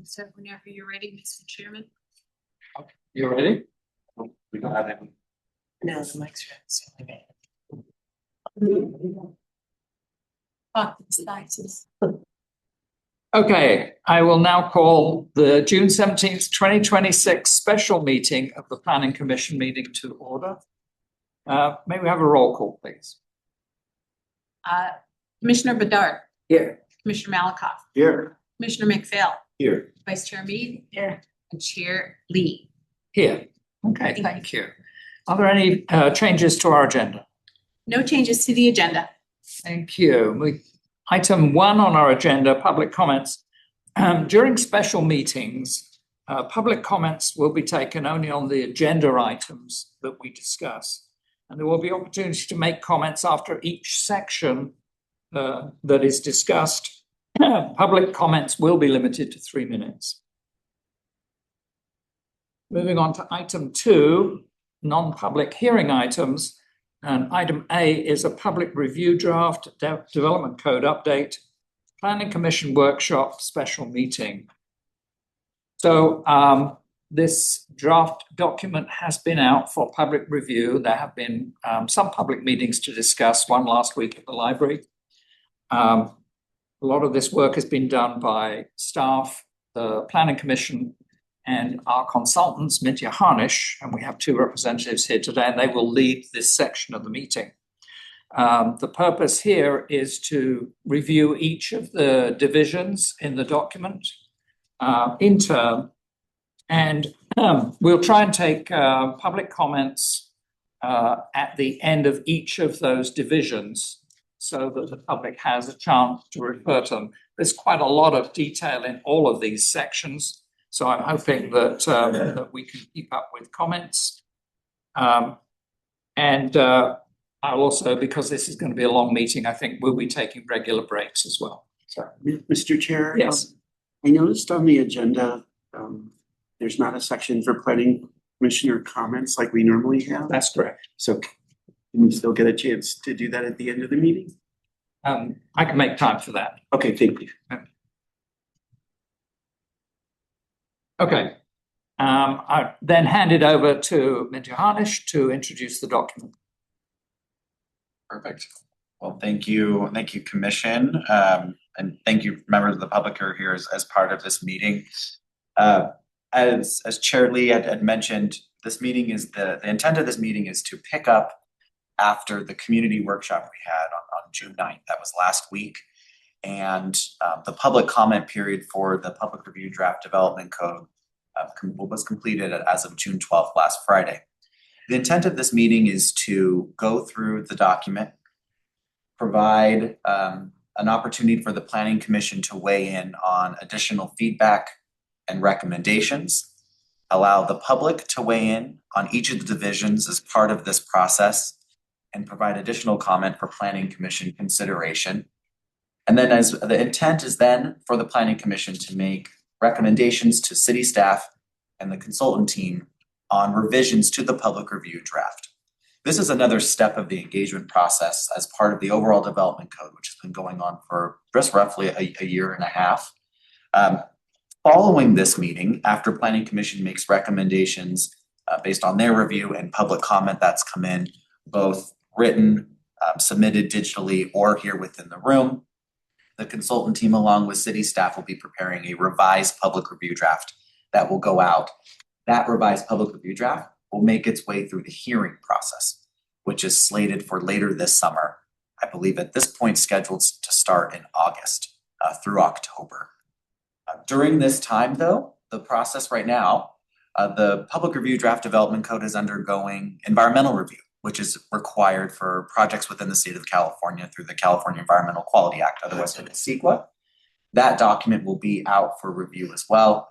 So whenever you're ready, Mr. Chairman. You ready? We don't have any. No, the mic's ready. Okay, I will now call the June 17th, 2026 special meeting of the Planning Commission meeting to order. May we have a roll call, please? Commissioner Bedard, Here. Commissioner Malakoff, Here. Commissioner McPhail, Here. Vice Chair Mead, and Chair Lee. Here. Okay, thank you. Are there any changes to our agenda? No changes to the agenda. Thank you. Item 1 on our agenda, public comments. During special meetings, public comments will be taken only on the agenda items that we discuss. And there will be opportunity to make comments after each section that is discussed. Public comments will be limited to 3 minutes. Moving on to item 2, non-public hearing items. And item A is a public review draft, development code update, Planning Commission workshop special meeting. So this draft document has been out for public review. There have been some public meetings to discuss, one last week at the library. A lot of this work has been done by staff, the Planning Commission, and our consultants, Mintya Harnish, and we have 2 representatives here today, and they will lead this section of the meeting. The purpose here is to review each of the divisions in the document in turn, and we'll try and take public comments at the end of each of those divisions so that the public has a chance to refer to them. There's quite a lot of detail in all of these sections. So I'm hoping that that we can keep up with comments. I'll also, because this is going to be a long meeting, I think we'll be taking regular breaks as well. So, Mr. Chair? Yes. I noticed on the agenda, there's not a section for planning commissioner comments like we normally have. that's correct. So can we still get a chance to do that at the end of the meeting? I can make time for that. Okay, thank you. Okay. I then hand it over to Mintya Harnish to introduce the document. Perfect. Well, thank you, Commission, and thank you, members of the public who are here as part of this meeting. As Chair Lee had mentioned, this meeting is the intent of this meeting is to pick up after the community workshop we had on June 9th. That was last week, and the public comment period for the public review draft development code was completed as of June 12th, last Friday. The intent of this meeting is to go through the document, provide an opportunity for the Planning Commission to weigh in on additional feedback and recommendations, allow the public to weigh in on each of the divisions as part of this process, and provide additional comment for Planning Commission consideration. And then as the intent is then for the Planning Commission to make recommendations to city staff and the consultant team on revisions to the public review draft. This is another step of the engagement process as part of the overall development code, which has been going on for just roughly a year and a half. Following this meeting, after Planning Commission makes recommendations based on their review and public comment that's come in, both written, submitted digitally, or here within the room, the consultant team along with city staff will be preparing a revised public review draft that will go out. That revised public review draft will make its way through the hearing process, which is slated for later this summer. I believe at this point scheduled to start in August through October. During this time though, the process right now, the public review draft development code is undergoing environmental review, which is required for projects within the state of California through the California Environmental Quality Act, otherwise known as CEQA. That document will be out for review as well,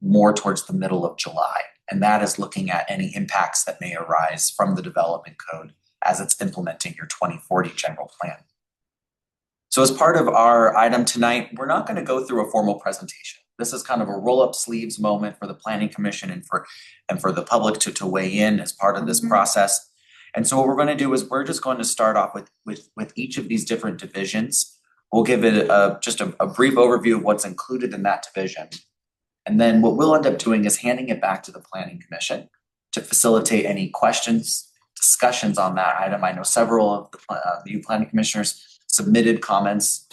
more towards the middle of July. And that is looking at any impacts that may arise from the development code as it's implementing your 2040 general plan. So as part of our item tonight, we're not going to go through a formal presentation. This is kind of a roll up sleeves moment for the Planning Commission and for the public to weigh in as part of this process. And so what we're going to do is we're just going to start off with each of these different divisions, We'll give it just a brief overview of what's included in that division. And then what we'll end up doing is handing it back to the planning commission to facilitate any questions, discussions on that item. I know several of the planning commissioners submitted comments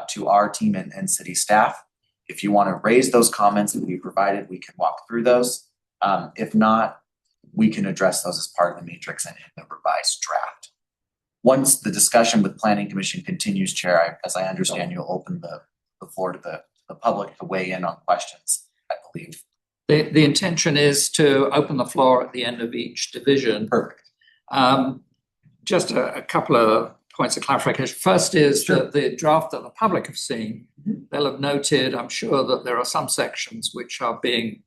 to our team and city staff. If you want to raise those comments and be provided, we can walk through those. If not, we can address those as part of the matrix and in the revised draft. Once the discussion with planning commission continues, Chair, as I understand, you'll open the floor to the public to weigh in on questions, I believe. The intention is to open the floor at the end of each division. Perfect. Just a couple of points of clarification. First is that the draft that the public have seen, they'll have noted, I'm sure, that there are some sections which are being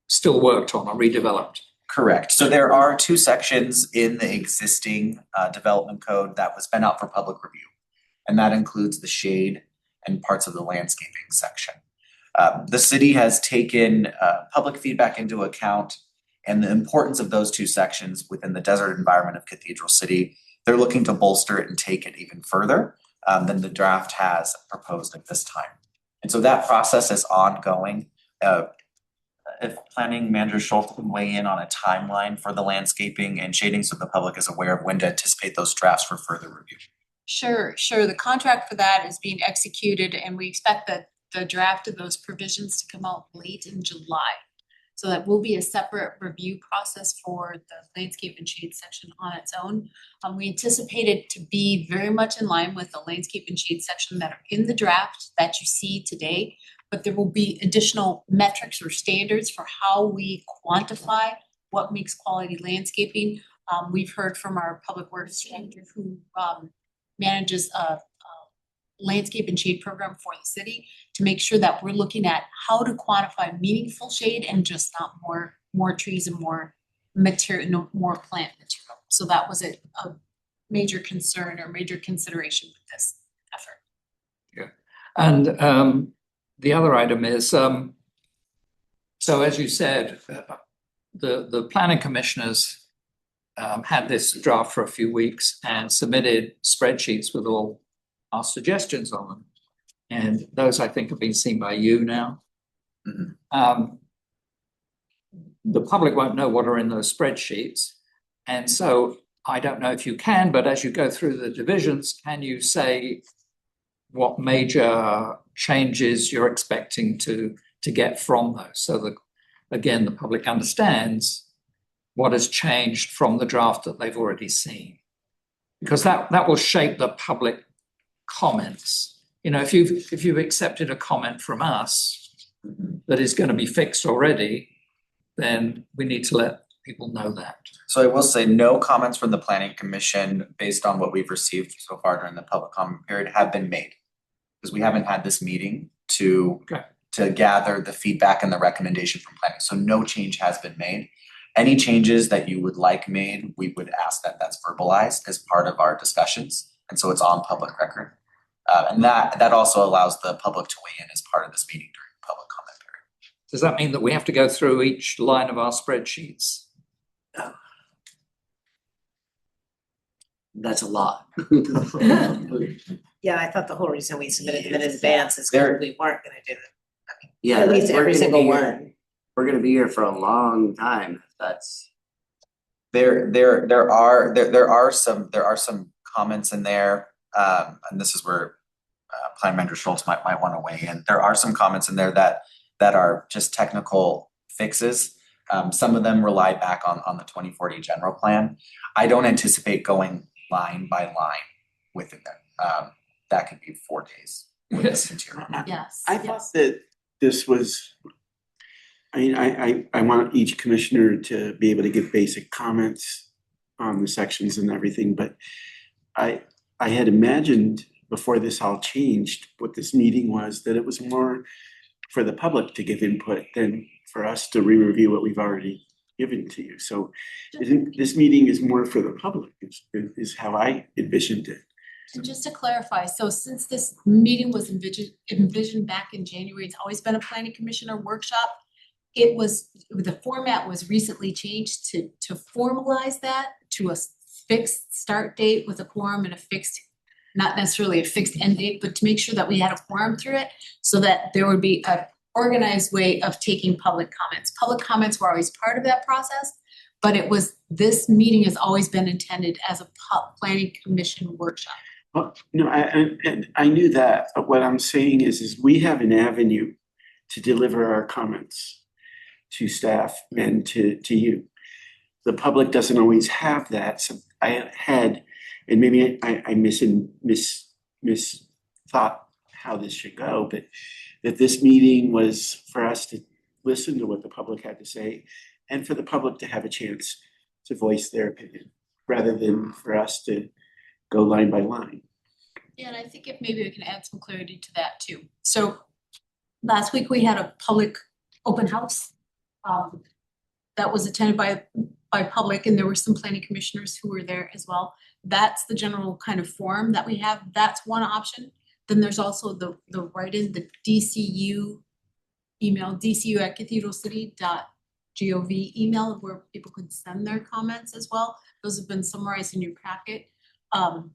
still worked on or redeveloped. Correct. So there are 2 sections in the existing development code that was been out for public review. And that includes the shade and parts of the landscaping section. The city has taken public feedback into account and the importance of those 2 sections within the desert environment of Cathedral City. They're looking to bolster it and take it even further than the draft has proposed at this time. And so that process is ongoing. If Planning Manager Schultz can weigh in on a timeline for the landscaping and shading so the public is aware of when to anticipate those drafts for further review. Sure. The contract for that is being executed and we expect that the draft of those provisions to come out late in July. So that will be a separate review process for the landscape and shade section on its own. We anticipate it to be very much in line with the landscape and shade section that are in the draft that you see today. But there will be additional metrics or standards for how we quantify what makes quality landscaping. We've heard from our public works director who manages a landscape and shade program for the city to make sure that we're looking at how to quantify meaningful shade and just not more trees and more material, no more plant material. So that was a major concern or major consideration with this effort. Yeah. And the other item is, so as you said, the planning commissioners had this draft for a few weeks and submitted spreadsheets with all our suggestions on them. And those, I think, have been seen by you now. Mm-hmm. The public won't know what are in those spreadsheets. And so I don't know if you can, but as you go through the divisions, can you say what major changes you're expecting to get from those? So that, again, the public understands what has changed from the draft that they've already seen. Because that will shape the public comments. You know, if you've accepted a comment from us that is going to be fixed already, then we need to let people know that. So I will say no comments from the planning commission based on what we've received so far during the public comment period have been made. Because we haven't had this meeting to gather the feedback and the recommendation from planning. So no change has been made. Any changes that you would like made, we would ask that that's verbalized as part of our discussions. And so it's on public record. And that also allows the public to weigh in as part of this meeting during the public comment period. Does that mean that we have to go through each line of our spreadsheets? That's a lot. Yeah, I thought the whole reason we submitted them in advance is There- because we weren't gonna do it. Yeah, At least we're every gonna single be here- one. We're gonna be here for a long time. That's There are some comments in there, and this is where Planning Manager Schultz might want to weigh in. There are some comments in there that are just technical fixes. Some of them rely back on the 2040 general plan. I don't anticipate going line by line within there. That could be 4 days with this material. Yes. I thought that this was, I mean, I want each commissioner to be able to give basic comments on the sections and everything, but I had imagined before this all changed, what this meeting was, that it was more for the public to give input than for us to re-review what we've already given to you. So this meeting is more for the public, is how I envisioned it. And just to clarify, so since this meeting was envisioned back in January, it's always been a planning commissioner workshop. The format was recently changed to formalize that to a fixed start date with a quorum and a fixed not necessarily a fixed end date, but to make sure that we had a forum through it so that there would be a organized way of taking public comments. Public comments were always part of that process, but this meeting has always been intended as a planning commission workshop. Well, no, I knew that, but what I'm saying is we have an avenue to deliver our comments to staff and to you. The public doesn't always have that, so I had, and maybe I thought how this should go, but that this meeting was for us to listen to what the public had to say and for the public to have a chance to voice their opinion, rather than for us to go line by line. Yeah, and I think if maybe we can add some clarity to that too. So last week we had a public open house that was attended by public, and there were some planning commissioners who were there as well. That's the general kind of forum that we have. That's one option. Then there's also the write-in, the DCU email, dcu@cathedralcity.gov email, where people can send their comments as well. Those have been summarized in your packet. And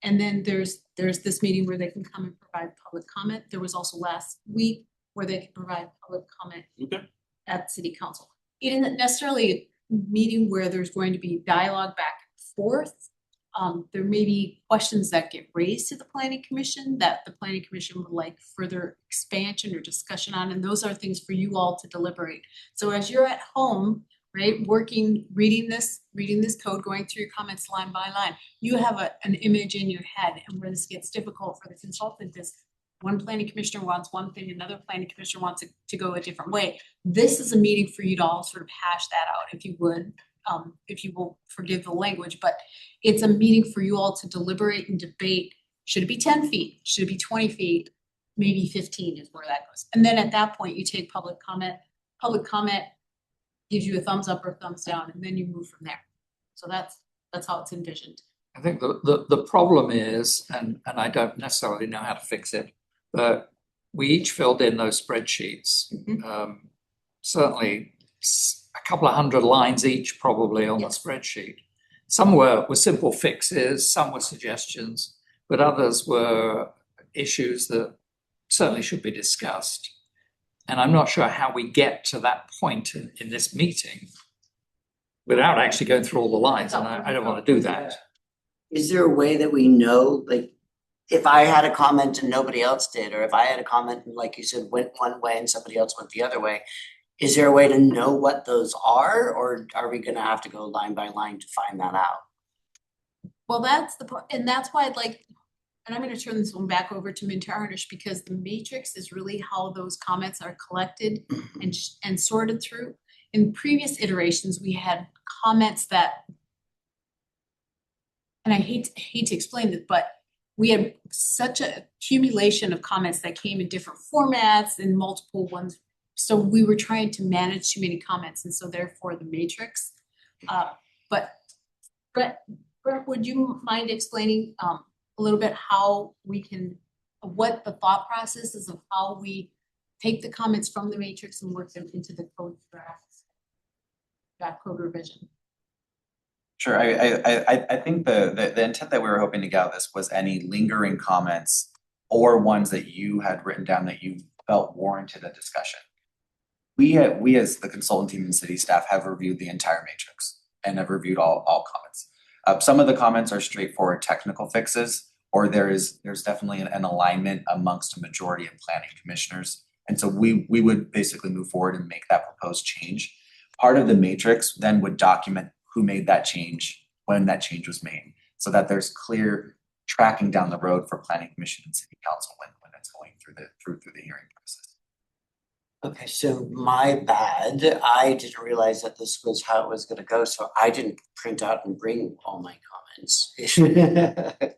then there's this meeting where they can come and provide public comment. There was also last week where they could provide public comment at city council. It isn't necessarily a meeting where there's going to be dialogue back and forth. There may be questions that get raised to the planning commission that the planning commission would like further expansion or discussion on, and those are things for you all to deliberate. So as you're at home, right, reading this code, going through your comments line by line, you have an image in your head, and where this gets difficult for the consultant is one planning commissioner wants one thing, another planning commissioner wants it to go a different way. This is a meeting for you to all sort of hash that out, if you would, if you will forgive the language, but it's a meeting for you all to deliberate and debate. Should it be 10 feet? Should it be 20 feet? Maybe 15 is where that goes. And then at that point, you take public comment. Public comment gives you a thumbs up or thumbs down, and then you move from there. So that's how it's envisioned. I think the problem is, and I don't necessarily know how to fix it, but we each filled in those spreadsheets. Certainly a couple of hundred lines each probably on the spreadsheet. Some were simple fixes, some were suggestions, but others were issues that certainly should be discussed. And I'm not sure how we get to that point in this meeting without actually going through all the lines, and I don't want to do that. Is there a way that we know, like, if I had a comment and nobody else did, or if I had a comment and, like you said, went one way and somebody else went the other way, is there a way to know what those are, or are we gonna have to go line by line to find that out? Well, that's the part, and that's why I'd like, and I'm gonna turn this one back over to Minter Harnish, because the matrix is really how those comments are collected and sorted through. In previous iterations, we had comments that, and I hate to explain this, but we had such a accumulation of comments that came in different formats and multiple ones. So we were trying to manage too many comments, and so therefore the matrix. But Brett, would you mind explaining a little bit how we can, what the thought process is of how we take the comments from the matrix and work them into the code draft code revision? Sure, I think the intent that we were hoping to get out of this was any lingering comments or ones that you had written down that you felt warranted a discussion. We as the consultant team and city staff have reviewed the entire matrix and have reviewed all comments. Some of the comments are straightforward technical fixes, or there's definitely an alignment amongst a majority of planning commissioners. And so we would basically move forward and make that proposed change. Part of the matrix then would document who made that change, when that change was made, so that there's clear tracking down the road for planning commission and city council when it's going through the hearing process. Okay, so my bad, I didn't realize that this was how it was gonna go, so I didn't print out and bring all my comments.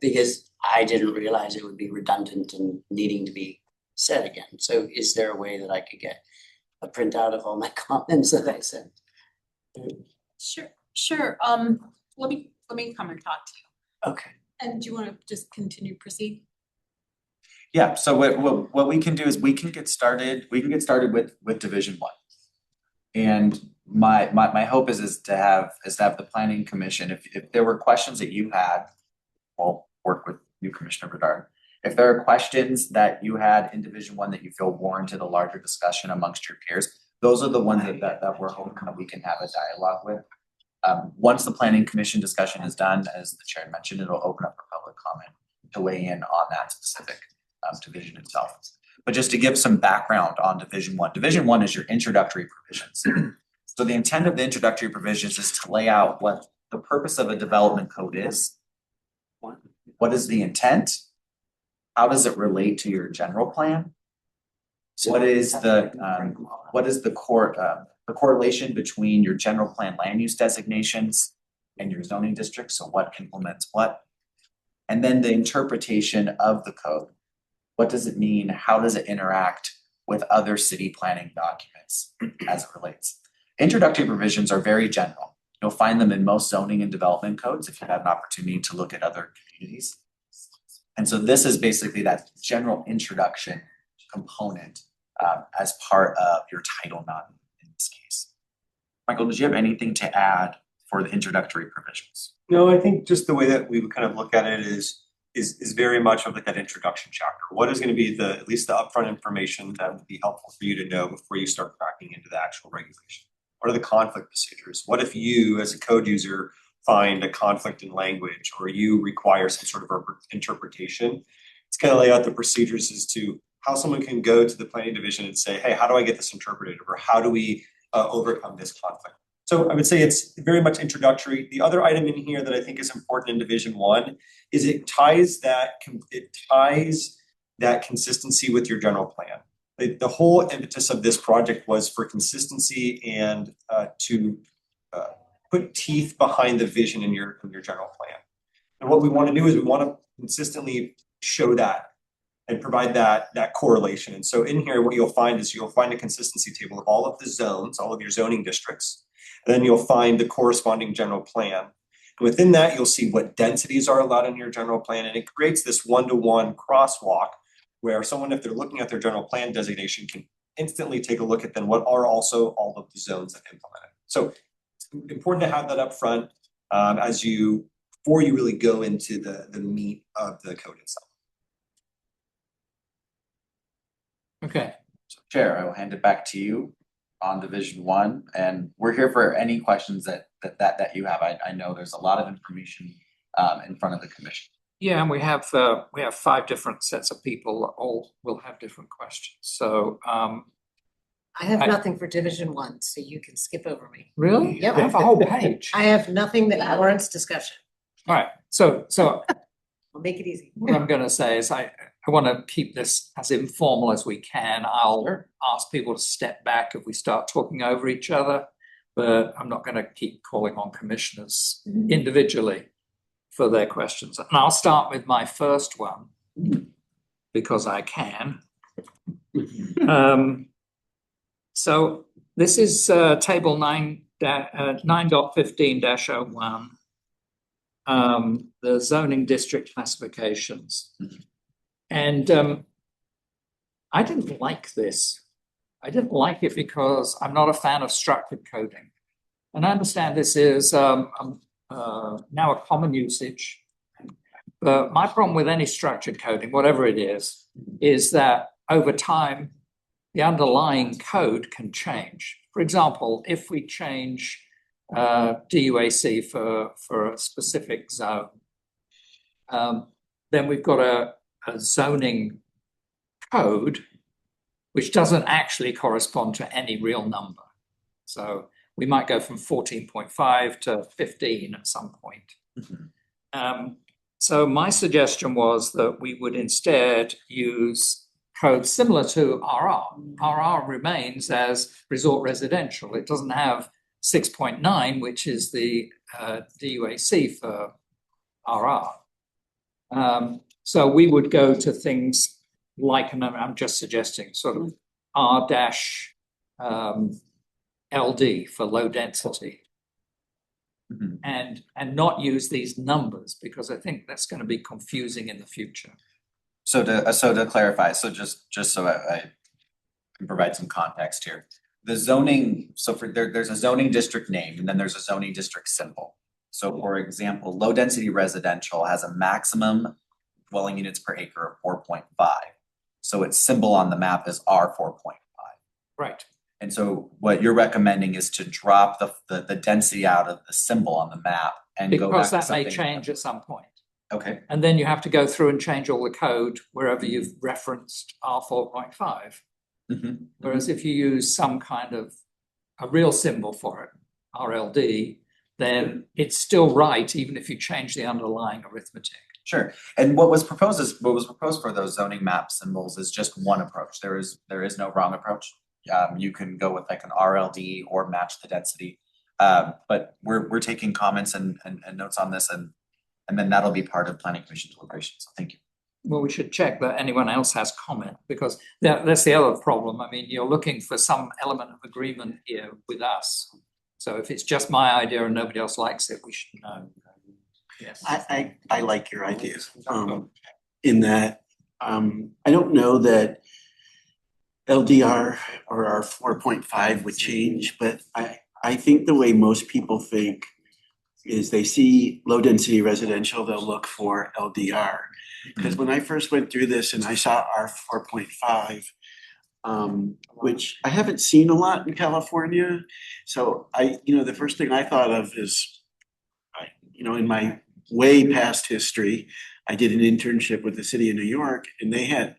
Because I didn't realize it would be redundant and needing to be said again. So is there a way that I could get a printout of all my comments that I sent? Sure. Let me come and talk to you. Okay. And do you want to just proceed? Yeah, so what we can do is we can get started with Division 1. And my hope is to have the planning commission, if there were questions that you had, we'll work with you, Commissioner Bedard. If there are questions that you had in Division One that you feel warranted a larger discussion amongst your peers, those are the ones that we're hoping that we can have a dialogue with. Once the planning commission discussion is done, as the chair mentioned, it'll open up for public comment to weigh in on that specific division itself. But just to give some background on Division One is your introductory provisions. So the intent of the introductory provisions is to lay out what the purpose of a development code is. What is the intent? How does it relate to your general plan? What is the correlation between your general plan land use designations and your zoning district? So what implements what? And then the interpretation of the code. What does it mean? How does it interact with other city planning documents as it relates? Introductory provisions are very general. You'll find them in most zoning and development codes if you have an opportunity to look at other communities. And so this is basically that general introduction component as part of your Title IX in this case. Michael, did you have anything to add for the introductory provisions? No, I think just the way that we would kind of look at it is very much of like that introduction chapter. What is going to be at least the upfront information that would be helpful for you to know before you start cracking into the actual regulation? What are the conflict procedures? What if you, as a code user, find a conflict in language or you require some sort of interpretation? It's kind of lay out the procedures as to how someone can go to the planning division and say, hey, how do I get this interpreted? Or how do we overcome this conflict? So I would say it's very much introductory. The other item in here that I think is important in Division One is it ties that consistency with your general plan. The whole impetus of this project was for consistency and to put teeth behind the vision in your general plan. And what we want to do is we want to consistently show that and provide that correlation. And so in here, what you'll find is you'll find a consistency table of all of the zones, all of your zoning districts. And then you'll find the corresponding general plan. And within that, you'll see what densities are allowed in your general plan. And it creates this one-to-one crosswalk where someone, if they're looking at their general plan designation, can instantly take a look at then what are also all of the zones that implement it. So it's important to have that up front before you really go into the meat of the code itself. Okay, So Chair, I will hand it back to you on Division One, and we're here for any questions that you have. I know there's a lot of information in front of the commission. yeah, and we have 5 different sets of people that all will have different questions. So I have nothing for Division One, so you can skip over me. really? Yep. I have a whole page. I have nothing that warrants discussion. All right, so I'll make it easy. what I'm gonna say is I want to keep this as informal as we can. I'll ask people to step back if we start talking over each other, but I'm not gonna keep calling on commissioners individually for their questions. And I'll start with my first one because I can. So this is table 9.15-01. The zoning district classifications. And I didn't like this. I didn't like it because I'm not a fan of structured coding. And I understand this is now a common usage. But my problem with any structured coding, whatever it is that over time, the underlying code can change. For example, if we change DUAC for a specific zone, then we've got a zoning code which doesn't actually correspond to any real number. So we might go from 14.5 to 15 at some point. So my suggestion was that we would instead use code similar to RR. RR remains as resort residential. It doesn't have 6.9, which is the DUAC for RR. So we would go to things like, and I'm just suggesting sort of R-LD for low density. And not use these numbers because I think that's going to be confusing in the future. So to clarify, just so I can provide some context here. The zoning, there's a zoning district name and then there's a zoning district symbol. So for example, low density residential has a maximum dwelling units per acre of 4.5. So its symbol on the map is R 4.5. Right. And so what you're recommending is to drop the density out of the symbol on the map and go back Because to that may something. change at some point. Okay, And then you have to go through and change all the code wherever you've referenced R 4.5. mhm, Whereas if you use some kind of a real symbol for it, RLD, then it's still right, even if you change the underlying arithmetic. sure. And what was proposed for those zoning map symbols is just one approach. There is no wrong approach. You can go with like an RLD or match the density. But we're taking comments and notes on this and then that'll be part of planning commission deliberations. So thank you. Well, we should check that anyone else has comment, because that's the other problem. I mean, you're looking for some element of agreement here with us. So if it's just my idea and nobody else likes it, we should know. Yes. I like your ideas, in that, I don't know that LDR or our 4.5 would change, but I think the way most people think is they see low density residential, they'll look for LDR. Because when I first went through this and I saw R 4.5, which I haven't seen a lot in California. So the first thing I thought of is, in my way past history, I did an internship with the city of New York and they had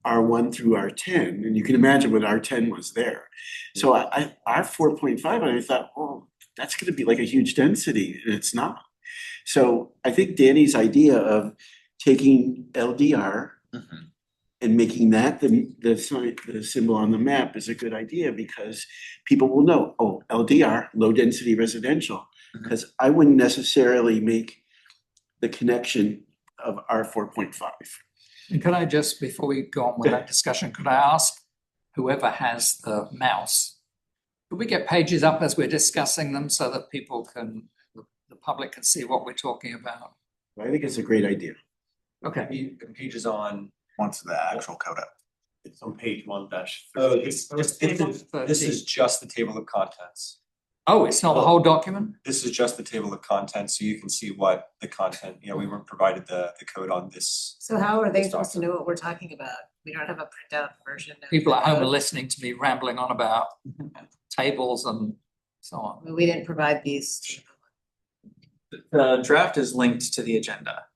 R1 through R10, and you can imagine what R10 was there. So R 4.5, and I thought, oh, that's gonna be like a huge density, and it's not. So I think Danny's idea of taking LDR Mhm. and making that the symbol on the map is a good idea, because people will know, oh, LDR, low density residential. Mhm. Because I wouldn't necessarily make the connection of R 4.5. And can I just, before we go on with that discussion, could I ask whoever has the mouse, could we get pages up as we're discussing them so that the public can see what we're talking about? I think it's a great idea. Okay. The page is on, Once the actual code up. it's on page 1-. Oh, this is just the table of contents. Oh, it's not the whole document? This is just the table of contents, so you can see what the content, we weren't provided the code on this. So how are they This supposed to know what we're talking about? We don't have a printout version of. People at the home are code? listening to me rambling on about tables and so on. We didn't provide these. to The draft is linked to the agenda.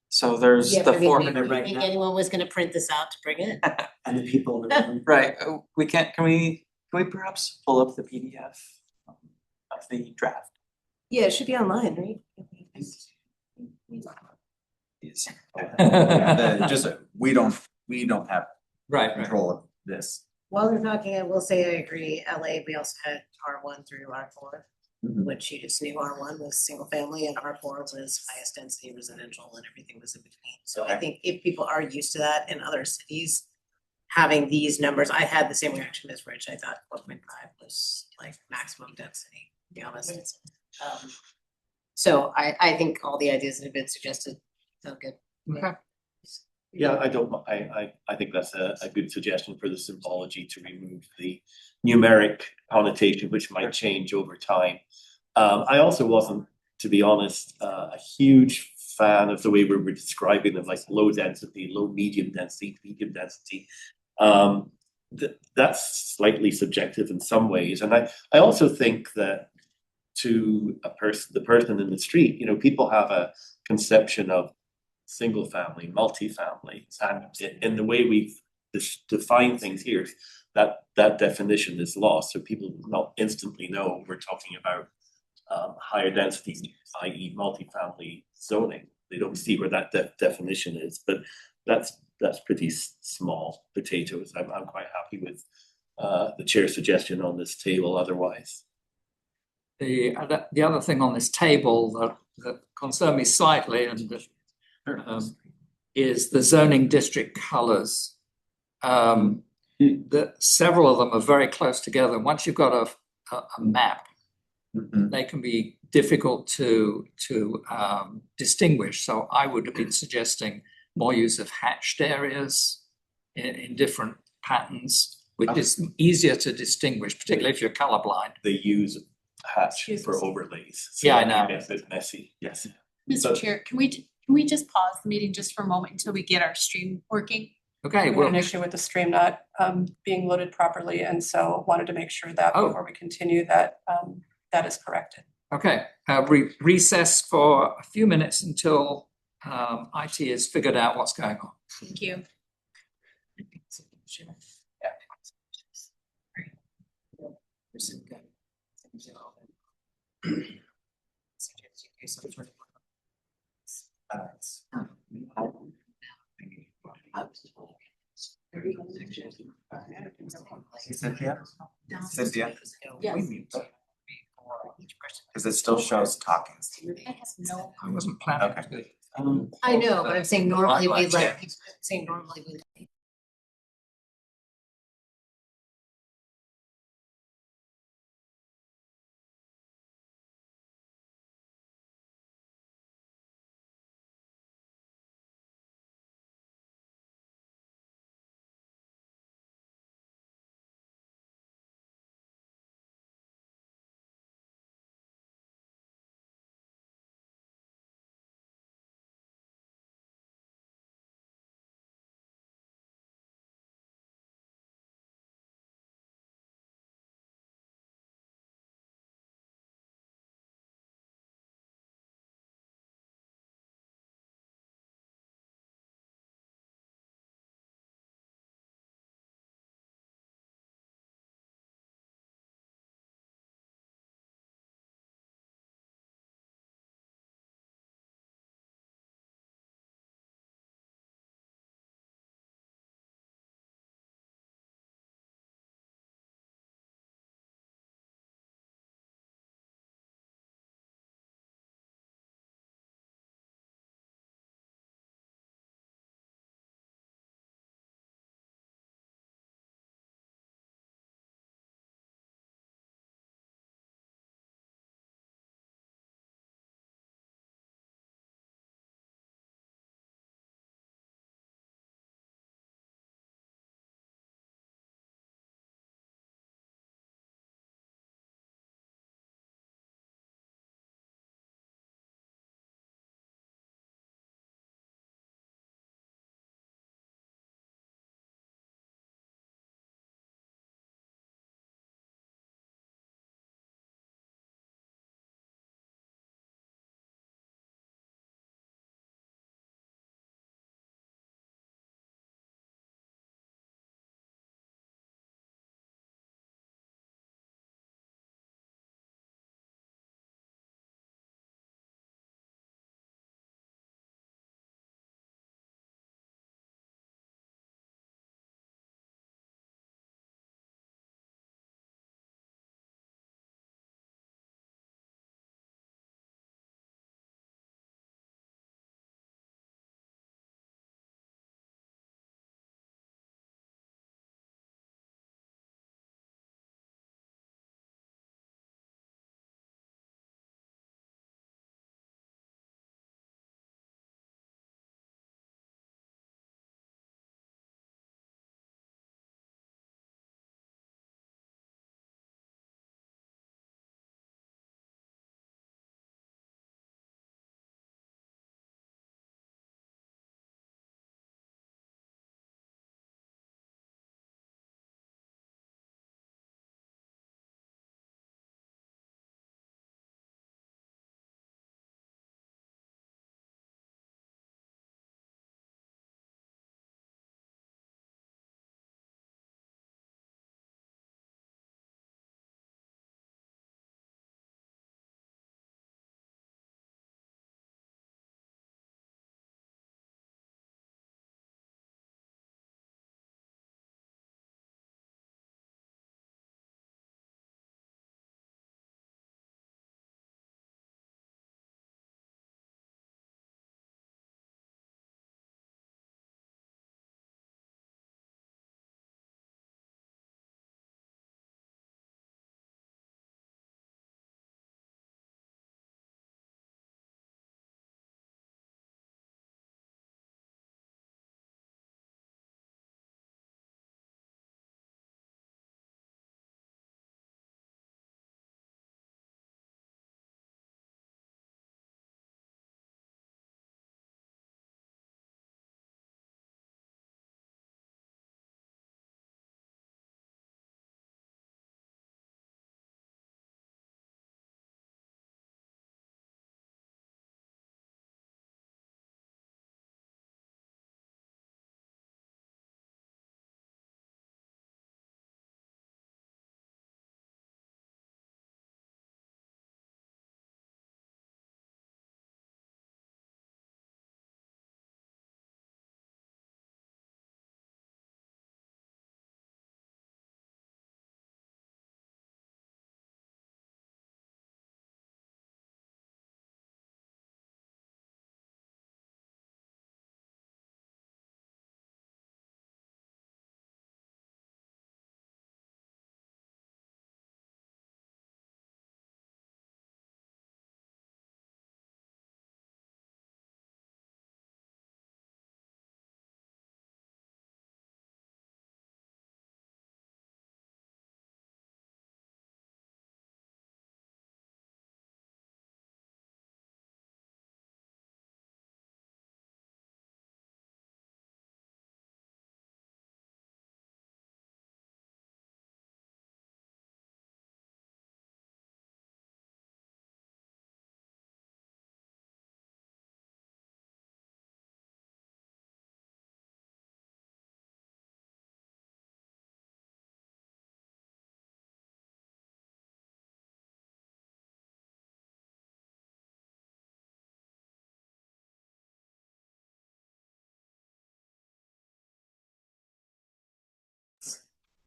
So there's Yeah, the but I mean, 4-minute you right think now. anyone was gonna print this out to bring it? And the people in the room. Right, we can't, can we perhaps pull up the PDF of the draft? Yeah, it should be online, right? We don't have Right, right. control of this. While they're talking, I will say I agree, LA, we also had R1 through R4. Mhm. Which you just knew R1 was single family and R4 was highest density residential and everything was in between. So I Okay. think if people are used to that in other cities, having these numbers, I had the same reaction as Rich. I thought 4.5 was like maximum density, to be honest. So I think all the ideas that have been suggested sound good. Okay. Yeah, I think that's a good suggestion for the symbology, to remove the numeric connotation, which might change over time. I also wasn't, to be honest, a huge fan of the way we were describing them, like low density, low medium density, medium density. That's slightly subjective in some ways, and I also think that to the person in the street, people have a conception of single family, multifamily, and in the way we've defined things here, that definition is lost. So people will not instantly know we're talking about higher density, i.e. multifamily zoning. They don't see where that definition is, but that's pretty small potatoes. I'm quite happy with the chair's suggestion on this table otherwise. The other thing on this table that concerned me slightly is the zoning district colours. Several of them are very close together. Once you've got a map, Mhm. they can be difficult to distinguish. So I would have been suggesting more use of hatched areas in different patterns, which is easier to distinguish, particularly if you're colorblind. They use hatch Excuse for me. overlays. So Yeah, I know. it makes it messy, yes. Mr. Chair, can we Can we just pause the meeting just for a moment until we get our stream working? Okay, We had well, an issue with the stream not being loaded properly, and so wanted to make sure that Oh. before we continue that that is corrected. okay, recess for a few minutes until IT has figured out what's going on. Thank you. Cynthia? Cynthia? Yes. Cause it still shows talking. I have no. I wasn't planning Okay. to. I know, but I'm saying normally we Likewise, let, saying normally we let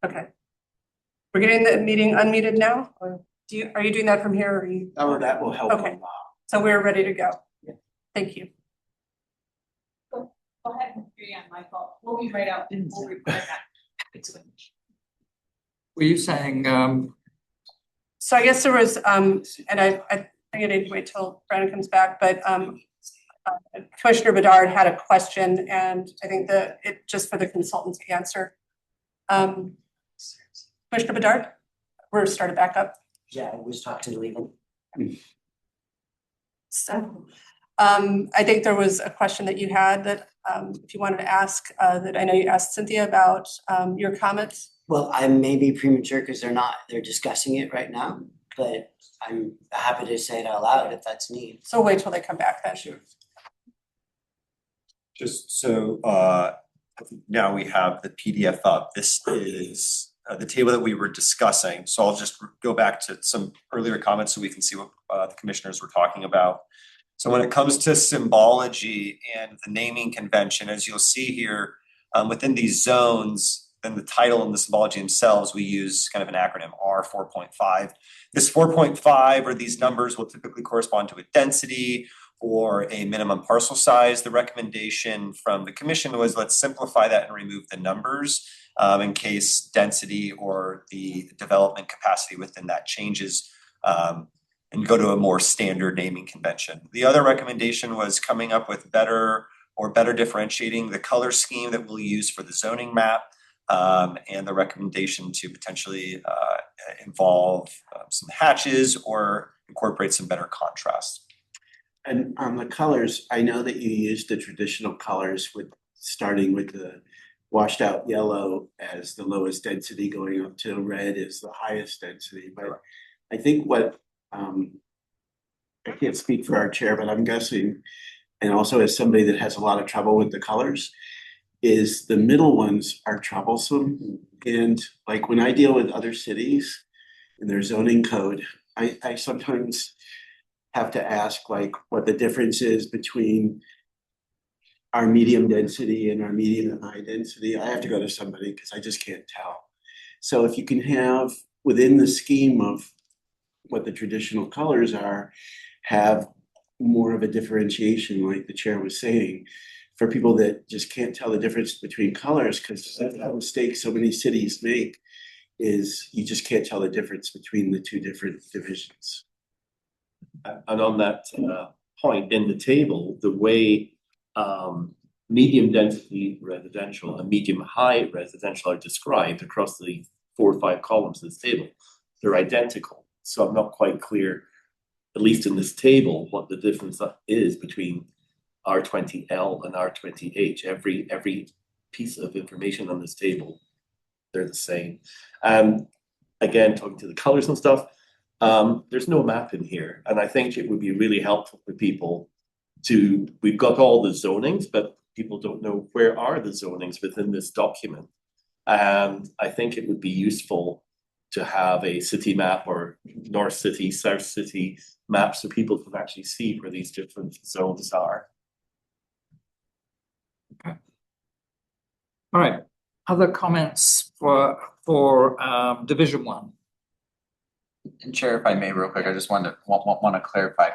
Okay. We're getting the meeting unmuted now, or are you doing that from here, or are you? Oh, that will help a Okay. lot. So we're ready to go. Yeah. Thank you. Go ahead, my fault. We'll be right out and we'll report back. Were you saying, So I guess there was, and I think I need to wait till Brandon comes back, but Commissioner Bedard had a question, and I think just for the consultant to answer. Commissioner Bedard, we're started back up. Yeah, I was talking to Leland. So, I think there was a question that you had that, if you wanted to ask, that I know you asked Cynthia about, your comments. Well, I may be premature because they're discussing it right now, but I'm happy to say it out loud if that's needed. So wait till they come back then. Sure. Just so now we have the PDF up. This is the table that we were discussing. So I'll just go back to some earlier comments so we can see what the commissioners were talking about. So when it comes to symbology and the naming convention, as you'll see here, within these zones and the title and the symbology themselves, we use kind of an acronym R4.5. This 4.5 or these numbers will typically correspond to a density or a minimum parcel size. The recommendation from the commission was let's simplify that and remove the numbers in case density or the development capacity within that changes, and go to a more standard naming convention. The other recommendation was coming up with better differentiating the color scheme that we'll use for the zoning map, and the recommendation to potentially involve some hatches or incorporate some better contrast. And on the colors, I know that you used the traditional colors starting with the washed out yellow as the lowest density going up to red is the highest density, but I think I can't speak for our chair, but I'm guessing, and also as somebody that has a lot of trouble with the colors, is the middle ones are troublesome. And like when I deal with other cities in their zoning code, I sometimes have to ask like what the difference is between our medium density and our medium and high density. I have to go to somebody because I just can't tell. So if you can have within the scheme of what the traditional colors are, have more of a differentiation, like the chair was saying, for people that just can't tell the difference between colors, because that's a mistake so many cities make, is you just can't tell the difference between the two different divisions. And on that point in the table, the way medium density residential and medium high residential are described across the 4 or 5 columns of this table, they're identical. So I'm not quite clear, at least in this table, what the difference is between R20L and R20H. Every piece of information on this table, they're the same. Again, talking to the colors and stuff, there's no map in here, and I think it would be really helpful for people we've got all the zonings, but people don't know where are the zonings within this document. And I think it would be useful to have a city map or North City, South City map so people can actually see where these different zones are. okay. All right, other comments for Division 1? And Chair, if I may, real quick, I just want to clarify.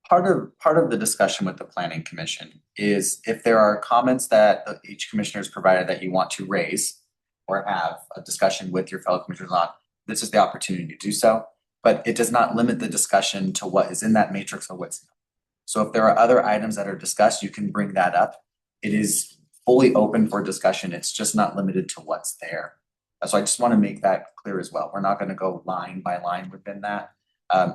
Part of the discussion with the Planning Commission is if there are comments that each commissioner has provided that you want to raise or have a discussion with your fellow commissioners on, this is the opportunity to do so. But it does not limit the discussion to what is in that matrix or what's not. So if there are other items that are discussed, you can bring that up. It is fully open for discussion. It's just not limited to what's there. So I just want to make that clear as well. We're not going to go line by line within that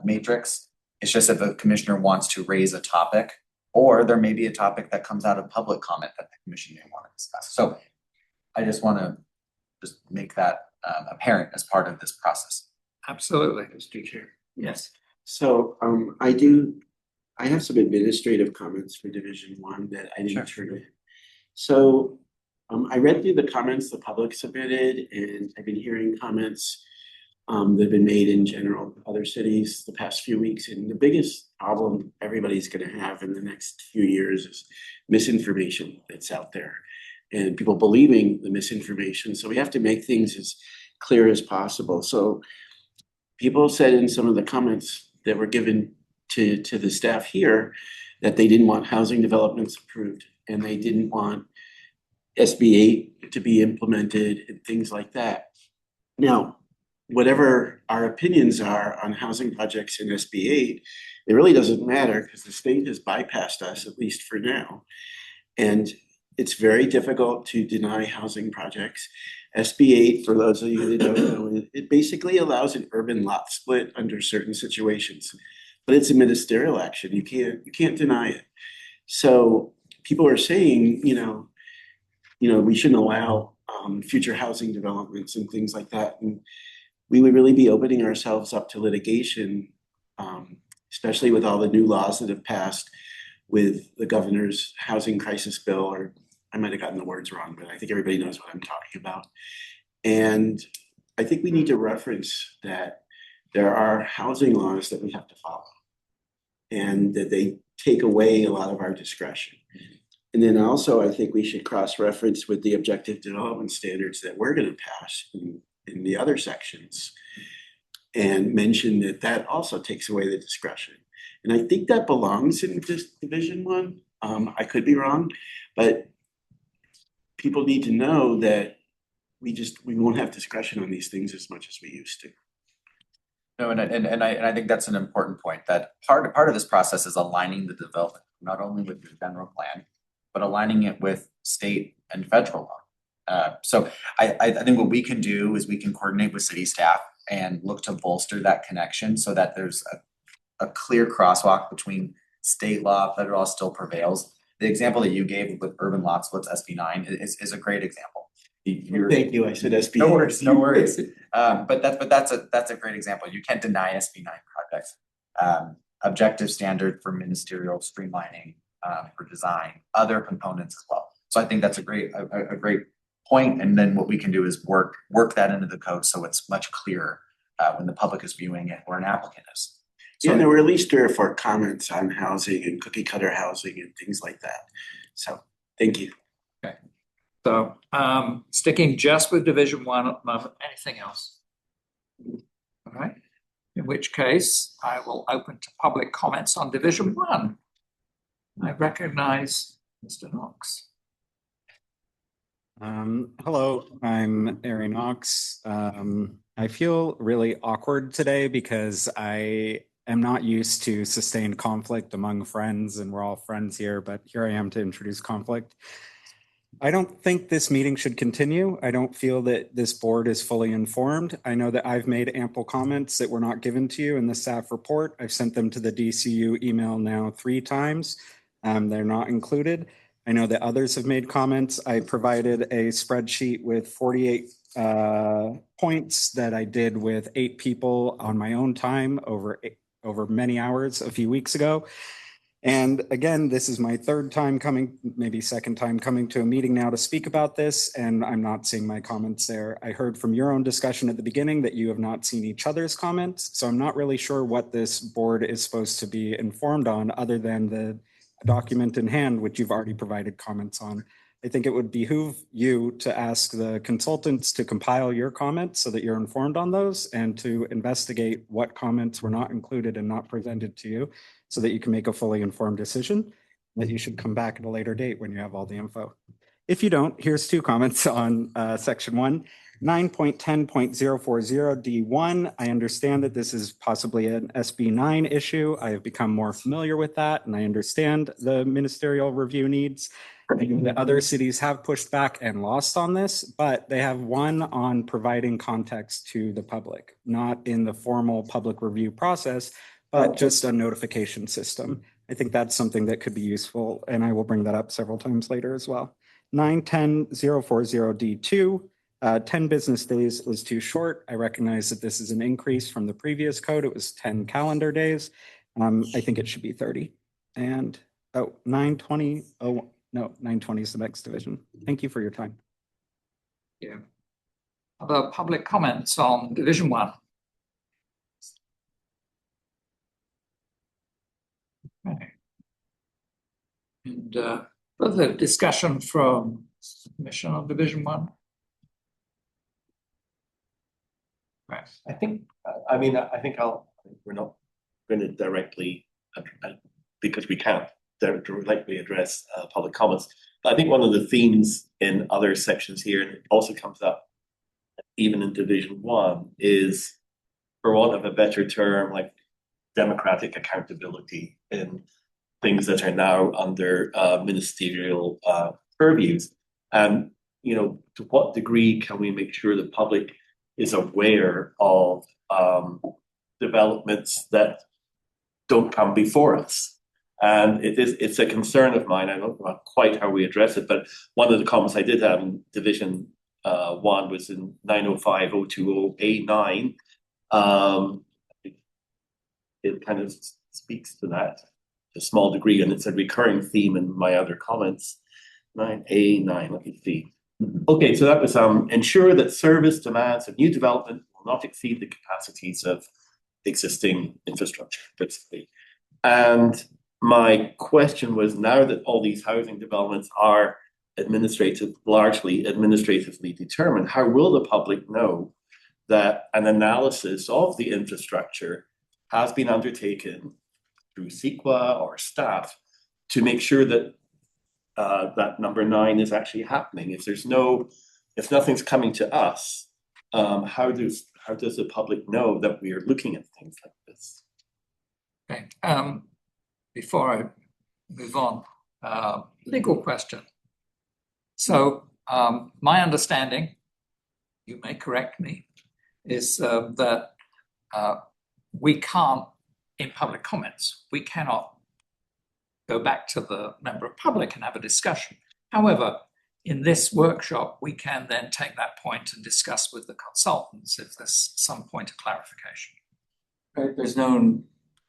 matrix. It's just if a commissioner wants to raise a topic, or there may be a topic that comes out of public comment that the commission may want to discuss. So I just want to make that apparent as part of this process. Absolutely, Mr. Chair. Yes. So I have some administrative comments for Division 1 that I didn't turn in. So I read through the comments the public submitted, and I've been hearing comments that have been made in general in other cities the past few weeks. And the biggest problem everybody's going to have in the next few years is misinformation that's out there. and people believing the misinformation. So we have to make things as clear as possible. So people said in some of the comments that were given to the staff here that they didn't want housing developments approved and they didn't want SB8 to be implemented and things like that. Now, whatever our opinions are on housing projects in SB8, it really doesn't matter because the state has bypassed us, at least for now. And it's very difficult to deny housing projects. SB8, for those of you that don't know, it basically allows an urban lot split under certain situations, but it's a ministerial action. You can't deny it. So people are saying, we shouldn't allow future housing developments and things like that. And we would really be opening ourselves up to litigation, especially with all the new laws that have passed with the governor's housing crisis bill, or I might have gotten the words wrong, but I think everybody knows what I'm talking about. And I think we need to reference that there are housing laws that we have to follow and that they take away a lot of our discretion. And then also, I think we should cross-reference with the objective development standards that we're going to pass in the other sections and mention that that also takes away the discretion. And I think that belongs in this Division 1. I could be wrong, but people need to know that we won't have discretion on these things as much as we used to. No, and I think that's an important point, that part of this process is aligning the development, not only with the general plan, but aligning it with state and federal law. So I think what we can do is we can coordinate with city staff and look to bolster that connection so that there's a clear crosswalk between state law, federal law still prevails. The example that you gave with urban lot splits, SB9, is a great example. Thank you, I said SB. No worries. But that's a great example. You can't deny SB9 projects. Objective standard for ministerial streamlining, for design, other components as well. So I think that's a great point. And then what we can do is work that into the code so it's much clearer when the public is viewing it or an applicant is. So there were at least 3 or 4 comments on housing and cookie cutter housing and things like that. So thank you. Okay. So sticking just with Division 1 at the moment, anything else? All right. In which case, I will open to public comments on Division 1. I recognize Mr. Knox. Hello, I'm Ari Knox. I feel really awkward today because I am not used to sustained conflict among friends, and we're all friends here, but here I am to introduce conflict. I don't think this meeting should continue. I don't feel that this board is fully informed. I know that I've made ample comments that were not given to you in the staff report. I've sent them to the DCU email now 3 times. They're not included. I know that others have made comments. I provided a spreadsheet with 48 points that I did with 8 people on my own time over many hours a few weeks ago. And again, this is my 3rd time coming, maybe 2nd time coming to a meeting now to speak about this, and I'm not seeing my comments there. I heard from your own discussion at the beginning that you have not seen each other's comments, so I'm not really sure what this board is supposed to be informed on other than the document in hand, which you've already provided comments on. I think it would behoove you to ask the consultants to compile your comments so that you're informed on those and to investigate what comments were not included and not presented to you so that you can make a fully informed decision that you should come back at a later date when you have all the info. If you don't, here's 2 comments on section 1. 9.10.040 D1. I understand that this is possibly an SB9 issue. I have become more familiar with that and I understand the ministerial review needs. I know that other cities have pushed back and lost on this, but they have won on providing context to the public, not in the formal public review process, but just a notification system. I think that's something that could be useful, and I will bring that up several times later as well. 9.10.040 D2. 10 business days was too short. I recognize that this is an increase from the previous code. It was 10 calendar days. I think it should be 30. And 920, oh no, 920 is the next division. Thank you for your time. Yeah. Other public comments on Division 1? Okay. And further discussion from Commission on Division 1? Right. I think, we're not gonna directly, because we can't directly address public comments. But I think one of the themes in other sections here, and it also comes up even in Division 1, is, for want of a better term, like democratic accountability in things that are now under ministerial purviews. And, to what degree can we make sure the public is aware of developments that don't come before us? And it's a concern of mine. I don't know quite how we address it, but one of the comments I did have in Division 1 was in 905-020A9. It kind of speaks to that to a small degree, and it's a recurring theme in my other comments. 9A9, let me see. Okay, so that was ensure that service demands of new development will not exceed the capacities of existing infrastructure, basically. And my question was, now that all these housing developments are largely administratively determined, how will the public know that an analysis of the infrastructure has been undertaken through CEQA or staff to make sure that that number 9 is actually happening? If nothing's coming to us, how does the public know that we are looking at things like this? Okay. Before I move on, legal question. So my understanding, you may correct me, is that we can't, in public comments, we cannot go back to the member of public and have a discussion. However, in this workshop, we can then take that point and discuss with the consultants if there's some point of clarification. Right, there's no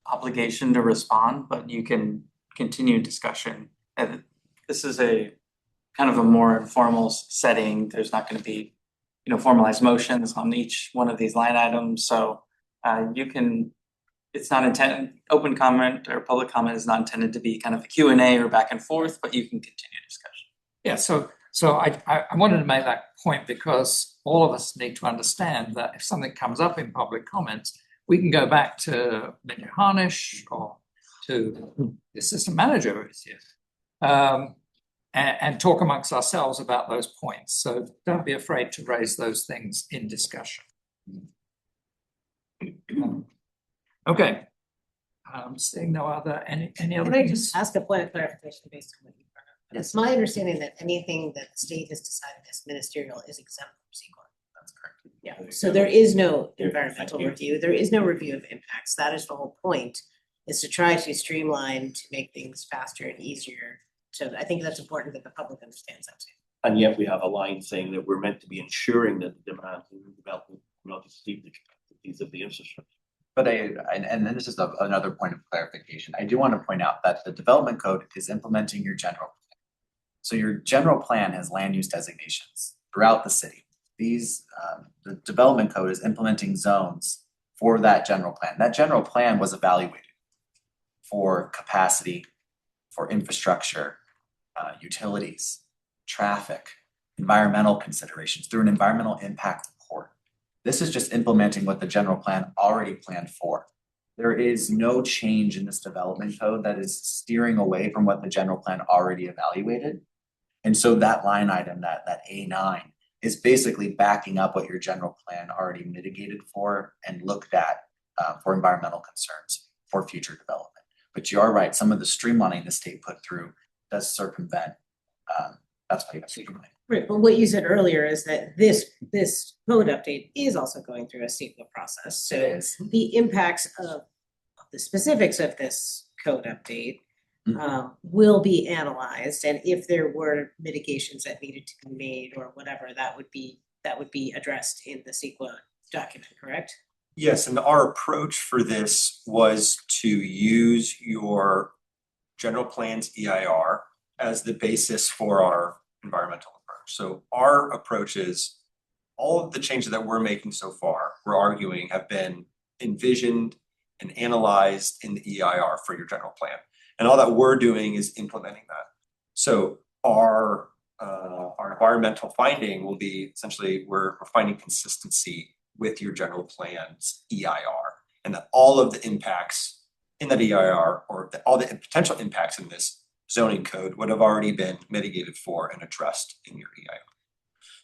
obligation to respond, but you can continue discussion. And this is a kind of a more informal setting. There's not going to be, formalized motions on each one of these line items. So it's not intended, open comment or public comment is not intended to be kind of a Q&A or back and forth, but you can continue discussion. Yeah, so I wanted to make that point because all of us need to understand that if something comes up in public comments, we can go back to Linda Harnish or to the assistant manager who is here, and talk amongst ourselves about those points. So don't be afraid to raise those things in discussion. Okay. Seeing no other, any other Can I things? just ask a point of clarification based on what you brought up? It's my understanding that anything that the state has decided as ministerial is exempt from CEQA. That's correct. Yeah, so there is no environmental review, there is no review of impacts, that is the whole point, is to try to streamline, to make things faster and easier. So I think that's important that the public understands that too. And yet we have a line saying that we're meant to be ensuring that the demand and development will not exceed the capacities of the infrastructure. But and this is another point of clarification. I do want to point out that the development code is implementing your general plan. So your general plan has land use designations throughout the city. These, the development code is implementing zones for that general plan. That general plan was evaluated for capacity, for infrastructure, utilities, traffic, environmental considerations through an environmental impact report. This is just implementing what the general plan already planned for. There is no change in this development code that is steering away from what the general plan already evaluated. And so that line item, that A9, is basically backing up what your general plan already mitigated for and looked at for environmental concerns for future development. But you are right, some of the streamlining the state put through does circumvent, that's why you have streamlining. Right, but what you said earlier is that this code update is also going through a CEQA process, so It is. the impacts of the specifics of this code update will be analyzed, and if there were mitigations that needed to be made or whatever, that would be addressed in the CEQA document, correct? Yes, and our approach for this was to use your general plan's EIR as the basis for our environmental approach. So our approach is all of the changes that we're making so far, we're arguing have been envisioned and analyzed in the EIR for your general plan. And all that we're doing is implementing that. So our our environmental finding will be essentially we're finding consistency with your general plan's EIR. And that all of the impacts in that EIR or all the potential impacts in this zoning code would have already been mitigated for and addressed in your EIR.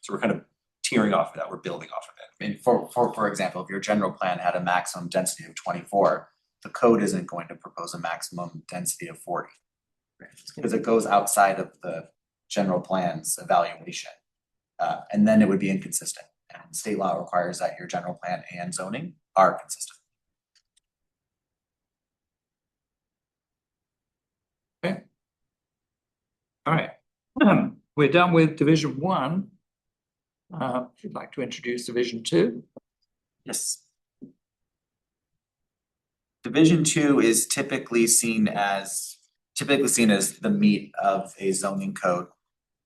So we're kind of tearing off of that, we're building off of it. I mean, for example, if your general plan had a maximum density of 24, the code isn't going to propose a maximum density of 40. Because it goes outside of the general plan's evaluation. And then it would be inconsistent. And state law requires that your general plan and zoning are consistent. All right, we're done with Division 1. If you'd like to introduce Division 2. Yes. Division 2 is typically seen as the meat of a zoning code.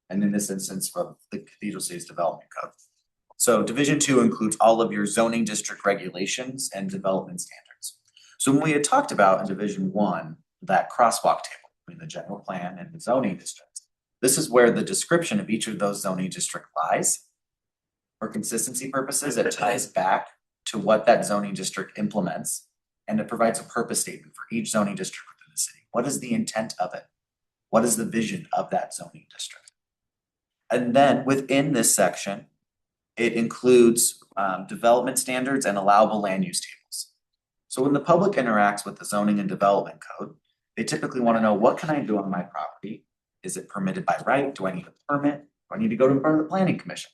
And in this instance, of the Cathedral City's development code. So Division 2 includes all of your zoning district regulations and development standards. So when we had talked about in Division 1, that crosswalk table between the general plan and the zoning districts, this is where the description of each of those zoning district lies. For consistency purposes, it ties back to what that zoning district implements, and it provides a purpose statement for each zoning district within the city. What is the intent of it? What is the vision of that zoning district? And then within this section, it includes development standards and allowable land use tables. So when the public interacts with the zoning and development code, they typically want to know, what can I do on my property? Is it permitted by right? Do I need a permit? Do I need to go to front of the planning commission?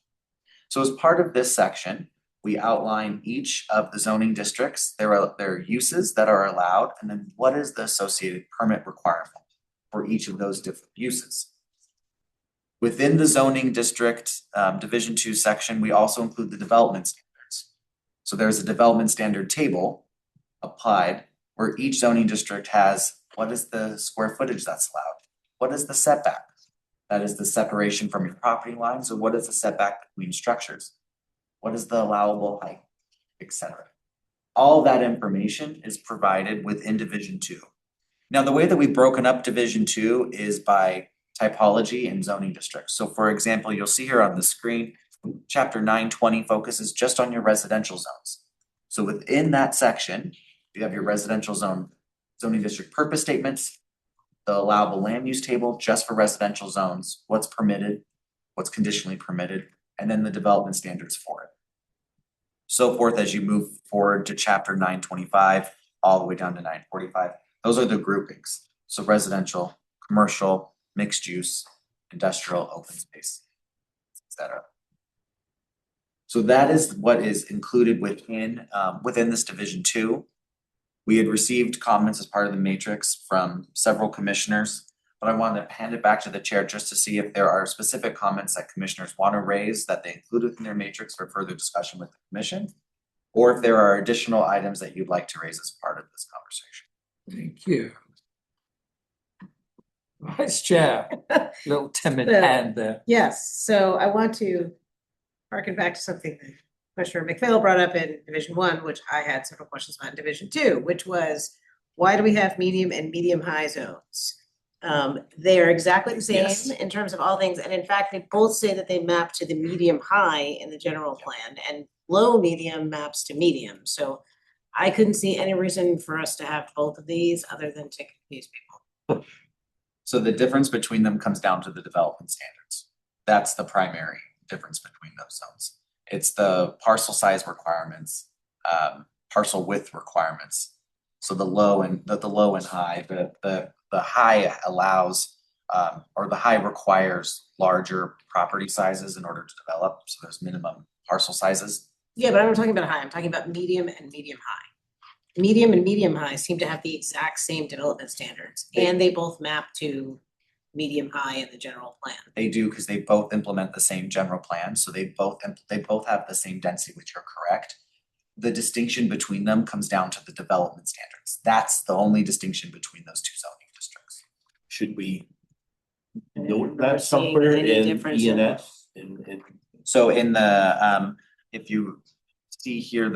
So as part of this section, we outline each of the zoning districts, their uses that are allowed, and then what is the associated permit requirement for each of those different uses. Within the zoning district Division 2 section, we also include the development standards. So there's a development standard table applied where each zoning district has what is the square footage that's allowed, what is the setback, that is the separation from your property line. So what is the setback between structures, what is the allowable height, etc. All that information is provided within Division 2. Now, the way that we've broken up Division 2 is by typology and zoning districts. So for example, you'll see here on the screen, chapter 920 focuses just on your residential zones. So within that section, you have your residential zoning district purpose statements, the allowable land use table just for residential zones, what's permitted, what's conditionally permitted, and then the development standards for it. So forth as you move forward to chapter 925, all the way down to 945. Those are the groupings. So residential, commercial, mixed use, industrial, open space, etc. So that is what is included within this Division 2. We had received comments as part of the matrix from several commissioners, but I wanted to hand it back to the chair just to see if there are specific comments that commissioners want to raise that they include within their matrix for further discussion with the commission, or if there are additional items that you'd like to raise as part of this conversation. Thank you. Vice Chair, little timid So- hand there. Yes, so I want to harken back to something that Commissioner McPhail brought up in Division 1, which I had several questions about in Division 2, which was, why do we have medium and medium-high zones? They are exactly the Yes. same in terms of all things, and in fact, they both say that they map to the medium-high in the general plan, and low-medium maps to medium, so I couldn't see any reason for us to have both of these other than to confuse people. So the difference between them comes down to the development standards. That's the primary difference between those zones. It's the parcel size requirements, parcel width requirements. So the low and high, the high allows or the high requires larger property sizes in order to develop. So there's minimum parcel sizes. Yeah, but I'm not talking about high, I'm talking about medium and medium-high. Medium and medium-high seem to have the exact same development standards, and they both map to medium-high in the general plan. They do because they both implement the same general plan, so they both have the same density, which you're correct. The distinction between them comes down to the development standards. That's the only distinction between those two zoning districts. Should we note Not that seeing somewhere any in difference in- ENS? In So in the if you see here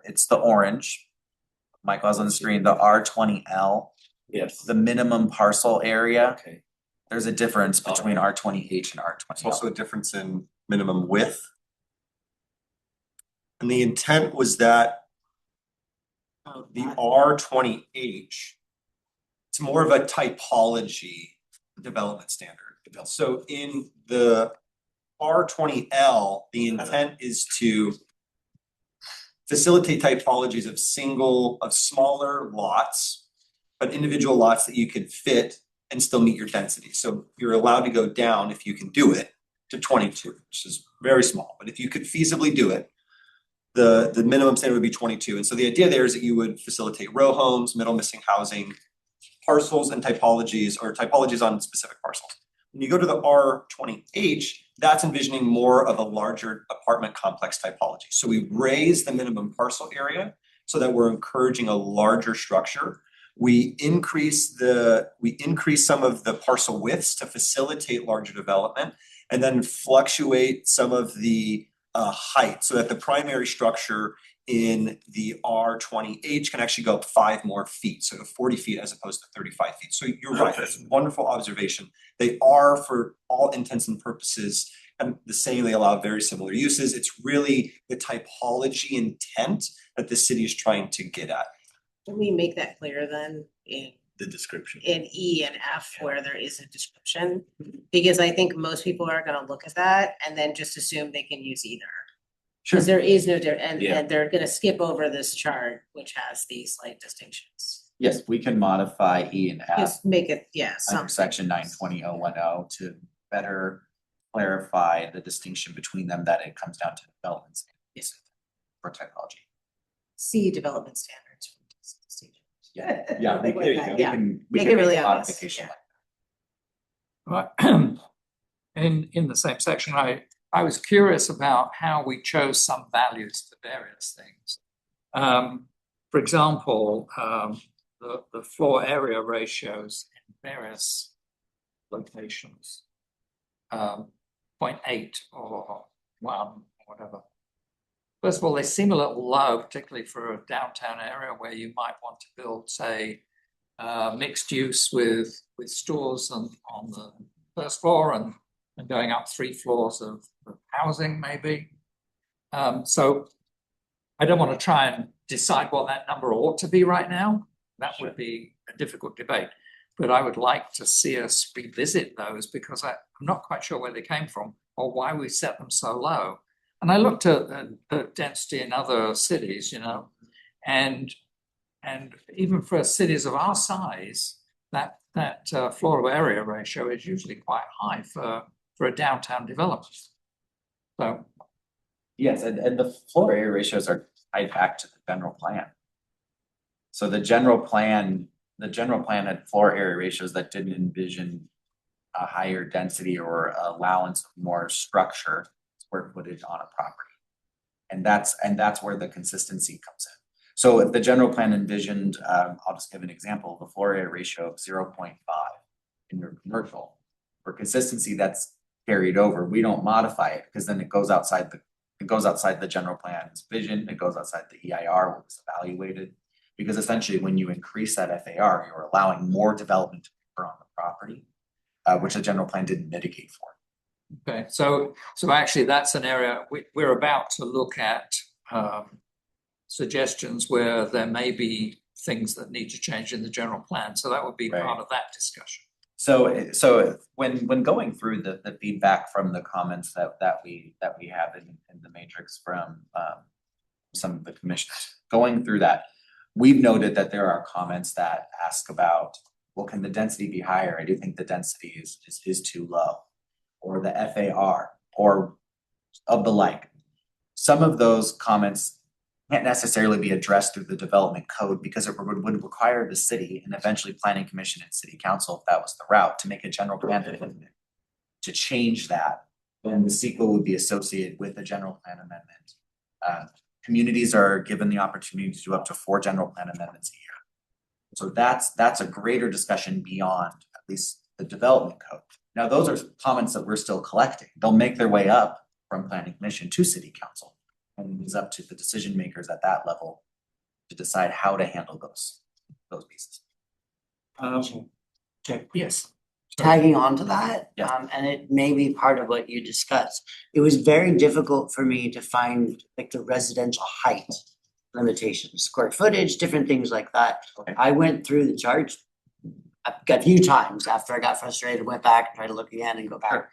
it's the orange. Michael has on the screen, the R20L, yes, the minimum parcel area okay, There's a difference between R20H and R20L. There's also a difference in minimum width. And the intent was that the R20H, it's more of a typology development standard. So in the R20L, the intent is to facilitate typologies of smaller lots, but individual lots that you can fit and still meet your density. So you're allowed to go down, if you can do it, to 22, which is very small. But if you could feasibly do it, the minimum standard would be 22. And so the idea there is that you would facilitate row homes, middle missing housing, parcels and typologies, or typologies on specific parcels. When you go to the R20H, that's envisioning more of a larger apartment complex typology. So we raise the minimum parcel area so that we're encouraging a larger structure. We increase some of the parcel widths to facilitate larger development, and then fluctuate some of the height so that the primary structure in the R20H can actually go up 5 more feet, so to 40 feet as opposed to 35 feet. So you're right, that's a wonderful observation. They are, for all intents and purposes, the same. They allow very similar uses. It's really the typology intent that the city is trying to get at. Can we make that clear then in The description. E and F where there is a description? Because I think most people are gonna look at that and then just assume they can use either. Cause there is no, and they're gonna skip over this chart, which has these slight distinctions. Yes, we can modify E and F Just make it, yeah, under something. section 920.010 to better clarify the distinction between them, that it comes down to development standards for technology. See development standards. Yeah, Like there you that, go. yeah. We Make can it really a obvious, modification. yeah. Right. In the same section, I was curious about how we chose some values for various things. For example, the floor area ratios in various locations, 0.8 or 1 or whatever. First of all, they seem a little low, particularly for a downtown area where you might want to build, say, mixed use with stores on the first floor and going up 3 floors of housing, maybe. So I don't want to try and decide what that number ought to be right now. That would be a difficult debate. But I would like to see us revisit those, because I'm not quite sure where they came from or why we set them so low. And I looked at density in other cities, and even for cities of our size, that floor area ratio is usually quite high for a downtown development. So Yes, and the floor area ratios are tied back to the general plan. So the general plan had floor area ratios that didn't envision a higher density or allowance of more structure, square footage on a property. And that's where the consistency comes in. So if the general plan envisioned, I'll just give an example, the floor area ratio of 0.5 in your commercial, for consistency, that's carried over. We don't modify it, because then it goes outside the general plan's vision, it goes outside the EIR, what was evaluated. Because essentially, when you increase that FAR, you're allowing more development to occur on the property, which the general plan didn't mitigate for. okay, so actually that's an area we're about to look at, suggestions where there may be things that need to change in the general plan. So that would be Right. part of that discussion. So when going through the feedback from the comments that we have in the matrix from some of the commissioners, going through that, we've noted that there are comments that ask about, well, can the density be higher? I do think the density is too low, or the FAR, or of the like. Some of those comments can't necessarily be addressed through the development code, because it would require the city and eventually planning commission and city council, if that was the route, to make a general plan amendment. To change that, then the CEQA would be associated with a general plan amendment. Communities are given the opportunity to do up to 4 general plan amendments a year. So that's a greater discussion beyond at least the development code. Now, those are comments that we're still collecting. They'll make their way up from planning commission to city council. And it's up to the decision makers at that level to decide how to handle those pieces. Okay, yes. tagging on to that, Yeah. and it may be part of what you discussed. It was very difficult for me to find like the residential height limitations, square footage, different things like that. Okay. I went through the charts a few times after I got frustrated, went back and tried to look again and go back. Sure.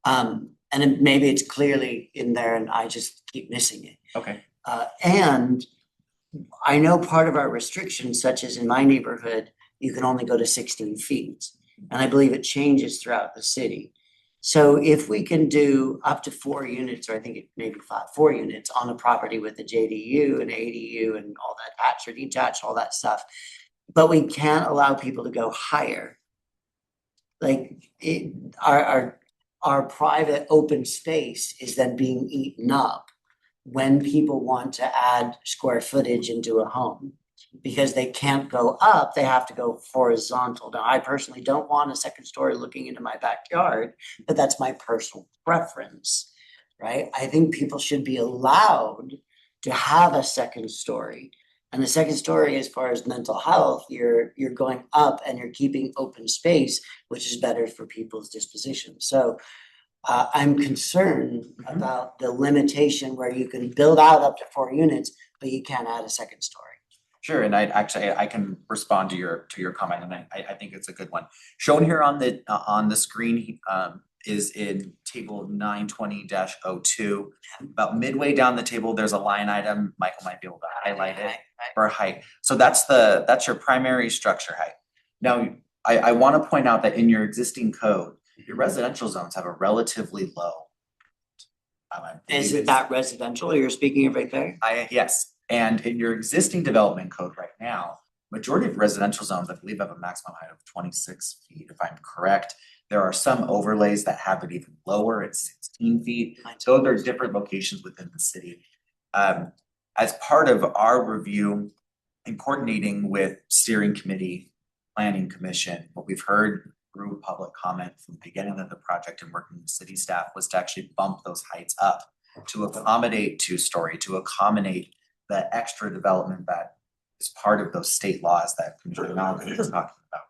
And then maybe it's clearly in there and I just keep missing it. Okay. And I know part of our restrictions, such as in my neighborhood, you can only go to 16 feet. And I believe it changes throughout the city. So if we can do up to 4 units, or I think it may be 4 units on a property with a JDU and ADU and all that attached or detached, all that stuff, but we can't allow people to go higher. Like our private open space is then being eaten up when people want to add square footage into a home. Because they can't go up, they have to go horizontal. Now, I personally don't want a second story looking into my backyard, but that's my personal preference, right? I think people should be allowed to have a second story. And the second story, as far as mental health, you're going up and you're keeping open space, which is better for people's disposition. So I'm concerned about the limitation where you can build out up to 4 units, but you can't add a second story. Sure, and I can respond to your comment, and I think it's a good one. Shown here on the screen is in table 920-02. About midway down the table, there's a line item. Michael might be able to highlight it for height. So that's your primary structure height. Now, I want to point out that in your existing code, your residential zones have a relatively low. Is it that residential you're speaking of right there? Yes. And in your existing development code right now, majority of residential zones, I believe, have a maximum height of 26 feet, if I'm correct. There are some overlays that have it even lower at 16 feet. So there are different locations within the city. As part of our review and coordinating with steering committee, planning commission, what we've heard through public comment from the beginning of the project and working with city staff was to actually bump those heights up to accommodate 2-story, to accommodate the extra development that is part of those state laws that Commissioner Mallory is talking about.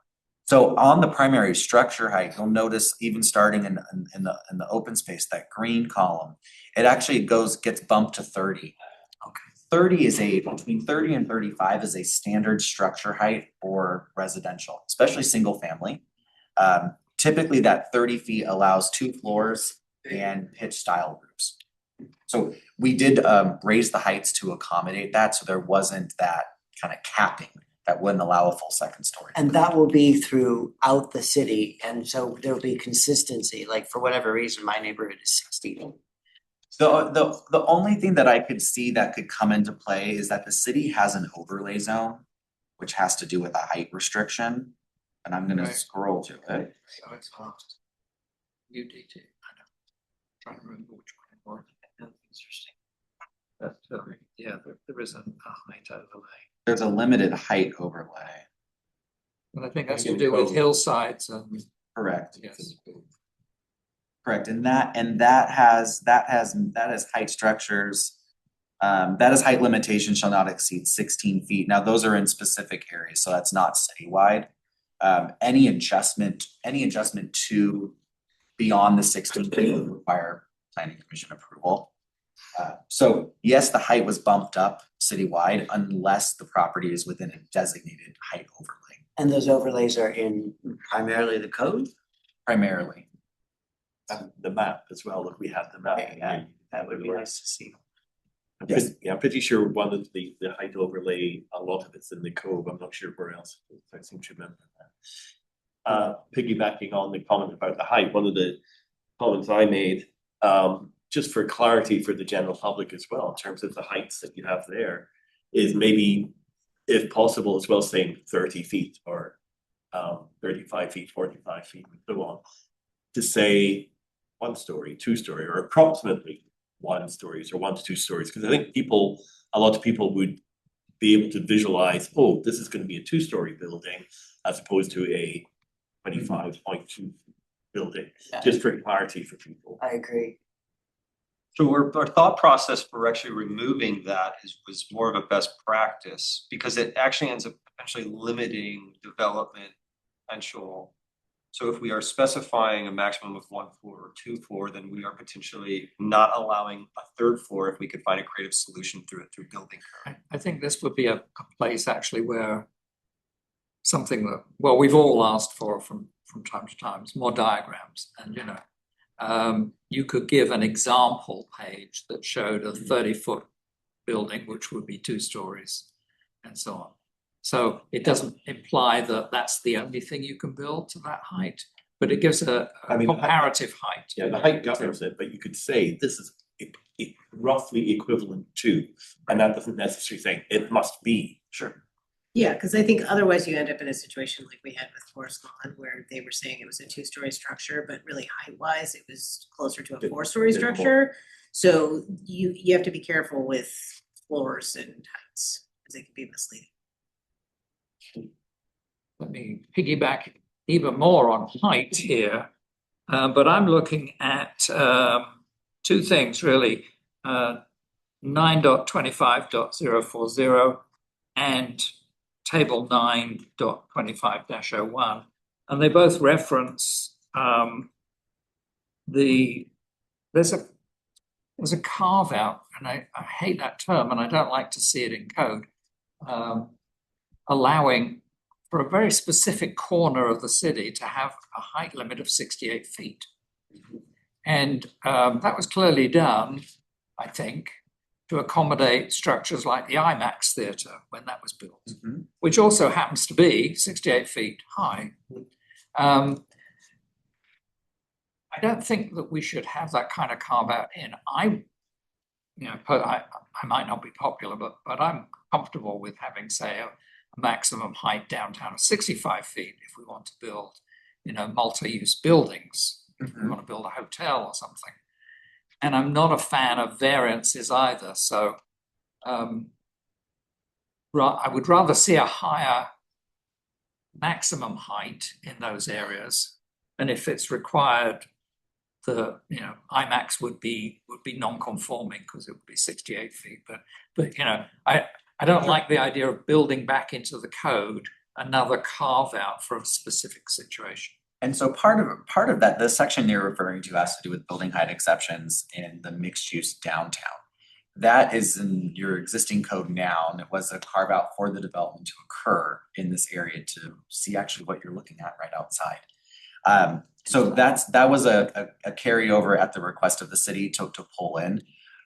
So on the primary structure height, you'll notice even starting in the open space, that green column, it actually gets bumped to 30. Okay. 30 is between 30 and 35 is a standard structure height for residential, especially single family. Typically that 30 feet allows 2 floors and pitch style roofs. So we did raise the heights to accommodate that, so there wasn't that kind of capping that wouldn't allow a full second story. And that will be throughout the city, and so there'll be consistency, like for whatever reason, my neighborhood is 16. The only thing that I could see that could come into play is that the city has an overlay zone, which has to do with a height restriction, and I'm gonna scroll to it. So it's lost. UDT, I know. Trying to remember which one it was. Interesting. Yeah, there is a height overlay. There's a limited height overlay. And I think that's to do with hillsides and. Correct. Yes. Correct, and that has height structures. That is height limitation shall not exceed 16 feet. Now, those are in specific areas, so that's not citywide. Any adjustment to beyond the 16 feet would require planning commission approval. So yes, the height was bumped up citywide unless the property is within a designated height overlay. And those overlays are in primarily the code? Primarily. The map as well, if we have the map. Yeah, that would be nice to see. Yes. Yeah, I'm pretty sure one of the height overlay, a lot of it's in the code, I'm not sure where else, I seem to remember that. Piggybacking on the comment about the height, one of the comments I made, just for clarity for the general public as well, in terms of the heights that you have there, is maybe, if possible, as well saying 30 feet or 35 feet, 45 feet, and so on, to say 1 story, 2 story, or approximately 1 stories or 1 to 2 stories, because I think a lot of people would be able to visualize, oh, this is going to be a 2-story building as opposed to a 25.2 building, just for clarity for people. I agree. So our thought process for actually removing that was more of a best practice, because it actually ends up potentially limiting development potential So if we are specifying a maximum of 1 floor or 2 floor, then we are potentially not allowing a 3rd floor if we could find a creative solution through building code. I think this would be a place actually where something that, well, we've all asked for from time to time, is more diagrams. And, you could give an example page that showed a 30-foot building, which would be 2 stories and so on. So it doesn't imply that that's the only thing you can build to that height, but it gives a comparative height. Yeah, the height governs it, but you could say this is roughly equivalent to, and that doesn't necessarily say it must be. Sure. Yeah, because I think otherwise you end up in a situation like we had with Forest Lawn, where they were saying it was a 2-story structure, but really height-wise, it was closer to a 4-story bit more. structure. So you have to be careful with floors and heights, because they can be misleading. Let me piggyback even more on height here, but I'm looking at 2 things really, 9.25.040 and table 9.25-01, and they both reference there's a carve out, and I hate that term, and I don't like to see it in code, allowing for a very specific corner of the city to have a height limit of 68 feet. And that was clearly done, I think, to accommodate structures like the IMAX Theatre when that was built, which also happens to be 68 feet high. I don't think that we should have that kind of carve out in. I might not be popular, but I'm comfortable with having, say, a maximum height downtown of 65 feet if we want to build, multi-use buildings. If we want to build a hotel or something. And I'm not a fan of variances either. So I would rather see a higher maximum height in those areas. And if it's required, the IMAX would be non-conforming because it would be 68 feet. But I don't like the idea of building back into the code another carve out for a specific situation. And so part of that, the section you're referring to has to do with building height exceptions in the mixed use downtown. That is in your existing code now, and it was a carve out for the development to occur in this area to see actually what you're looking at right outside. So that was a carryover at the request of the city to pull in.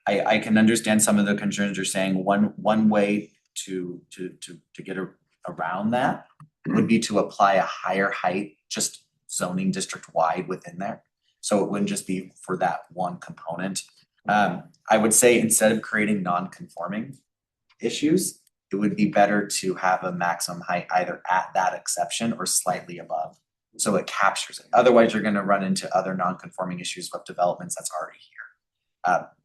I can understand some of the concerns you're saying. One way to get around that would be to apply a higher height, just zoning district wide within there. So it wouldn't just be for that one component. I would say instead of creating non-conforming issues, it would be better to have a maximum height either at that exception or slightly above. So it captures it. Otherwise, you're going to run into other non-conforming issues with developments that's already here.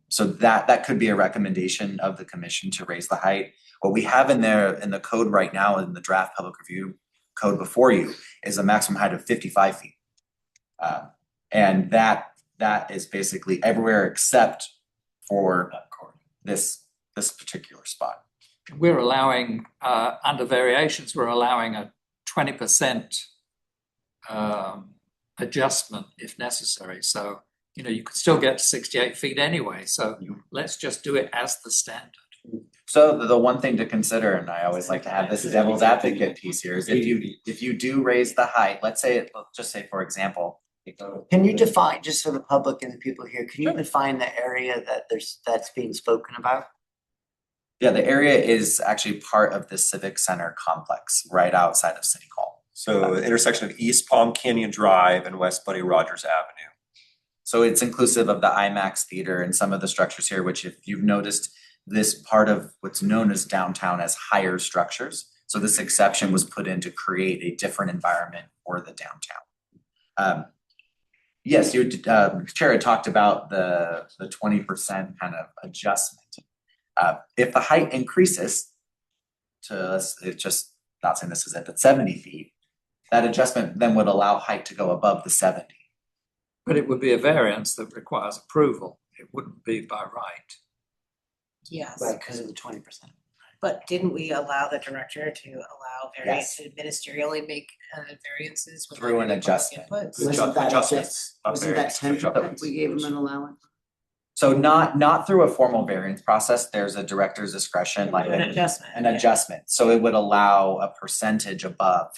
So that could be a recommendation of the commission to raise the height. What we have in there in the code right now in the draft public review code before you is a maximum height of 55 feet. And that is basically everywhere except for this particular spot. We're allowing, under variations, we're allowing a 20% adjustment if necessary. So, you could still get to 68 feet anyway. So let's just do it as the standard. So the one thing to consider, and I always like to have this devil's advocate piece here, is if you do raise the height, let's just say, for example. Can you define, just for the public and the people here, can you define the area that's being spoken about? Yeah, the area is actually part of the Civic Center complex right outside of City Hall. So the intersection of East Palm Canyon Drive and West Buddy Rogers Avenue. So it's inclusive of the IMAX Theater and some of the structures here, which if you've noticed, this part of what's known as downtown as higher structures. So this exception was put in to create a different environment for the downtown. Yes, your chair had talked about the 20% kind of adjustment. If the height increases to, it's just not saying this is it, but 70 feet, that adjustment then would allow height to go above the 70. But it would be a variance that requires approval. It wouldn't be by right. Yes. Right, because of the 20%. But didn't we allow the director to allow variance to ministerially make variances without Through an any public adjustment. input? Wasn't that Adjustments, not wasn't that variance, 10% we gave them an allowance? So not through a formal variance process, there's a director's discretion, like An adjustment. an yeah. adjustment, so it would allow a percentage above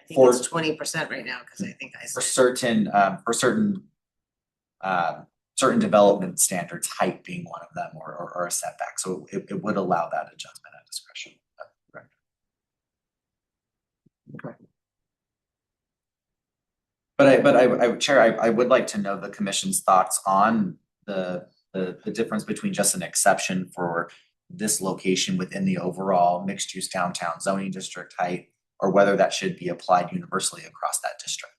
I think for- it's 20% right now, cause I think I for said. certain development standards, height being one of them, or a setback, so it would allow that adjustment at discretion. But I, Chair, I would like to know the commission's thoughts on the difference between just an exception for this location within the overall mixed use downtown zoning district height, or whether that should be applied universally across that district.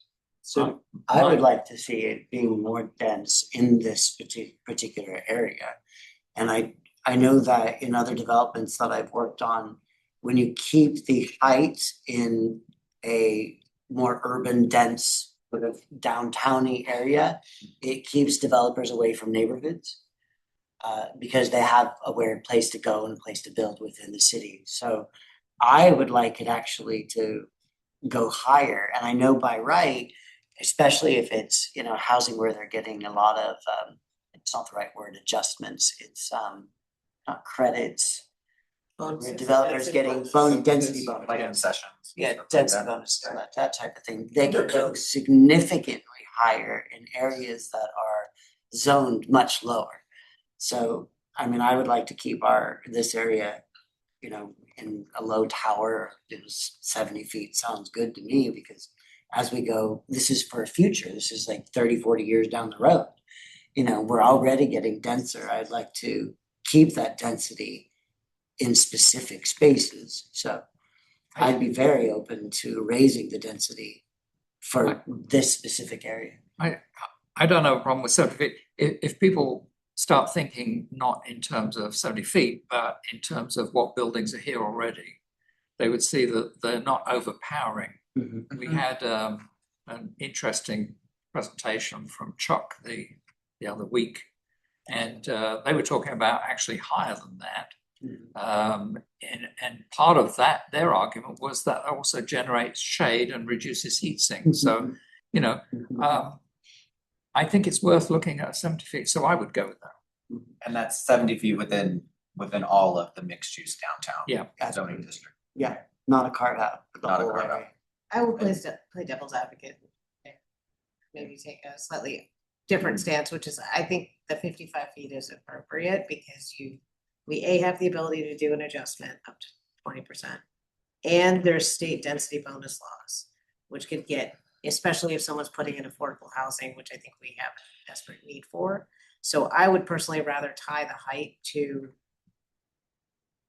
So I would like to see it being more dense in this particular area. And I know that in other developments that I've worked on, when you keep the height in a more urban, dense, sort of downtowny area, it keeps developers away from neighborhoods. Because they have a weird place to go and a place to build within the city. So I would like it actually to go higher. And I know by right, especially if it's, you know, housing where they're getting a lot of, it's not the right word, adjustments, it's not credits. Where developers getting density bonus. Like concessions. Yeah, density bonus, that type of thing. They could go significantly higher in areas that are zoned much lower. So, I mean, I would like to keep this area, you know, in a low tower. It was 70 feet, sounds good to me, because as we go, this is for a future, this is like 30, 40 years down the road. You know, we're already getting denser. I'd like to keep that density in specific spaces. So I'd be very open to raising the density for this specific area. I don't have a problem with 70 feet. If people start thinking not in terms of 70 feet, but in terms of what buildings are here already, they would see that they're not overpowering. Mhm. We had an interesting presentation from Chuck the other week, and they were talking about actually higher than that. And part of that, their argument was that also generates shade and reduces heat sinks. So, you know, I think it's worth looking at 70 feet, so I would go with that. And that's 70 feet within all of the mixed use downtown. Yeah. Zoning district. Yeah, not a carve out, but the Not a whole carve out. area. I will play devil's advocate. Maybe take a slightly different stance, which is, I think the 55 feet is appropriate because we have the ability to do an adjustment up to 20%. And there's state density bonus laws, which could get, especially if someone's putting in affordable housing, which I think we have a desperate need for. So I would personally rather tie the height to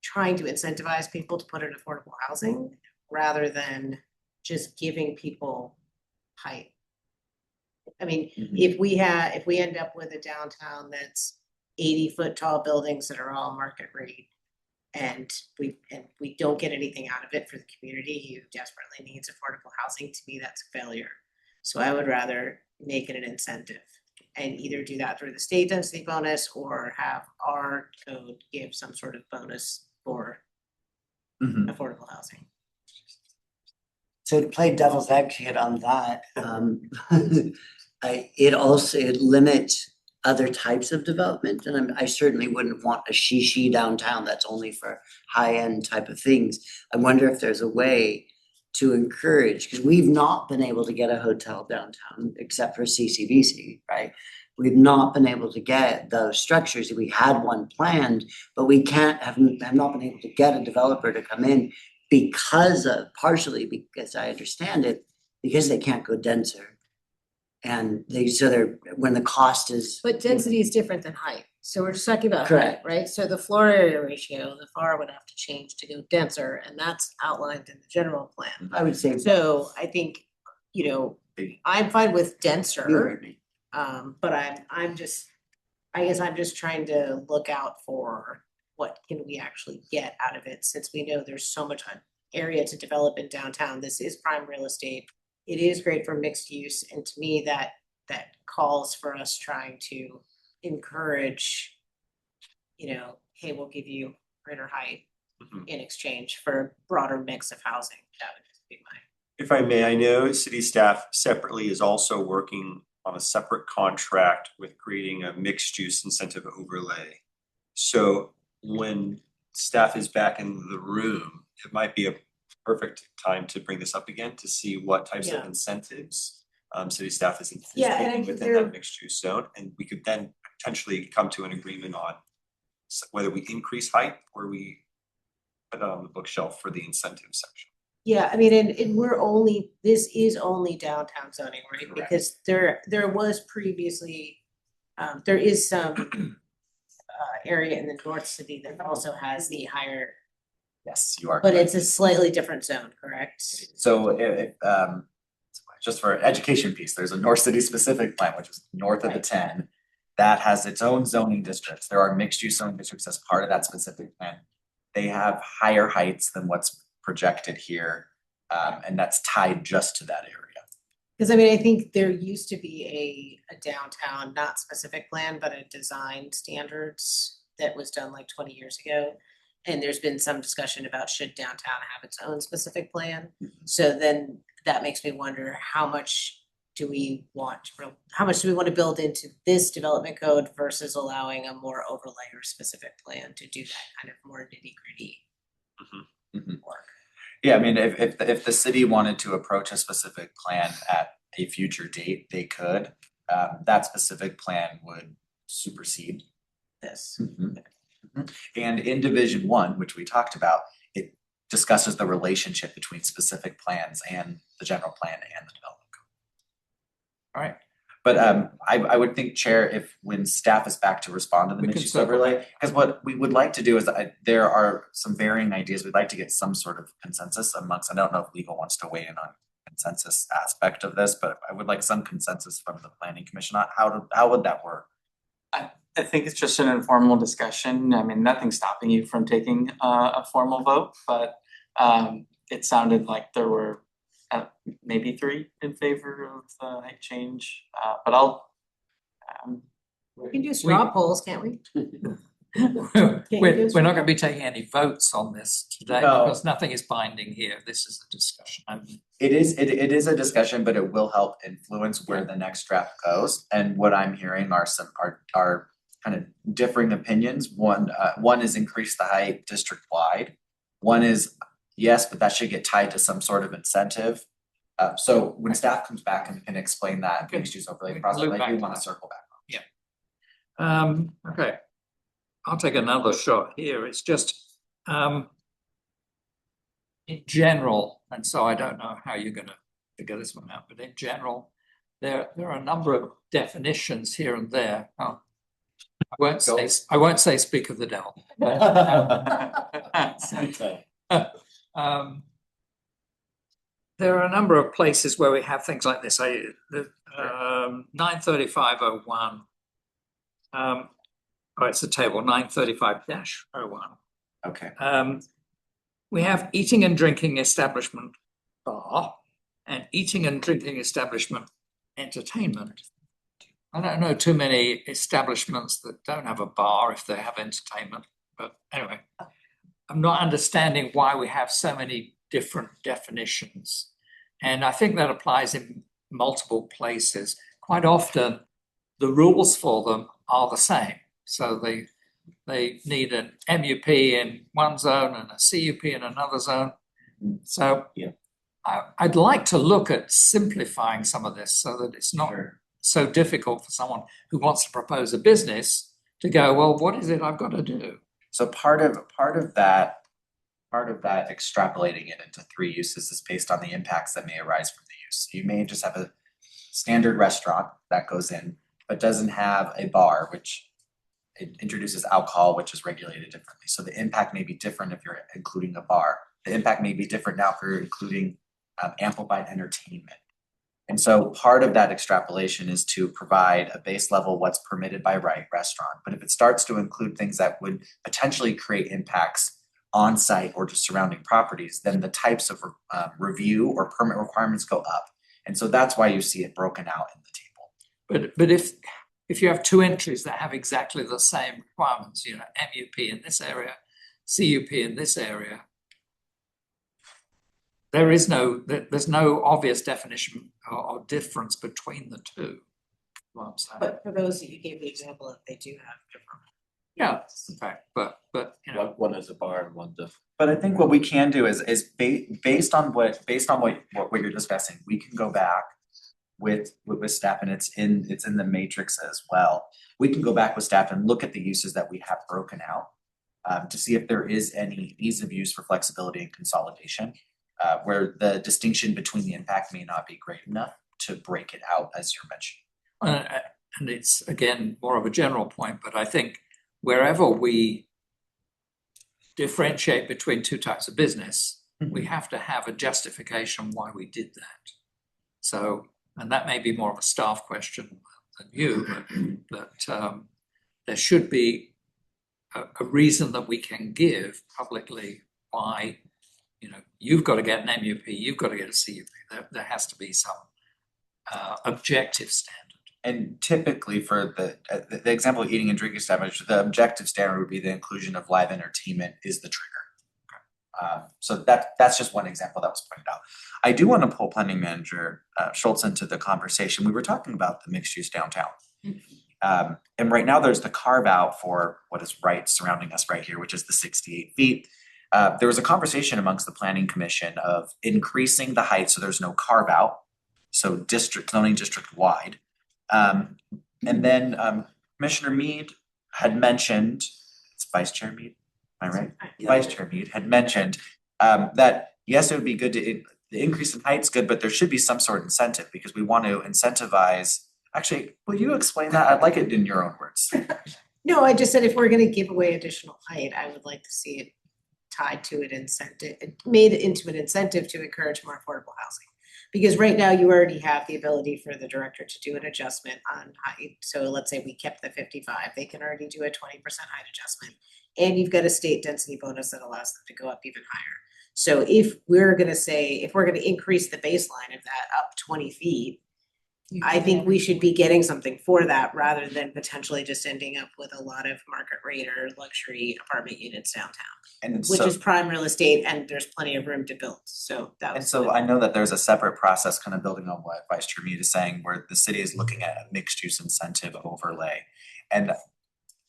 trying to incentivize people to put in affordable housing rather than just giving people height. I mean, if we end up with a downtown that's 80-foot tall buildings that are all market rate and we don't get anything out of it for the community who desperately needs affordable housing, to me, that's a failure. So I would rather make it an incentive and either do that through the state density bonus or have our code give some sort of bonus for affordable housing. So to play devil's advocate on that, it limits other types of development, and I certainly wouldn't want a shishi downtown that's only for high-end type of things. I wonder if there's a way to encourage, because we've not been able to get a hotel downtown except for CCBC, right? We've not been able to get those structures. We had one planned, but we have not been able to get a developer to come in partially because I understand it, because they can't go denser. And when the cost is. But density is different than height, so we're just talking about height, Correct. right? So the floor area ratio, the FAR would have to change to go denser, and that's outlined in the general plan. I would say. So I think, I'm fine with You denser, heard me. but I guess I'm just trying to look out for what can we actually get out of it, since we know there's so much area to develop in downtown. This is prime real estate. It is great for mixed use, and to me, that calls for us trying to encourage, hey, we'll give you greater height Mhm. in exchange for a broader mix of housing. That would just be my. If I may, I know city staff separately is also working on a separate contract with creating a mixed use incentive overlay. So when staff is back in the room, it might be a perfect time to bring this up again to see what types of Yeah. incentives city staff is Yeah, and I thinking think within there- that mixed use zone, and we could then potentially come to an agreement on whether we increase height or we put it on the bookshelf for the incentive section. Yeah, I mean, and this is only downtown zoning, right? Correct. Because there was previously, there is some area in the North City that also has the higher, Yes, you are. but correct. it's a slightly different zone, correct? So just for education piece, there's a North City specific plan, which is north of the Right. 10. That has its own zoning districts. There are mixed use zoning districts as part of that specific plan. They have higher heights than what's projected here. And that's tied just to that area. Cause I mean, I think there used to be a downtown, not specific plan, but a design standards that was done like 20 years ago. And there's been some discussion about should downtown have its own specific plan? So then that makes me wonder how much do we want to build into this development code versus allowing a more overlay or specific plan to do that kind of more nitty gritty work? Yeah, I mean, if the city wanted to approach a specific plan at a future date, they could. That specific plan would supersede. This. And in Division 1, which we talked about, it discusses the relationship between specific plans and the general plan and the development code. All right, but I would think, Chair, if when staff is back to respond to the We can mixed use circle overlay, because what we would like to do is there are some varying ideas. We'd like to get some sort of consensus amongst, I don't know if legal wants to weigh in on consensus aspect of this, but I would like some consensus from the planning commission on how would that work? I think it's just an informal discussion. I mean, nothing's stopping you from taking a formal vote, but it sounded like there were maybe 3 in favor of the height change, but I'll We can do straw polls, can't we? We're not gonna be taking any votes on this today No. because nothing is binding here. This is a discussion. It is a discussion, but it will help influence where the next draft goes. And what I'm hearing are some kind of differing opinions. One is increase the height district wide. One is yes, but that should get tied to some sort of incentive. So when staff comes back and can explain that Okay. mixed use overlay We can process, loop I back do to wanna that. circle back. Okay. I'll take another shot here. It's just in general, and so I don't know how you're gonna figure this one out, but in general, there are a number of definitions here and there. Oh, I won't say speak of the devil. There are a number of places where we have things like this. 93501. It's the table 935-01. Okay. We have eating and drinking establishment bar and eating and drinking establishment entertainment. I don't know too many establishments that don't have a bar if they have entertainment, but anyway, I'm not understanding why we have so many different definitions. And I think that applies in multiple places. Quite often, the rules for them are the same. So they need an MUP in one zone and a CUP in another zone. So Yeah. I'd like to look at simplifying some of this so that it's not so difficult for someone who wants to propose a business to go, well, what is it I've got to do? So part of that extrapolating it into 3 uses is based on the impacts that may arise from the use. You may just have a standard restaurant that goes in, but doesn't have a bar, which it introduces alcohol, which is regulated differently. So the impact may be different if you're including a bar. The impact may be different now if you're including amplified entertainment. And so part of that extrapolation is to provide a base level what's permitted by right restaurant. But if it starts to include things that would potentially create impacts on site or to surrounding properties, then the types of review or permit requirements go up. And so that's why you see it broken out in the table. But if you have 2 entries that have exactly the same requirements, MUP in this area, CUP in this area, there's no obvious definition or difference between the two. What I'm saying. But for those that you gave the example of, they do have different. Yeah, in fact, but you know, One is a bar and one does. But I think what we can do is based on what you're discussing, we can go back with staff, and it's in the matrix as well. We can go back with staff and look at the uses that we have broken out to see if there is any ease of use for flexibility and consolidation, where the distinction between the impact may not be great enough to break it out, as you're mentioning. and it's again more of a general point, but I think wherever we differentiate between two types of business, we have to have a justification why we did that. So, and that may be more of a staff question than you, but there should be a reason that we can give publicly why, you know, you've got to get an MUP, you've got to get a CUP. There has to be some objective standard. And typically for the example of eating and drinking establishment, the objective standard would be the inclusion of live entertainment is the trigger. So that's just one example that was pointed out. I do want to pull planning manager Schultz into the conversation. We were talking about the mixed use downtown. And right now there's the carve out for what is right surrounding us right here, which is the 68 feet. There was a conversation amongst the planning commission of increasing the height so there's no carve out, so zoning district wide. And then Commissioner Mead had mentioned, it's Vice Chair Mead, am I right? Yeah. Vice Chair Mead had mentioned that yes, it would be good to, the increase in height's good, but there should be some sort of incentive because we want to incentivize. Actually, will you explain that? I'd like it in your own words. No, I just said if we're gonna give away additional height, I would like to see it tied to an incentive, made into an incentive to encourage more affordable housing. Because right now you already have the ability for the director to do an adjustment on height. So let's say we kept the 55, they can already do a 20% height adjustment. And you've got a state density bonus that allows them to go up even higher. So if we're gonna increase the baseline of that up 20 feet, I think we should be getting something for that rather than potentially just ending up with a lot of market rate or luxury apartment units downtown. And Which so, is prime real estate and there's plenty of room to build, so that and was. so I know that there's a separate process kind of building on what Vice Chair Mead is saying, where the city is looking at a mixed use incentive overlay. And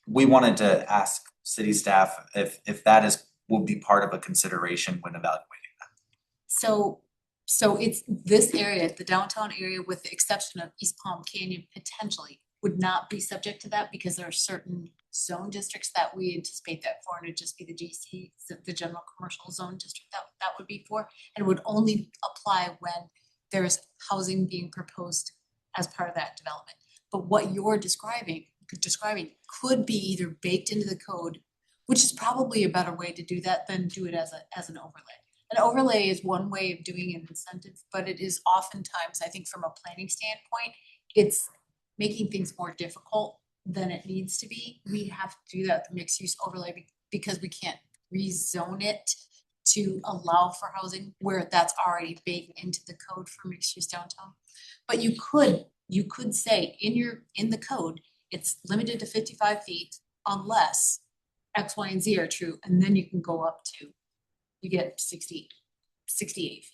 we wanted to ask city staff if that will be part of a consideration when evaluating that. So it's this area, the downtown area, with the exception of East Palm Canyon, potentially would not be subject to that because there are certain zone districts that we anticipate that for, and it'd just be the GC, the general commercial zone district that would be for, and would only apply when there's housing being proposed as part of that development. But what you're describing could be either baked into the code, which is probably a better way to do that than do it as an overlay. An overlay is one way of doing an incentive, but it is oftentimes, I think from a planning standpoint, it's making things more difficult than it needs to be. We have to do that with the mixed use overlay because we can't rezone it to allow for housing where that's already baked into the code for mixed use downtown. But you could say in the code, it's limited to 55 feet unless X, Y, and Z are true, and then you can go up to, you get 68 feet.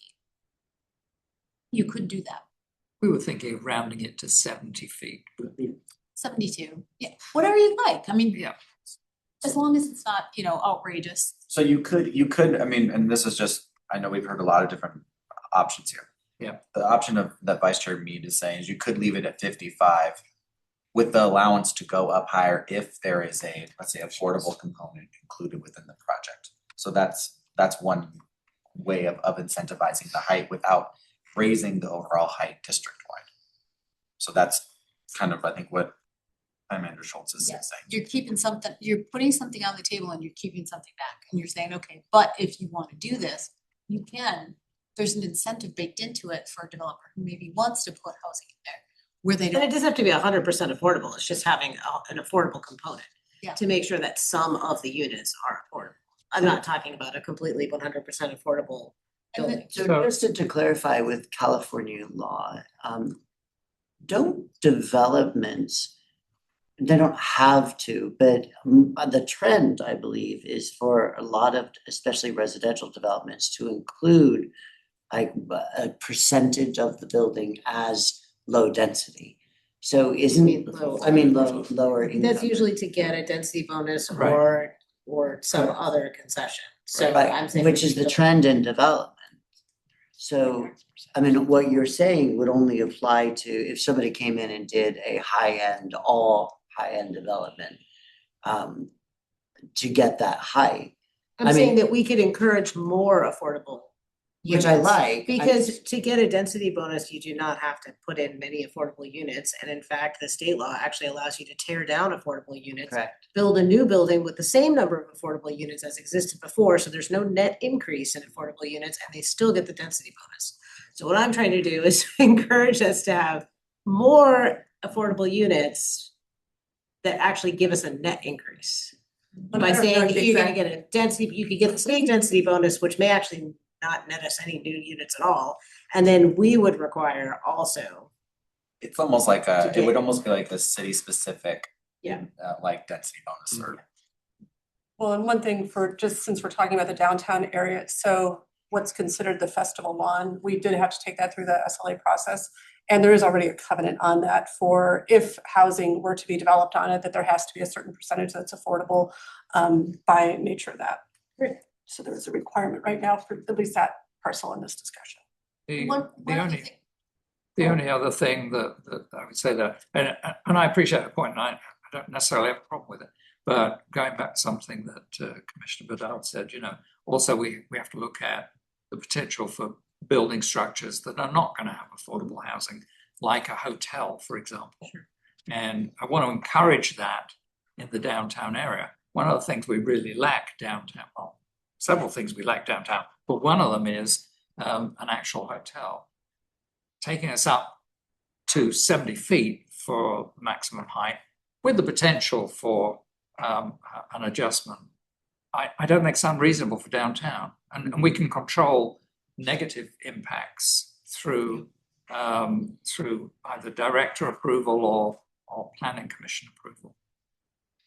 You could do that. We were thinking of rounding it to 70 feet. 72, yeah, whatever you like, I mean, Yeah. as long as it's not, outrageous. So you could, I mean, and this is just, I know we've heard a lot of different options here. Yeah. The option of that Vice Chair Mead is saying is you could leave it at 55 with the allowance to go up higher if there is a, let's say, affordable component included within the project. So that's one way of incentivizing the height without raising the overall height district-wide. So that's kind of, I think, what Amanda Schultz is saying. You're putting something on the table and you're keeping something back, and you're saying, okay, but if you wanna do this, you can. There's an incentive baked into it for a developer who maybe wants to put housing in there where they And it don't. doesn't have to be 100% affordable, it's just having an affordable component. Yeah. To make sure that some of the units are affordable. I'm not talking about a completely 100% affordable And then- building. So So- just to clarify with California law, don't developments they don't have to, but the trend, I believe, is for a lot of, especially residential developments, to include like a percentage of the building as low density. So isn't, lower income. That's usually to get a density bonus Right. or some other concession, so Right, I'm saying. which is the trend in development. So, I mean, what you're saying would only apply to if somebody came in and did a all high-end development, to get that height, I'm saying that we could encourage more affordable which I units. like. Because to get a density bonus, you do not have to put in many affordable units, and in fact, the state law actually allows you to tear down affordable units. Correct. Build a new building with the same number of affordable units as existed before, so there's no net increase in affordable units and they still get the density bonus. So what I'm trying to do is encourage us to have more affordable units that actually give us a net increase. By saying that you're gonna get a density, you could get the same density bonus, which may actually not net us any new units at all, and then we would require also. It's almost like To it would get- almost be like a city specific. Yeah. Like density bonus or. Well, and one thing for, just since we're talking about the downtown area, so what's considered the festival lawn, we did have to take that through the SLA process. And there is already a covenant on that for if housing were to be developed on it, that there has to be a certain percentage that's affordable by nature of that. So there is a requirement right now for at least that parcel in this discussion. One other thing. The only other thing that I would say that, and I appreciate the point, and I don't necessarily have a problem with it, but going back to something that Commissioner Bedard said, also we have to look at the potential for building structures that are not going to have affordable housing, like a hotel, for example. Sure. And I want to encourage that in the downtown area. One of the things we really lack downtown, well, several things we lack downtown, but one of them is an actual hotel. Taking us up to 70 feet for maximum height with the potential for an adjustment, I don't think it's unreasonable for downtown. And we can control negative impacts through either director approval or planning commission approval.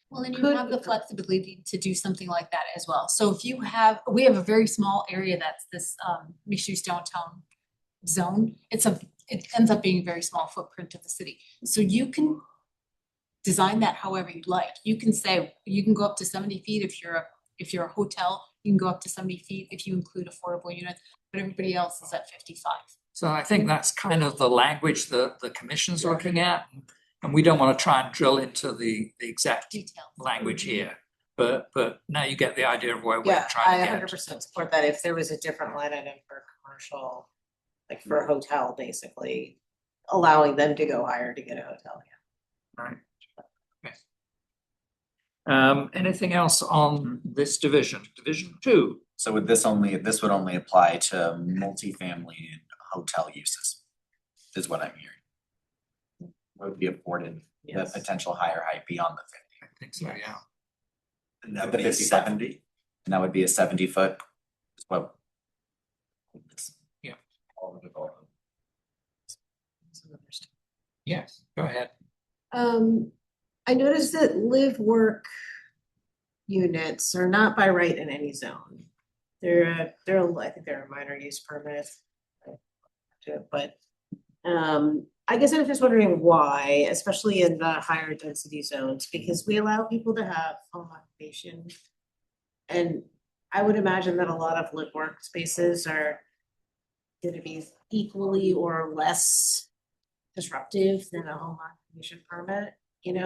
Well, and you have the flexibility to do something like that as well. So if we have a very small area that's this mixed use downtown zone. It ends up being a very small footprint of the city. So you can design that however you'd like. You can say, you can go up to 70 feet if you're a hotel, you can go up to 70 feet if you include affordable units, but everybody else is at 55. So I think that's kind of the language that the commission's looking at. And we don't want to try and drill into the exact Detail. language here. But now you get the idea of where we're Yeah, trying I to get. 100% support that. If there was a different line item for commercial, like for a hotel, basically, allowing them to go higher to get a hotel, yeah. Right. Okay. Anything else on this division? Division 2. So this would only apply to multifamily and hotel uses, is what I'm hearing. Would be afforded the Yes. potential higher height beyond the 50. I think so, yeah. And that would be a 70. And that would be a 70-foot is what. Yeah. All the development. Yes, go ahead. I noticed that live work units are not by right in any zone. I think they're a minor use permit. But I guess I was just wondering why, especially in the higher density zones, because we allow people to have home occupation. And I would imagine that a lot of live work spaces are gonna be equally or less disruptive than a home occupation permit,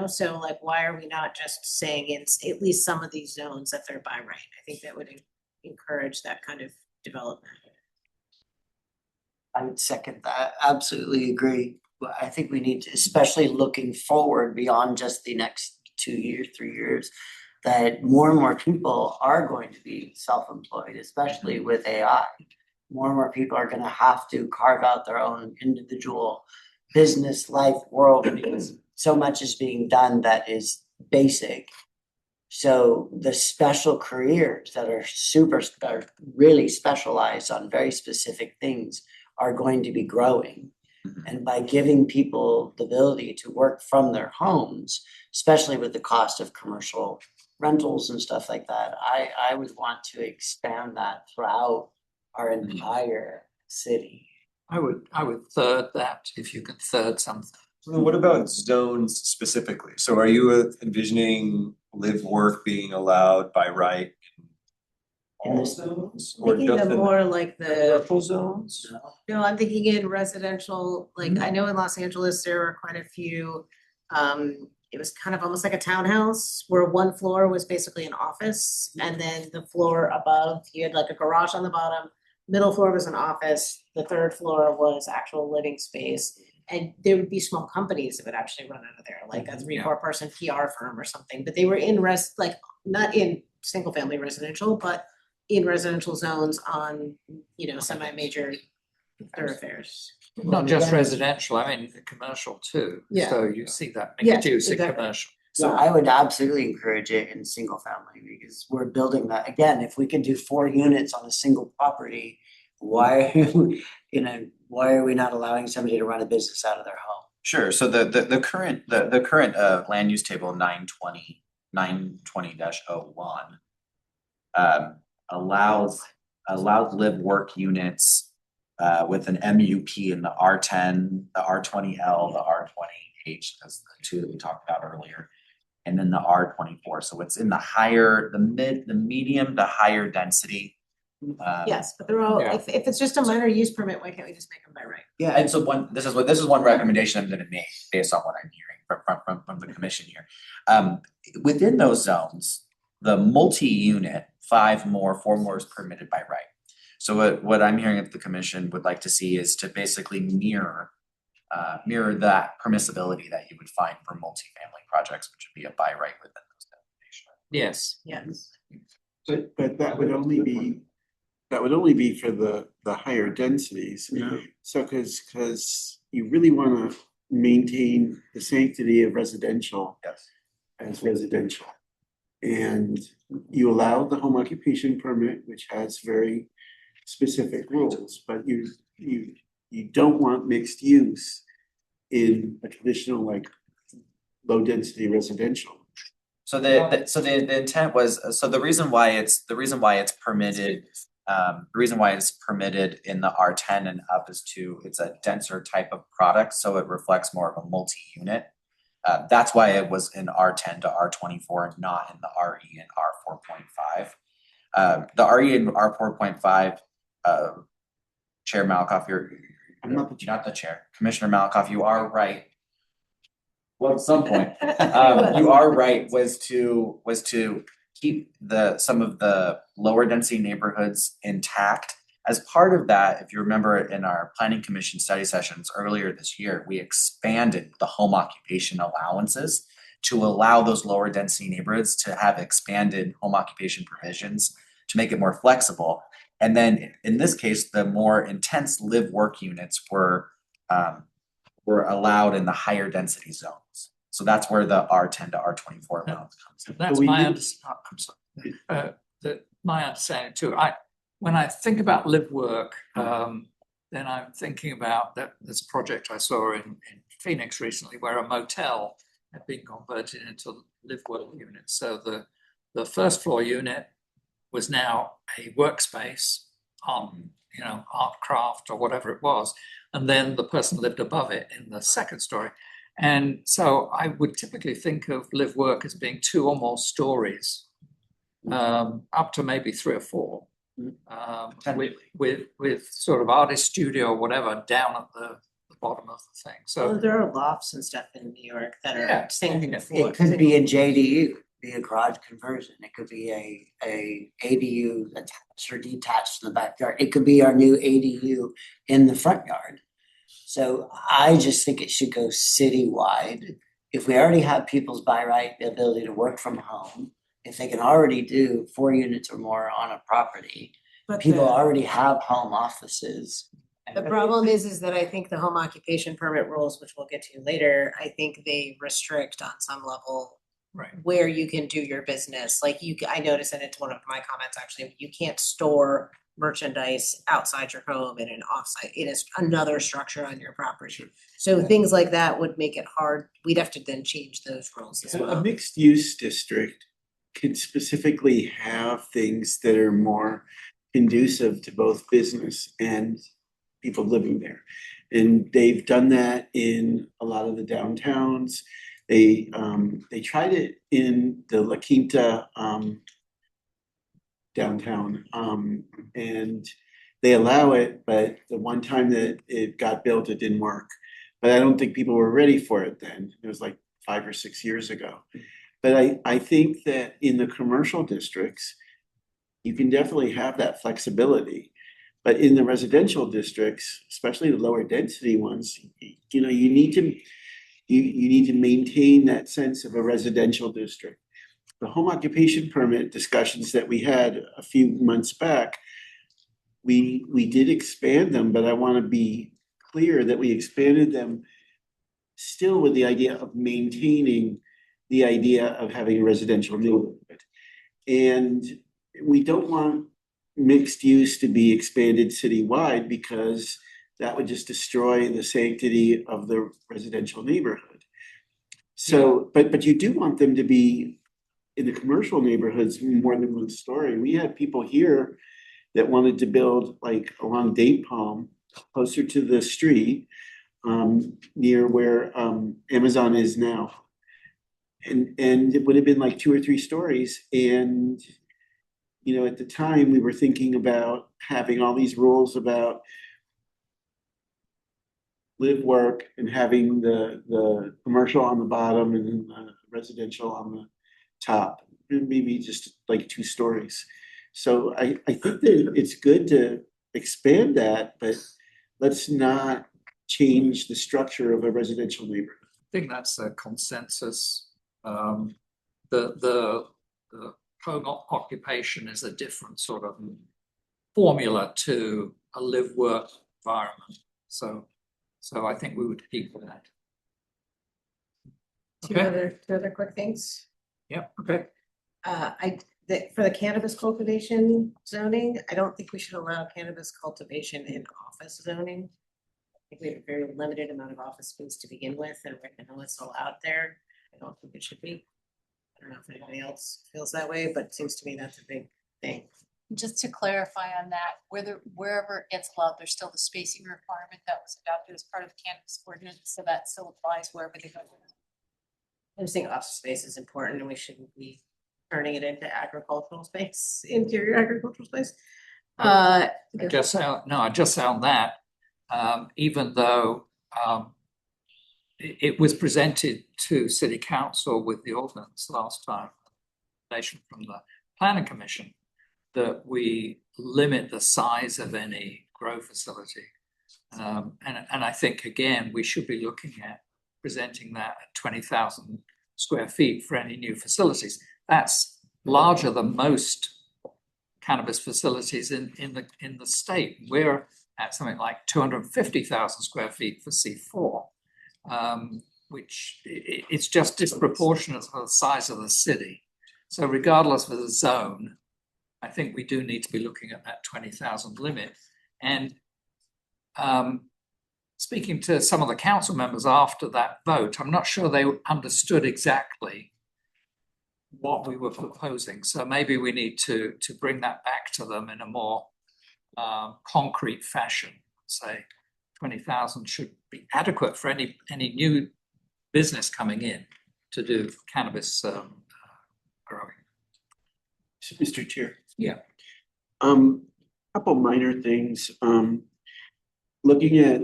so like, why are we not just saying in at least some of these zones that they're by right? I think that would encourage that kind of development. I would second that, absolutely agree. But I think we need to, especially looking forward beyond just the next 2 years, 3 years, that more and more people are going to be self-employed, especially with AI. More and more people are gonna have to carve out their own individual business life world because so much is being done that is basic. So the special careers that are really specialized on very specific things are going to be growing. And by giving people the ability to work from their homes, especially with the cost of commercial rentals and stuff like that, I would want to expand that throughout our entire city. I would third that, if you could third something. Well, what about zones specifically? So are you envisioning live work being allowed by right in all zones or Thinking just of in more like the, commercial zones? no, I'm thinking in residential, like I know in Los Angeles, there were quite a few. It was kind of almost like a townhouse where one floor was basically an office and then the floor above, you had like a garage on the bottom. Middle floor was an office, the third floor was actual living space. And there would be small companies that would actually run out of there, like a 3-4 person PR firm or something, but they were in like, not in single family residential, but in residential zones on, semi-major thoroughfares. Not just residential, I mean, commercial too. Yeah. So you see that Yeah, mixed use in exactly. commercial. So I would absolutely encourage it in single family because we're building that. Again, if we can do 4 units on a single property, why, why are we not allowing somebody to run a business out of their home? Sure, so the current land use table 920-01 allows live work units with an MUP in the R10, the R20L, the R20H, that's the two that we talked about earlier, and then the R24. So it's in the medium to higher density. Yes, but they're all, Yeah. if it's just a minor use permit, why can't we just make them by right? Yeah, And so this is one recommendation I'm gonna make based on what I'm hearing from the commission here. Within those zones, the multi-unit, 4 more is permitted by right. So what I'm hearing that the commission would like to see is to basically mirror that permissibility that you would find for multifamily projects, which would be a by right within those definitions. Yes. Yes. But that would only be for the higher densities. So cause you really wanna maintain the sanctity of residential Yes. as residential. And you allow the home occupation permit, which has very specific rules, but you don't want mixed use in a traditional like low density residential. So the intent was, so the reason why it's permitted, in the R10 and up is it's a denser type of product, so it reflects more of a multi-unit. That's why it was in R10 to R24 and not in the RE and R4.5. The RE and R4.5, Chair Malakoff, you're not the chair. Commissioner Malakoff, you are right. Well, at some point, you are right, was to keep some of the lower density neighborhoods intact. As part of that, if you remember in our planning commission study sessions earlier this year, we expanded the home occupation allowances to allow those lower density neighborhoods to have expanded home occupation provisions to make it more flexible. And then in this case, the more intense live work units were allowed in the higher density zones. So that's where the R10 to R24 allowance comes in. That's we my did- my understanding too. When I think about live work, then I'm thinking about that there's a project I saw in Phoenix recently where a motel had been converted into live work units. So the first floor unit was now a workspace on, art craft or whatever it was. And then the person lived above it in the second story. And so I would typically think of live work as being 2 or more stories, up to maybe 3 or 4. With sort of artist studio or whatever down at the bottom of the thing. So There are lofts and stuff in New York that Yeah. are single it floor. could be a JDU, be a garage conversion. It could be a ADU attached or detached in the backyard. It could be our new ADU in the front yard. So I just think it should go citywide. If we already have people's by right the ability to work from home, if they can already do 4 units or more on a property, But people the- already have home offices. The problem is that I think the home occupation permit rules, which we'll get to later, I think they restrict on some level right. where you can do your business. Like I noticed, and it's one of my comments actually, you can't store merchandise outside your home in an offsite, in another structure on your property. So things like that would make it hard. We'd have to then change those rules as A well. mixed use district could specifically have things that are more conducive to both business and people living there. And they've done that in a lot of the downtowns. They tried it in the La Quinta downtown, and they allow it, but the one time that it got built, it didn't work. But I don't think people were ready for it then. It was like 5 or 6 years ago. But I think that in the commercial districts, you can definitely have that flexibility. But in the residential districts, especially the lower density ones, you know, you need to maintain that sense of a residential district. The home occupation permit discussions that we had a few months back, we did expand them, but I want to be clear that we expanded them still with the idea of maintaining the idea of having a residential neighborhood. And we don't want mixed use to be expanded citywide because that would just destroy the sanctity of the residential neighborhood. So, but you do want them to be in the commercial neighborhoods more than one story. We had people here that wanted to build like along Date Palm, closer to the street, near where Amazon is now. And it would have been like 2 or 3 stories. And, you know, at the time we were thinking about having all these rules about live, work, and having the commercial on the bottom and then the residential on the top, and maybe just like 2 stories. So I think that it's good to expand that, but let's not change the structure of a residential neighborhood. I think that's a consensus. The home occupation is a different sort of formula to a live-work environment. So I think we would keep that. Two Okay. other quick things. Yep. Okay. For the cannabis cultivation zoning, I don't think we should allow cannabis cultivation in office zoning. I think we have a very limited amount of office space to begin with, and right now it's all out there. I don't think it should be. I don't know if anybody else feels that way, but it seems to me that's a big thing. Just to clarify on that, wherever it gets allowed, there's still the spacing requirement that was adopted as part of the cannabis ordinance, so that still applies wherever they go. I just think office space is important and we shouldn't be turning it into agricultural space, interior agricultural space. Just on that, even though it was presented to City Council with the ordinance last time, from the Planning Commission, that we limit the size of any grow facility. And I think, again, we should be looking at presenting that at 20,000 square feet for any new facilities. That's larger than most cannabis facilities in the state. We're at something like 250,000 square feet for C4, which it's just disproportionate to the size of the city. So regardless of the zone, I think we do need to be looking at that 20,000 limit. And speaking to some of the council members after that vote, I'm not sure they understood exactly what we were proposing. So maybe we need to bring that back to them in a more concrete fashion. Say 20,000 should be adequate for any new business coming in to do cannabis growing. Mr. Chair. Yeah. Couple minor things. Looking at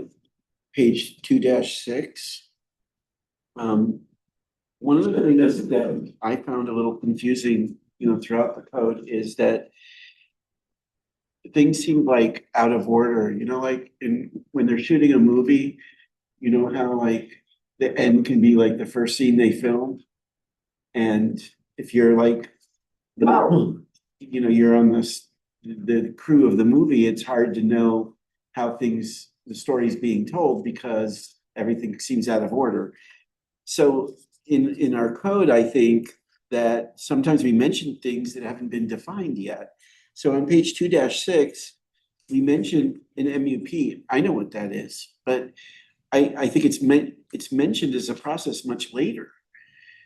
page 2-6, one of the things that I found a little confusing, throughout the code is that things seem like out of order, like when they're shooting a movie, how like the end can be like the first scene they filmed. And if you're like, you're on the crew of the movie, it's hard to know how the story's being told because everything seems out of order. So in our code, I think that sometimes we mention things that haven't been defined yet. So on page 2-6, we mentioned an MUP, I know what that is, but I think it's mentioned as a process much later.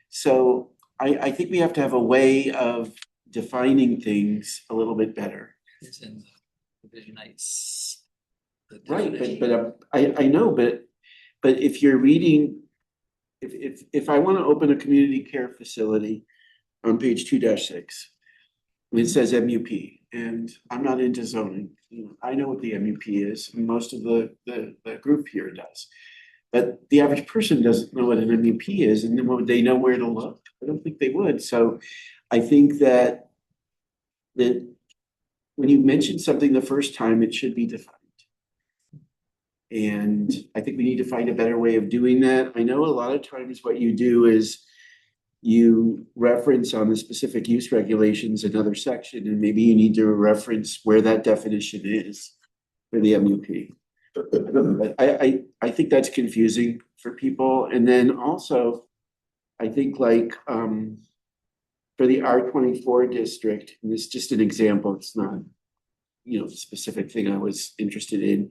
So I think we have to have a way of defining things a little bit better. It's in Division 8's. the Right, definition. but I know, but if you're reading, if I wanna open a community care facility on page 2-6, and it says MUP, and I'm not into zoning, you know, I know what the MUP is, and most of the group here does. But the average person doesn't know what an MUP is, and then would they know where to look? I don't think they would, so I think that when you mention something the first time, it should be defined. And I think we need to find a better way of doing that. I know a lot of times what you do is you reference on the specific use regulations another section, and maybe you need to reference where that definition is for the MUP. But I think that's confusing for people. And then also, I think like for the R24 district, and this is just an example, it's not, you know, the specific thing I was interested in.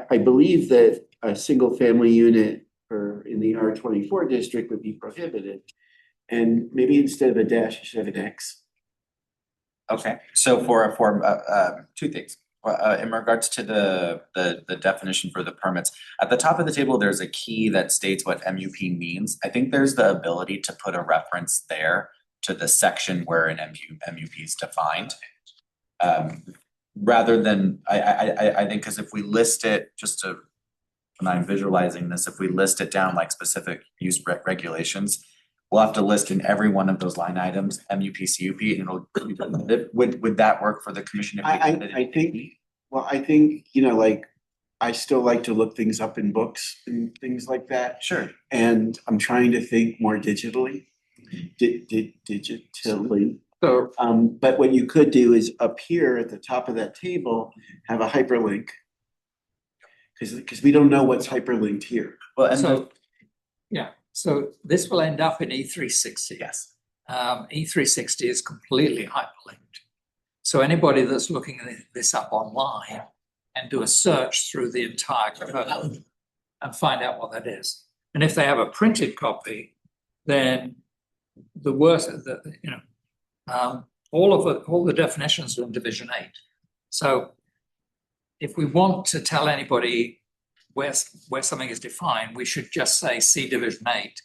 I believe that a single family unit in the R24 district would be prohibited. And maybe instead of a dash, you should have an X. Okay, so for two things. In regards to the definition for the permits, at the top of the table, there's a key that states what MUP means. I think there's the ability to put a reference there to the section where an MUP is defined. Rather than, I think, because if we list it, just to, when I'm visualizing this, if we list it down like specific use regulations, we'll have to list in every one of those line items, MUP, CUP, and it'll, would that work for the commission? If we did it in I think, well, I think, you know, like, I still like to look things up in books and things like that. Sure. And I'm trying to think more digitally, digitally. So, But what you could do is up here at the top of that table, have a hyperlink. Because we don't know what's hyperlinked here. Well, and so, yeah, so this will end up in E360. yes, E360 is completely hyperlinked. So anybody that's looking this up online and do a search through the entire code and find out what that is. And if they have a printed copy, then the worst, you know, all the definitions are in Division 8. So if we want to tell anybody where something is defined, we should just say see Division 8.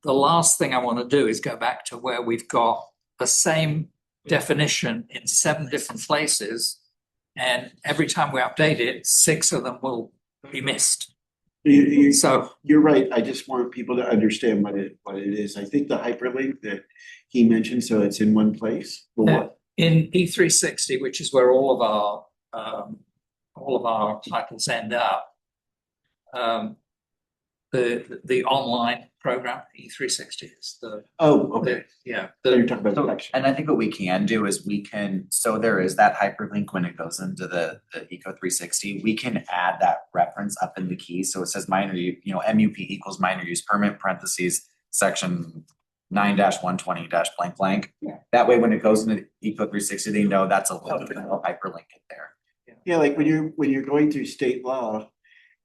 The last thing I want to do is go back to where we've got the same definition in 7 different places, and every time we update it, 6 of them will be missed. So you're right. I just want people to understand what it is. I think the hyperlink that he mentioned, so it's in one place. In E360, which is where all of our titles end up, the online program, E360 is the. Oh, okay. Yeah. You're talking about so, section. and I think what we can do is so there is that hyperlink when it goes into the Eco 360, we can add that reference up in the key. So it says MUP equals minor use permit, parentheses, section 9-120- blank. Yeah. That way, when it goes into Eco 360, they know that's a little bit of a hyperlink in there. Yeah, like when you're going through state law,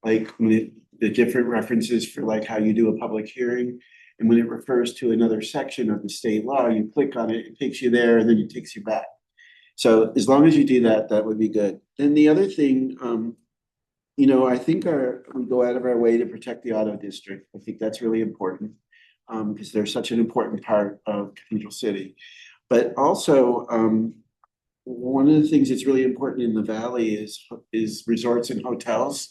like when the different references for like how you do a public hearing, and when it refers to another section of the state law, you click on it, it takes you there, and then it takes you back. So as long as you do that, that would be good. Then the other thing, you know, I think we go out of our way to protect the auto district. I think that's really important, because they're such an important part of Cathedral City. But also, one of the things that's really important in the valley is resorts and hotels.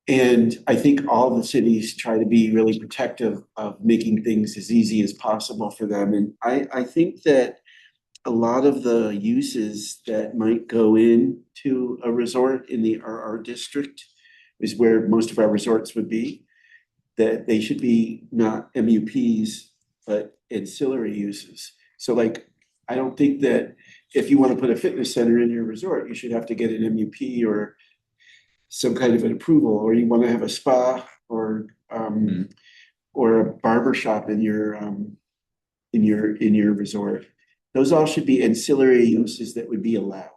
And I think all the cities try to be really protective of making things as easy as possible for them. And I think that a lot of the uses that might go into a resort in the RR district is where most of our resorts would be, that they should be not MUPs, but ancillary uses. So like, I don't think that if you want to put a fitness center in your resort, you should have to get an MUP or some kind of an approval, or you want to have a spa or a barber shop in your resort. Those all should be ancillary uses that would be allowed.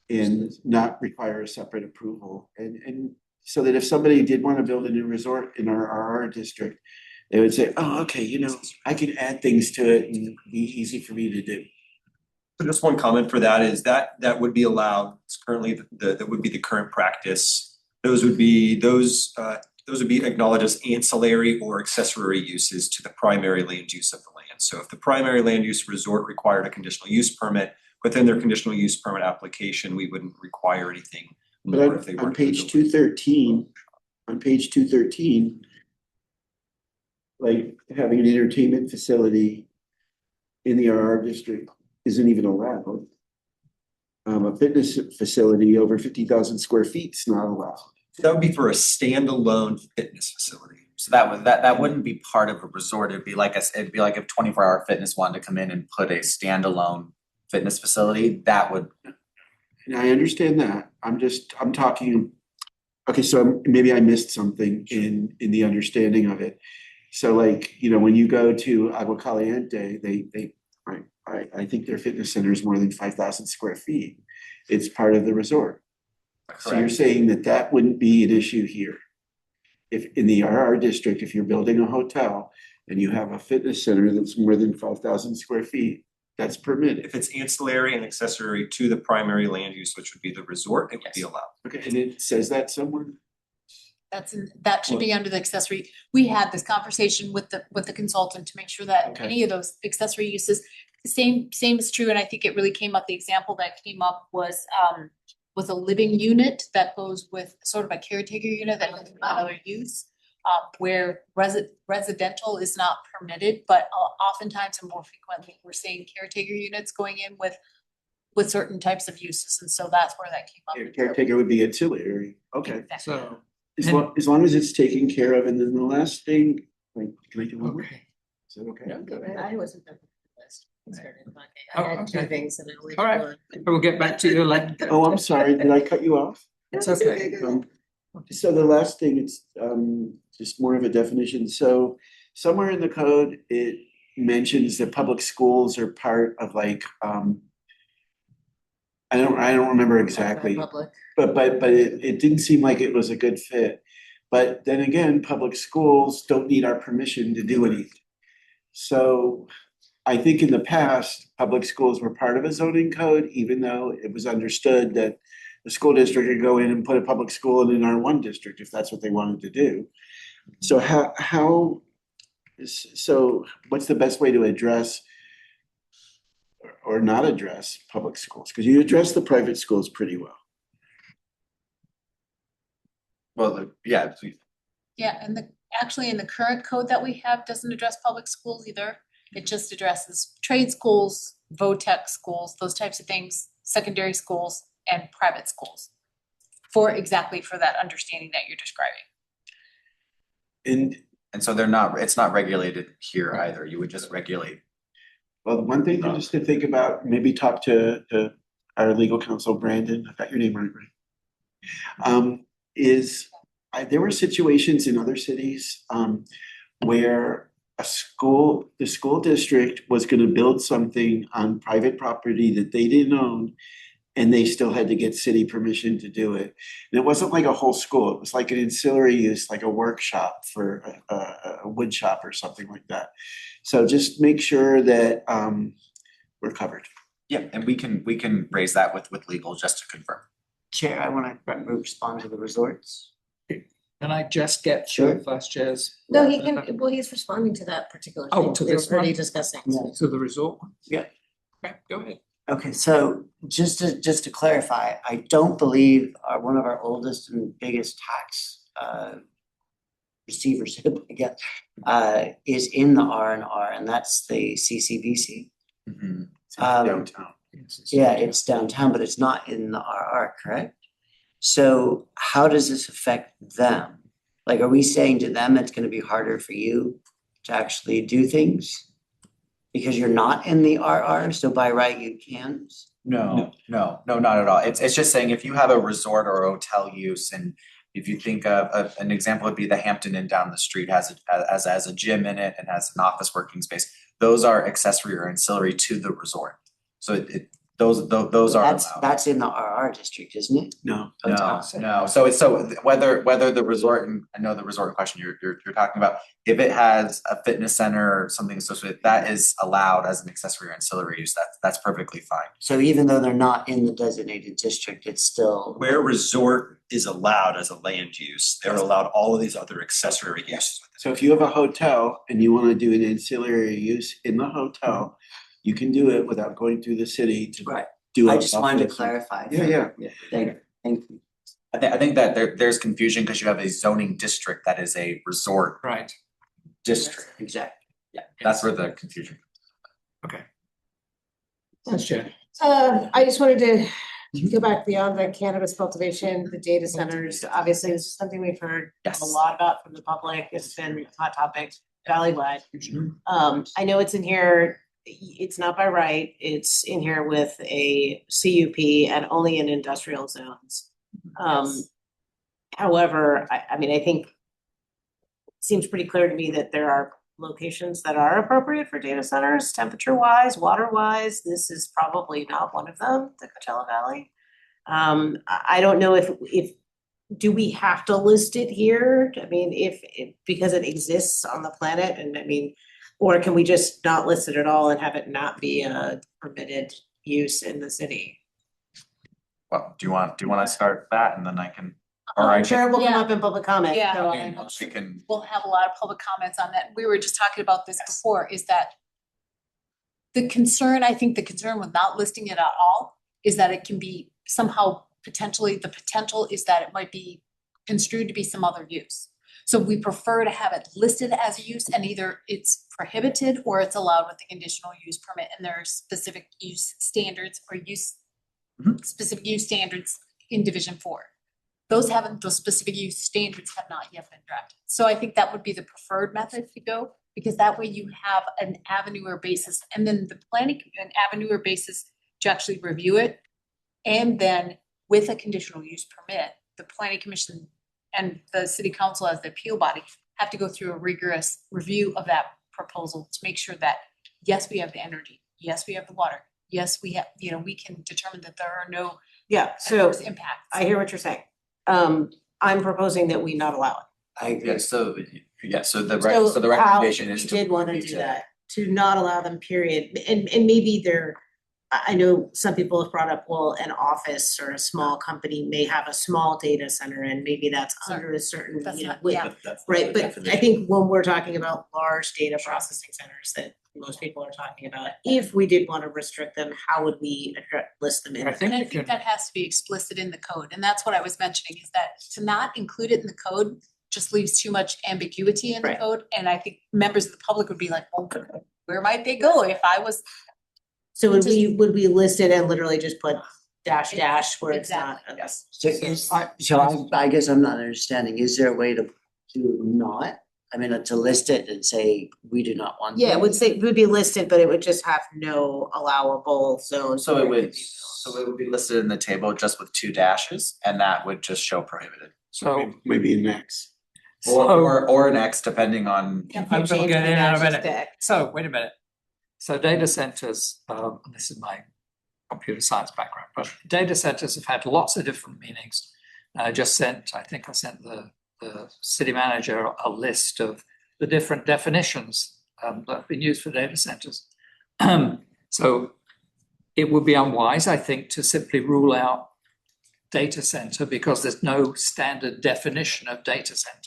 and not require a separate approval. And so that if somebody did want to build a new resort in our RR district, they would say, oh, okay, you know, I can add things to it and be easy for me to do. So just one comment for that is that would be allowed. It's currently that would be the current practice. Those would be acknowledged as ancillary or accessory uses to the primary land use of the land. So if the primary land use resort required a conditional use permit, within their conditional use permit application, we wouldn't require anything more But if they on weren't. page 213, like having an entertainment facility in the RR district isn't even allowed. A fitness facility over 50,000 square feet is not allowed. That would be for a standalone fitness facility. So that wouldn't be part of a resort. It'd be like if 24-hour fitness wanted to come in and put a standalone fitness facility, that would. And I understand that. I'm talking, okay, so maybe I missed something in the understanding of it. So like, you know, when you go to Agua Caliente, I think their fitness center is more than 5,000 square feet. It's part of the resort. So you're saying that wouldn't be an issue here? If in the RR district, if you're building a hotel and you have a fitness center that's more than 5,000 square feet, that's permitted. If it's ancillary and accessory to the primary land use, which would be the resort, it would be allowed. Okay, and it says that somewhere? That should be under the accessory. We had this conversation with the consultant to make sure that Okay. any of those accessory uses, same is true, and I think it really came up, the example that came up was a living unit that goes with sort of a caretaker unit that has another use. Where residential is not permitted, but oftentimes and more frequently, we're seeing caretaker units going in with certain types of uses, and so that's where that came up. Caretaker would be ancillary, okay. So, As long as it's taken care of, and then the last thing, like, can I do one more? okay. Is that okay? I wasn't done with the list. Oh, I had two okay. things and I only. All right. We'll get back to you later. Oh, I'm sorry, did I cut you off? It's okay. So the last thing, it's just more of a definition. So somewhere in the code, it mentions that public schools are part of like, I don't remember exactly, Public. but it didn't seem like it was a good fit. But then again, public schools don't need our permission to do anything. So I think in the past, public schools were part of a zoning code, even though it was understood that the school district could go in and put a public school in an R1 district if that's what they wanted to do. So so what's the best way to address or not address public schools? Because you address the private schools pretty well. Well, yeah, Yeah, and actually in the current code that we have doesn't address public schools either. It just addresses trade schools, VOTEC schools, those types of things, secondary schools and private schools. For that understanding that you're describing. And so it's not regulated here either. You would just regulate. well, one thing just to think about, maybe talk to our legal counsel, Brandon, I got your name right, there were situations in other cities where the school district was gonna build something on private property that they didn't own, and they still had to get city permission to do it. And it wasn't like a whole school, it was like an ancillary use, like a workshop for a wood shop or something like that. So just make sure that we're covered. Yeah, and we can raise that with legal just to confirm. Chair, I wanna respond to the resorts. Can I just get Sure. the vice chairs? No, he's responding to that particular thing. Oh, to We were this already one? discussing. To the resort? Yeah. Okay, go ahead. Okay, so just to clarify, I don't believe one of our oldest and biggest tax receivership, I guess, is in the R&R, and that's the CCBC. Mhm. Downtown. Yeah, it's downtown, but it's not in the RR, correct? So how does this affect them? Like, are we saying to them it's gonna be harder for you to actually do things? Because you're not in the RR, so by right you can't? No, not at all. It's just saying if you have a resort or a hotel use, and if you think of an example would be the Hampton Inn down the street has a gym in it and has an office working space. Those are accessory or ancillary to the resort. So those are allowed. That's in the RR district, isn't it? No. No, so whether the resort, and I know the resort question you're talking about, if it has a fitness center or something associated, that is allowed as an accessory or ancillary use, that's perfectly fine. So even though they're not in the designated district, it's still. Where resort is allowed as a land use, they're allowed all of these other accessory uses. So if you have a hotel and you wanna do an ancillary use in the hotel, you can do it without going through the city to Right. do. I a- just wanted to clarify. Yeah. Thank you. I think that there's confusion because you have a zoning district that is a resort Right. district. Exactly. That's where the confusion. That's Jen. I just wanted to go back beyond the cannabis cultivation, the data centers. Obviously, this is something we've heard Yes. a lot about from the public. It's been a hot topic valley-wide. I know it's in here, it's not by right. It's in here with a CUP and only in industrial zones. However, I mean, I think it seems pretty clear to me that there are locations that are appropriate for data centers, temperature-wise, water-wise. This is probably not one of them, the Coachella Valley. I don't know if do we have to list it here? I mean, if because it exists on the planet, and I mean, or can we just not list it at all and have it not be a permitted use in the city? Well, do you want to start that and then I can, or I I'm can, sure it will come Yeah. up in public comment, Yeah. so we can, We'll have a lot of public comments on that. We were just talking about this before, is that the concern with not listing it at all is that it can be somehow potentially, the potential is that it might be construed to be some other use. So we prefer to have it listed as a use and either it's prohibited or it's allowed with the conditional use permit and there are specific use standards or specific use standards in Division 4. Those specific use standards have not yet been drafted. So I think that would be the preferred method to go, because that way you have an avenue or basis, and then the planning, an avenue or basis to actually review it. And then with a conditional use permit, the planning commission and the city council as the appeal body have to go through a rigorous review of that proposal to make sure that, yes, we have the energy, yes, we have the water, yes, we have, we can determine that there are no so adverse impacts. I hear what you're saying. I'm proposing that we not allow it. I agree. so the recommendation is We to. did wanna do that, to not allow them, period, and maybe they're, I know some people have brought up, well, an office or a small company may have a small data center and maybe that's under a certain, That's not- width. yeah. Right, but I think when we're talking about large data processing centers that most people are talking about, if we did wanna restrict them, how would we list them in? I think And I you think can, that has to be explicit in the code, and that's what I was mentioning, is that to not include it in the code just leaves too much ambiguity in the Right. code, and I think members of the public would be like, well, where might they go if I was? So would we list it and literally just put dash where it's not? Exactly. Yes. So I guess I'm not understanding, is there a way to not, to list it and say, we do not want. Yeah, this? it would be listed, but it would just have no allowable zones. So it where would, could be. be listed in the table just with 2 dashes and that would just show prohibited. so, Maybe an X. Or an X depending on. If I'm you gonna change get the in a dashes minute. to X. So, wait a minute. So data centers, this is my computer science background, but data centers have had lots of different meanings. I think I sent the city manager a list of the different definitions that have been used for data centers. So it would be unwise, I think, to simply rule out data center because there's no standard definition of data center.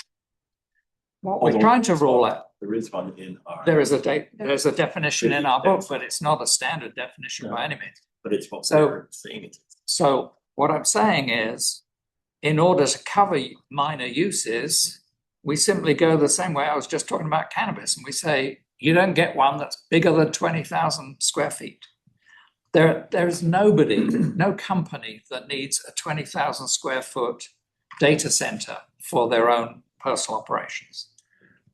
What we're trying to rule out, There is one in our. there's a definition in our book, but it's not a standard definition by any means. But it's what So- we're saying it is. So what I'm saying is, in order to cover minor uses, we simply go the same way I was just talking about cannabis, and we say, you don't get one that's bigger than 20,000 square feet. There's nobody, no company that needs a 20,000 square foot data center for their own personal operations.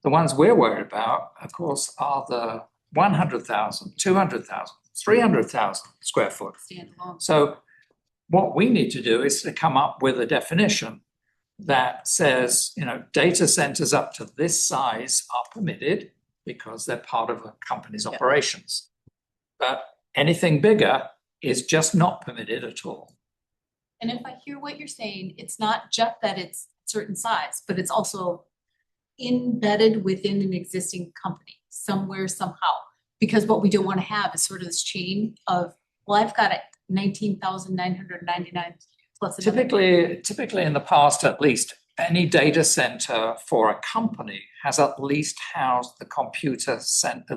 The ones we're worried about, of course, are the 100,000, 200,000, 300,000 square foot. Standalone. So what we need to do is to come up with a definition that says, data centers up to this size are permitted because they're part of a company's operations. But anything bigger is just not permitted at all. And if I hear what you're saying, it's not just that it's certain size, but it's also embedded within an existing company somewhere, somehow. Because what we don't wanna have is sort of this chain of, well, I've got it 19,999 plus another. Typically in the past, at least, any data center for a company has at least housed the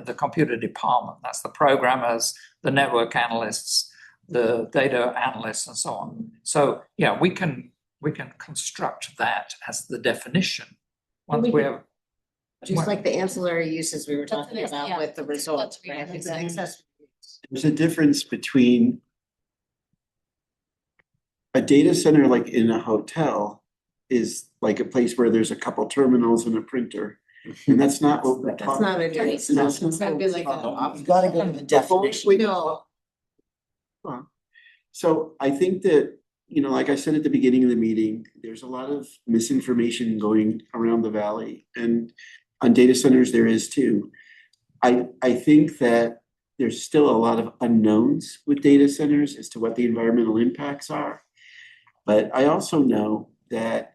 the computer department. That's the programmers, the network analysts, the data analysts, and so on. So, yeah, we can construct that as the definition. Once we have. Just like the ancillary uses we were That's talking what I- about yeah, with the resort, that's what I right? meant. It's an accessory use. There's a difference between a data center like in a hotel is like a place where there's a couple terminals and a printer. And that's not what we're That's talking. not a data center. That's not It's gotta be like an what we're office. You gotta go to the definition. No. So I think that, you know, like I said at the beginning of the meeting, there's a lot of misinformation going around the valley, and on data centers there is too. I think that there's still a lot of unknowns with data centers as to what the environmental impacts are. But I also know that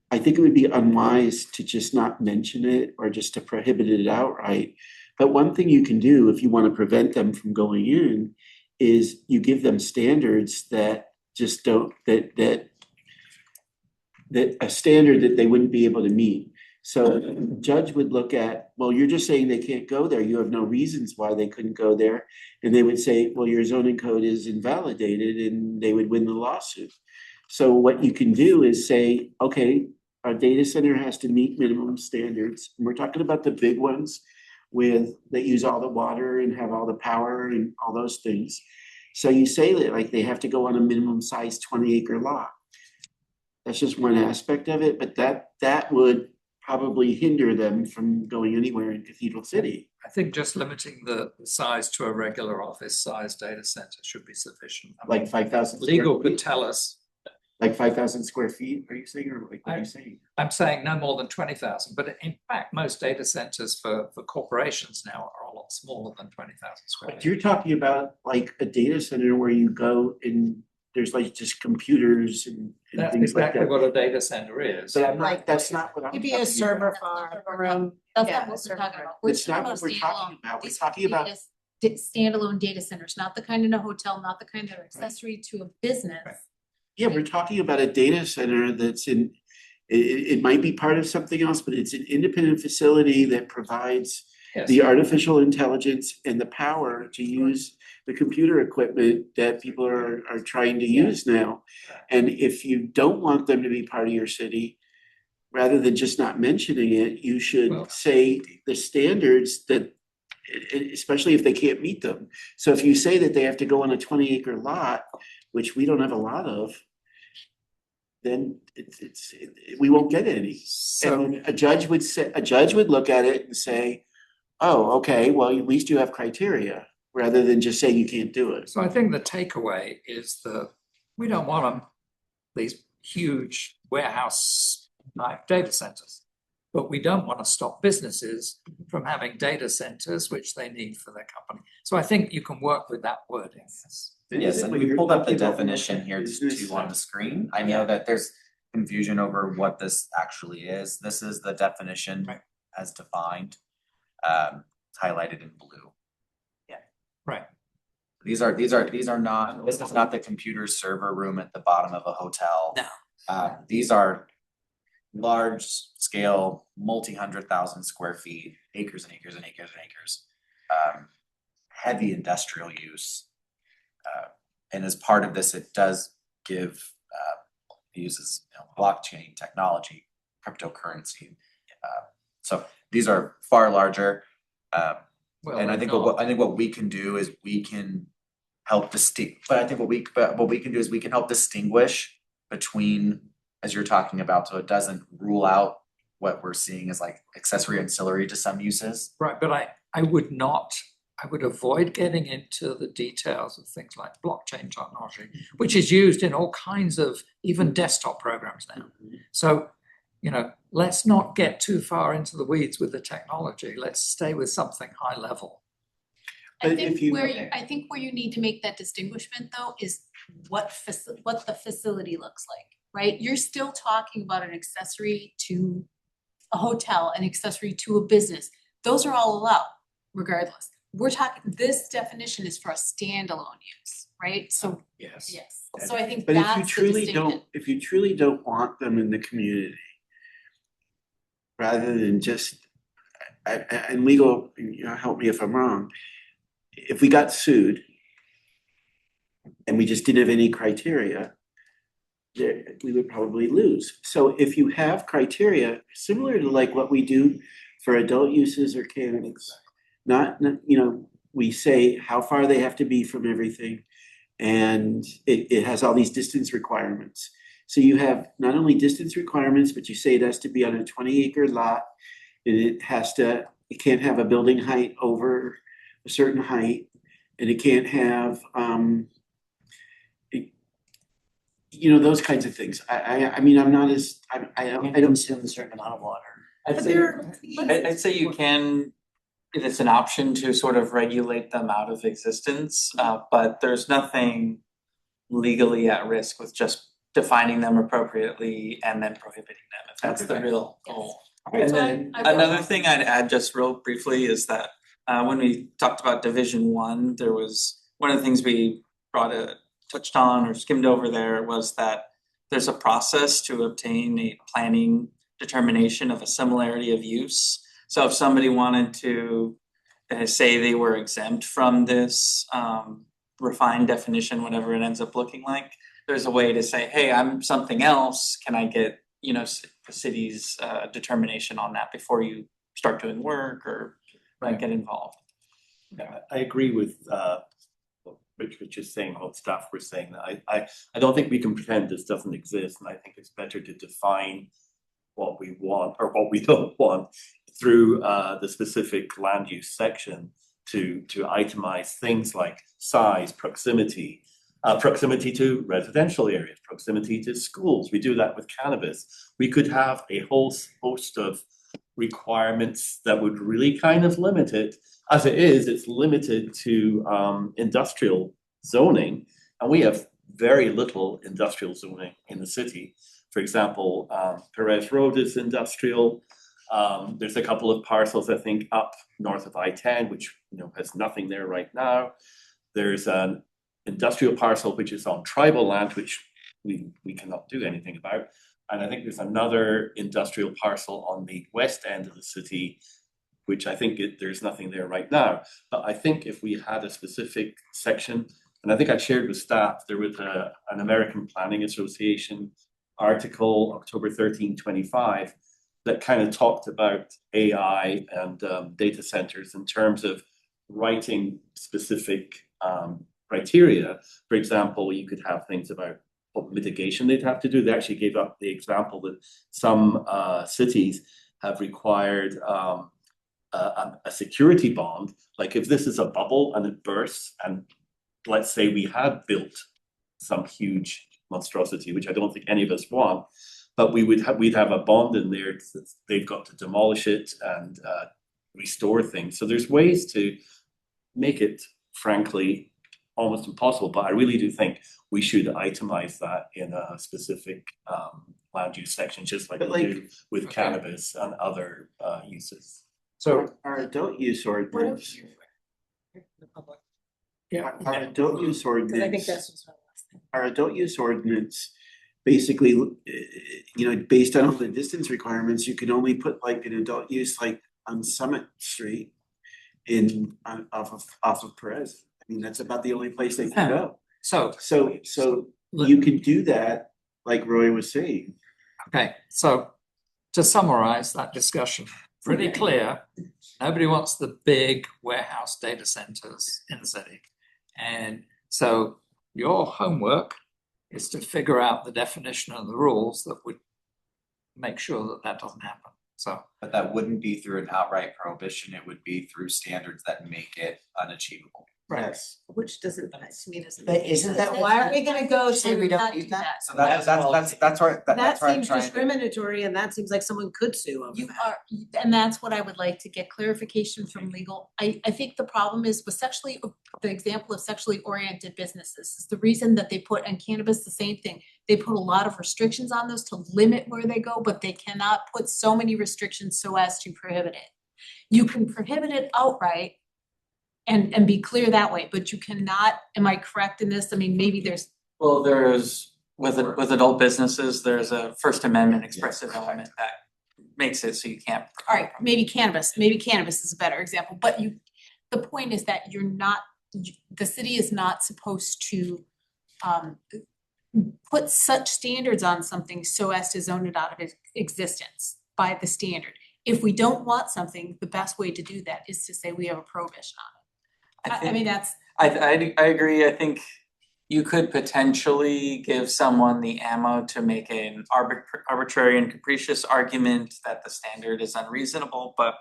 I think it would be unwise to just not mention it or just to prohibit it outright. But one thing you can do if you want to prevent them from going in is you give them standards that just don't, that a standard that they wouldn't be able to meet. So the judge would look at, well, you're just saying they can't go there. You have no reasons why they couldn't go there. And they would say, well, your zoning code is invalidated, and they would win the lawsuit. So what you can do is say, okay, our data center has to meet minimum standards. And we're talking about the big ones that use all the water and have all the power and all those things. So you say that like they have to go on a minimum size 20-acre lot. That's just one aspect of it, but that would probably hinder them from going anywhere in Cathedral City. I think just limiting the size to a regular office size data center should be sufficient. I mean, Like 5,000. legal could tell us, Like 5,000 square feet, are you saying, or like what are you saying? I'm saying no more than 20,000, but in fact, most data centers for corporations now are a lot smaller than 20,000 square But feet. you're talking about like a data center where you go and there's like just computers and That's things like exactly that. what a data center is. But I'm not, that's not what I'm Could be talking a server about. farm. That's Yeah, not what server we're talking farm. about. We're That's not what we're talking standalone. about. We're These talking would be about- just standalone data centers, not the kind in a hotel, not the kind that are accessory to a business. Right. Yeah, we're talking about a data center that's it might be part of something else, but it's an independent facility that provides Yes. the artificial intelligence and the power to use the computer equipment that people are trying to use now. And if you don't want them to be part of your city, rather than just not mentioning it, you should Well- say the standards that, especially if they can't meet them. So if you say that they have to go on a 20-acre lot, which we don't have a lot of, then we won't get any. So, And then a judge would look at it and say, oh, okay, well, at least you have criteria, rather than just saying you can't do it. so I think the takeaway is that we don't want them, these huge warehouse type data centers. But we don't want to stop businesses from having data centers, which they need for their company. So I think you can work with that wording. Yes, and When we you're pulled up the talking about definition here business- too on the screen. I know that there's confusion over what this actually is. This is the definition Right. as defined, it's highlighted in blue. Right. These are not, this is not the computer server room at the bottom of a hotel. No. These are large scale, multi-hundred thousand square feet, acres and acres and acres and acres. Heavy industrial use. And as part of this, it does give, uses, blockchain technology, cryptocurrency. So these are far larger. Well, And I think what we can do is we can help but I think what we can do is we can help distinguish between, as you're talking about, so it doesn't rule out what we're seeing as like accessory ancillary to some uses. Right, but I would avoid getting into the details of things like blockchain technology, which is used in all kinds of even desktop programs now. So, let's not get too far into the weeds with the technology. Let's stay with something high level. I But think if you- I think where you need to make that distinguishment though is what the facility looks like, right? You're still talking about an accessory to a hotel, an accessory to a business. Those are all allowed regardless. We're talking, this definition is for a standalone use, right? So, Yes. yes, so I think But if you that's the truly distinction. don't, if you truly don't want them in the community, rather than just, and legal, you know, help me if I'm wrong, if we got sued and we just didn't have any criteria, we would probably lose. So if you have criteria, similar to like what we do for adult uses or cannabis, not, you know, we say how far they have to be from everything, and it has all these distance requirements. So you have not only distance requirements, but you say it has to be on a 20-acre lot, and it can't have a building height over a certain height, and it can't have, you know, those kinds of things. I mean, I'm not as, I Can't don't, consume a certain amount of water. I'd say you can, if it's an option to sort of regulate them out of existence, but there's nothing legally at risk with just defining them appropriately and then prohibiting them, if that's the real goal. And then another thing I'd add just real briefly is that when we talked about Division 1, there was one of the things we touched on or skimmed over there was that there's a process to obtain a planning determination of a similarity of use. So if somebody wanted to say they were exempt from this refined definition, whatever it ends up looking like, there's a way to say, hey, I'm something else, can I get, you know, the city's determination on that before you start doing work or get involved. Yeah, I agree with what Rich was just saying, what staff were saying. I don't think we can pretend this doesn't exist, and I think it's better to define what we want or what we don't want through the specific land use section to itemize things like size, proximity, proximity to residential areas, proximity to schools. We do that with cannabis. We could have a whole host of requirements that would really kind of limit it. As it is, it's limited to industrial zoning, and we have very little industrial zoning in the city. For example, Perez Road is industrial. There's a couple of parcels, I think, up north of I-10, which, you know, has nothing there right now. There's an industrial parcel which is on tribal land, which we cannot do anything about. And I think there's another industrial parcel on the west end of the city, which I think there's nothing there right now. But I think if we had a specific section, and I think I shared with staff, there was an American Planning Association article, October 13, 25, that kind of talked about AI and data centers in terms of writing specific criteria. For example, you could have things about what mitigation they'd have to do. They actually gave up the example that some cities have required a security bond. Like if this is a bubble and it bursts, and let's say we had built some huge monstrosity, which I don't think any of us want, but we'd have a bond in there that they've got to demolish it and restore things. So there's ways to make it, frankly, almost impossible. But I really do think we should itemize that in a specific land use section, just like we do with cannabis and other uses. so our adult use ordinance, our adult use ordinance. I think that's what's one last thing. Our adult use ordinance, basically, you know, based on all the distance requirements, you can only put like an adult use like on Summit Street off of Perez. I mean, that's about the only place they can go. So, So you could do that, like Roy was saying. okay, so to summarize that discussion, pretty clear, nobody wants the big warehouse data centers in the city. And so your homework is to figure out the definition of the rules that would make sure that that doesn't happen. So, But that wouldn't be through an outright prohibition, it would be through standards that make it unachievable. Right. Yes. Which doesn't, to me, doesn't. But make any isn't sense. that Why are we gonna go Say we to, don't not need do that? So that's where, that that's where I'm seems trying to. discriminatory and that seems like someone could sue over You that. are, and that's what I would like to get clarification from legal. I think the problem is with the example of sexually oriented businesses is the reason that they put, and cannabis, the same thing. They put a lot of restrictions on those to limit where they go, but they cannot put so many restrictions so as to prohibit it. You can prohibit it outright and be clear that way, but you cannot, am I correct in this? I mean, maybe there's, Well, there's, with adult businesses, there's a First Amendment expressive element that makes it so you can't. alright, maybe cannabis is a better example, but the point is that the city is not supposed to put such standards on something so as to zone it out of existence by the standard. If we don't want something, the best way to do that is to say we have a prohibition on it. I mean, that's, I agree, I think you could potentially give someone the ammo to make an arbitrary and capricious argument that the standard is unreasonable, but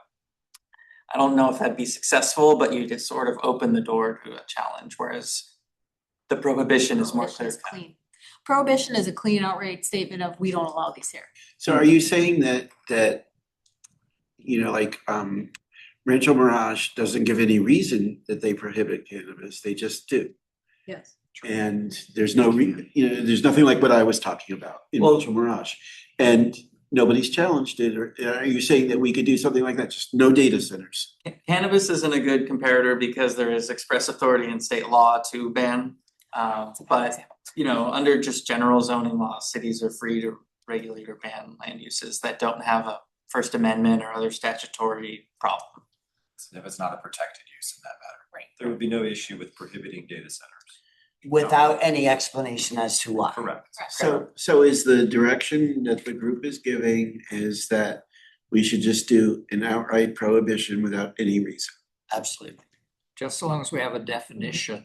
I don't know if that'd be successful, but you just sort of open the door to a challenge, whereas the prohibition is more clear. clean. Prohibition is a clean outright statement of we don't allow these here. So are you saying that, like, Rancho Mirage doesn't give any reason that they prohibit cannabis, they just do? Yes. And there's there's nothing like what I was talking about in Well- Rancho Mirage. And nobody's challenged it, or are you saying that we could do something like that, just no data centers? Cannabis isn't a good comparator because there is express authority in state law to ban. But, under just general zoning laws, cities are free to regulate or ban land uses that don't have a First Amendment or other statutory problem. If it's not a protected use in that matter. Right. There would be no issue with prohibiting data centers. Without any explanation as to why. Correct. So is the direction that the group is giving is that we should just do an outright prohibition without any reason? Absolutely. Just so long as we have a definition.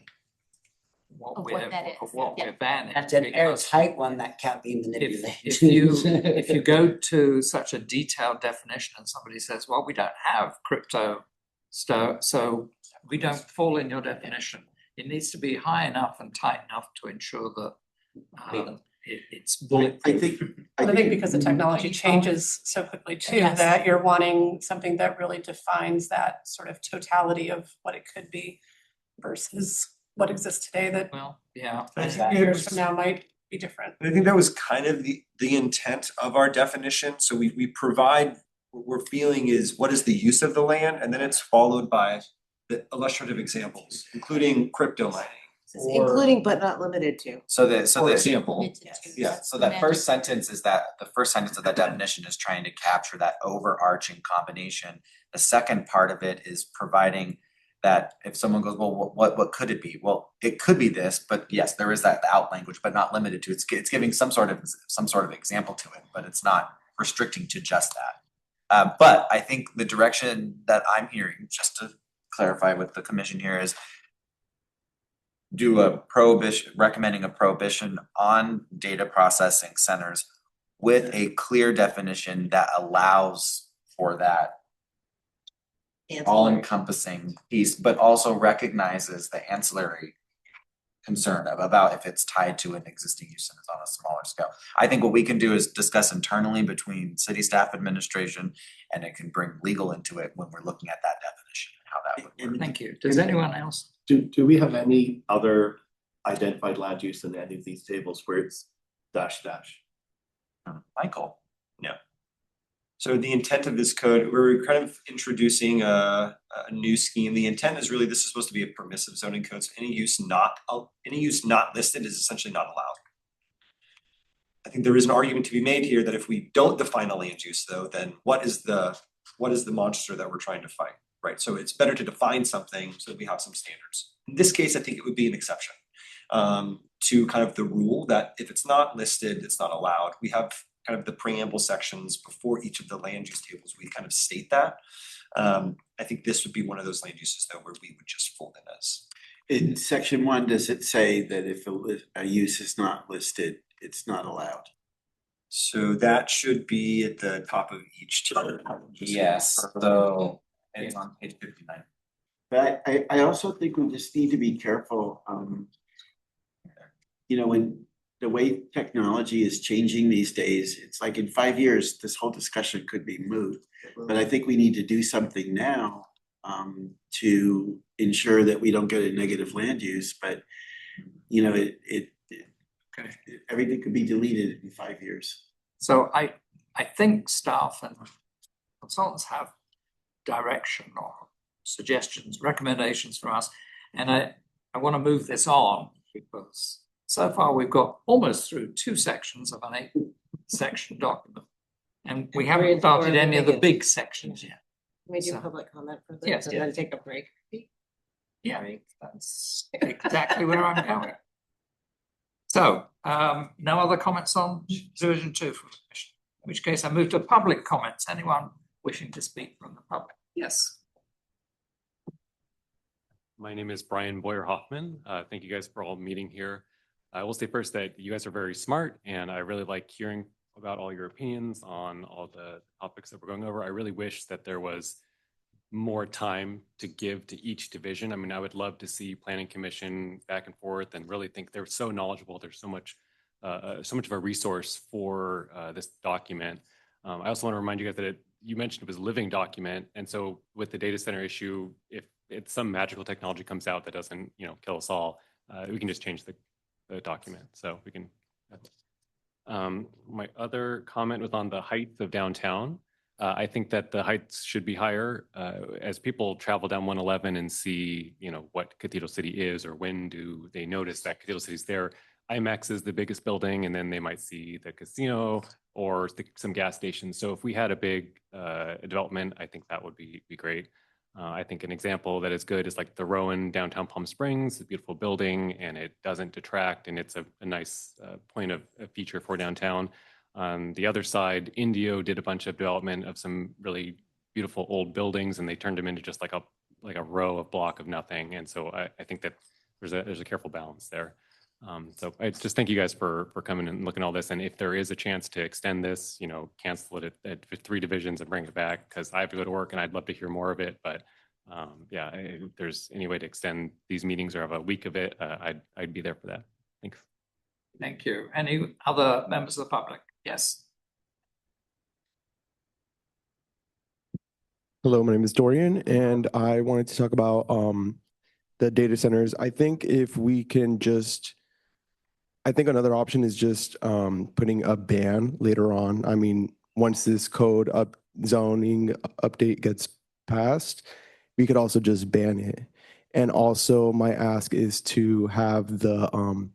Of what that is, Of what yeah. we're banning. That's an because airtight one that can't be manipulated. if you go to such a detailed definition and somebody says, well, we don't have crypto, so we don't fall in your definition. It needs to be high enough and tight enough to ensure that it's bulletproof. I think because the technology changes so quickly too, Yes. that you're wanting something that really defines that sort of totality of what it could be versus what exists today that Well, yeah. years from now might be different. I think that was kind of the intent of our definition, so we provide, what we're feeling is what is the use of the land, and then it's followed by the illustrative examples, including crypto mining. Including but not limited to. So For example, Yeah, so that first sentence is the first sentence of that definition is trying to capture that overarching combination. The second part of it is providing that if someone goes, well, what could it be? Well, it could be this, but yes, there is that out language, but not limited to. It's giving some sort of example to it, but it's not restricting to just that. But I think the direction that I'm hearing, just to clarify with the commission here, is recommending a prohibition on data processing centers with a clear definition that allows for that all-encompassing piece, but also recognizes the ancillary concern about if it's tied to an existing use and it's on a smaller scale. I think what we can do is discuss internally between city staff administration, and it can bring legal into it when we're looking at that definition and how that would work. Thank you. Does anyone else? Do we have any other identified land use in any of these tables where it's dash? Michael? so the intent of this code, we're kind of introducing a new scheme. The intent is really, this is supposed to be a permissive zoning code, so any use not listed is essentially not allowed. I think there is an argument to be made here that if we don't define a land use though, then what is the monster that we're trying to fight, right? So it's better to define something so that we have some standards. In this case, I think it would be an exception to kind of the rule that if it's not listed, it's not allowed. We have kind of the preamble sections before each of the land use tables, we kind of state that. I think this would be one of those land uses though where we would just fold in as. In section 1, does it say that if a use is not listed, it's not allowed? So that should be at the top of each table. Yes, so it's on page 59. But I also think we just need to be careful, you know, when the way technology is changing these days, it's like in 5 years, this whole discussion could be moot. But I think we need to do something now to ensure that we don't get a negative land use, but you know, everything could be deleted in 5 years. So I think staff and consultants have direction or suggestions, recommendations for us. And I want to move this on because so far we've got almost through 2 sections of an 8-section document. And we haven't started any of the big sections yet. Can we do So- public comment for this Yes, and then take a break? Yeah, Break. that's exactly where I'm going. So, no other comments on Division 2 from the Commission? In which case I move to public comments. Anyone wishing to speak from the public? Yes. My name is Brian Boyer Hoffman. Thank you guys for all meeting here. I will say first that you guys are very smart and I really like hearing about all your opinions on all the topics that we're going over. I really wish that there was more time to give to each division. I mean, I would love to see Planning Commission back and forth and really think they're so knowledgeable. There's so much of a resource for this document. I also want to remind you guys that you mentioned it was a living document. And so with the data center issue, if it's some magical technology comes out that doesn't, kill us all, we can just change the document. So we can. My other comment was on the heights of downtown. I think that the heights should be higher as people travel down 111 and see, what Cathedral City is or when do they notice that Cathedral City is there. IMAX is the biggest building, and then they might see the casino or some gas stations. So if we had a big development, I think that would be great. I think an example that is good is like the Rowan downtown Palm Springs, a beautiful building, and it doesn't detract, and it's a nice point of a feature for downtown. On the other side, Indio did a bunch of development of some really beautiful old buildings, and they turned them into just like a row of block of nothing. And so I think that there's a careful balance there. So I just thank you guys for coming and looking at all this. And if there is a chance to extend this, cancel it at 3 divisions and bring it back, because I have to go to work and I'd love to hear more of it. But if there's any way to extend these meetings or have a week of it, I'd be there for that. Thanks. Thank you. Any other members of the public? Yes. Hello, my name is Dorian, and I wanted to talk about the data centers. I think if we can another option is just putting a ban later on. I mean, once this code zoning update gets passed, we could also just ban it. And also my ask is to have the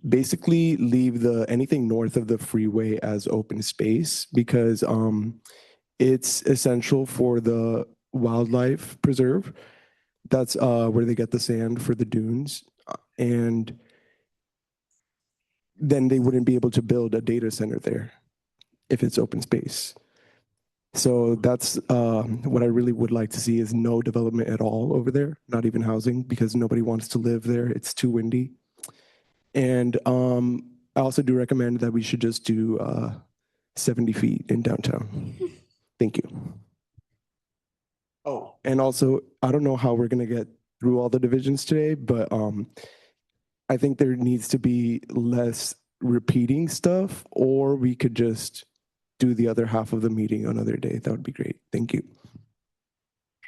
basically leave anything north of the freeway as open space, because it's essential for the wildlife preserve. That's where they get the sand for the dunes. And then they wouldn't be able to build a data center there if it's open space. So that's what I really would like to see is no development at all over there, not even housing, because nobody wants to live there. It's too windy. And I also do recommend that we should just do 70 feet in downtown. Thank you. Oh, and also, I don't know how we're going to get through all the divisions today, but I think there needs to be less repeating stuff, or we could just do the other half of the meeting another day. That would be great. Thank you.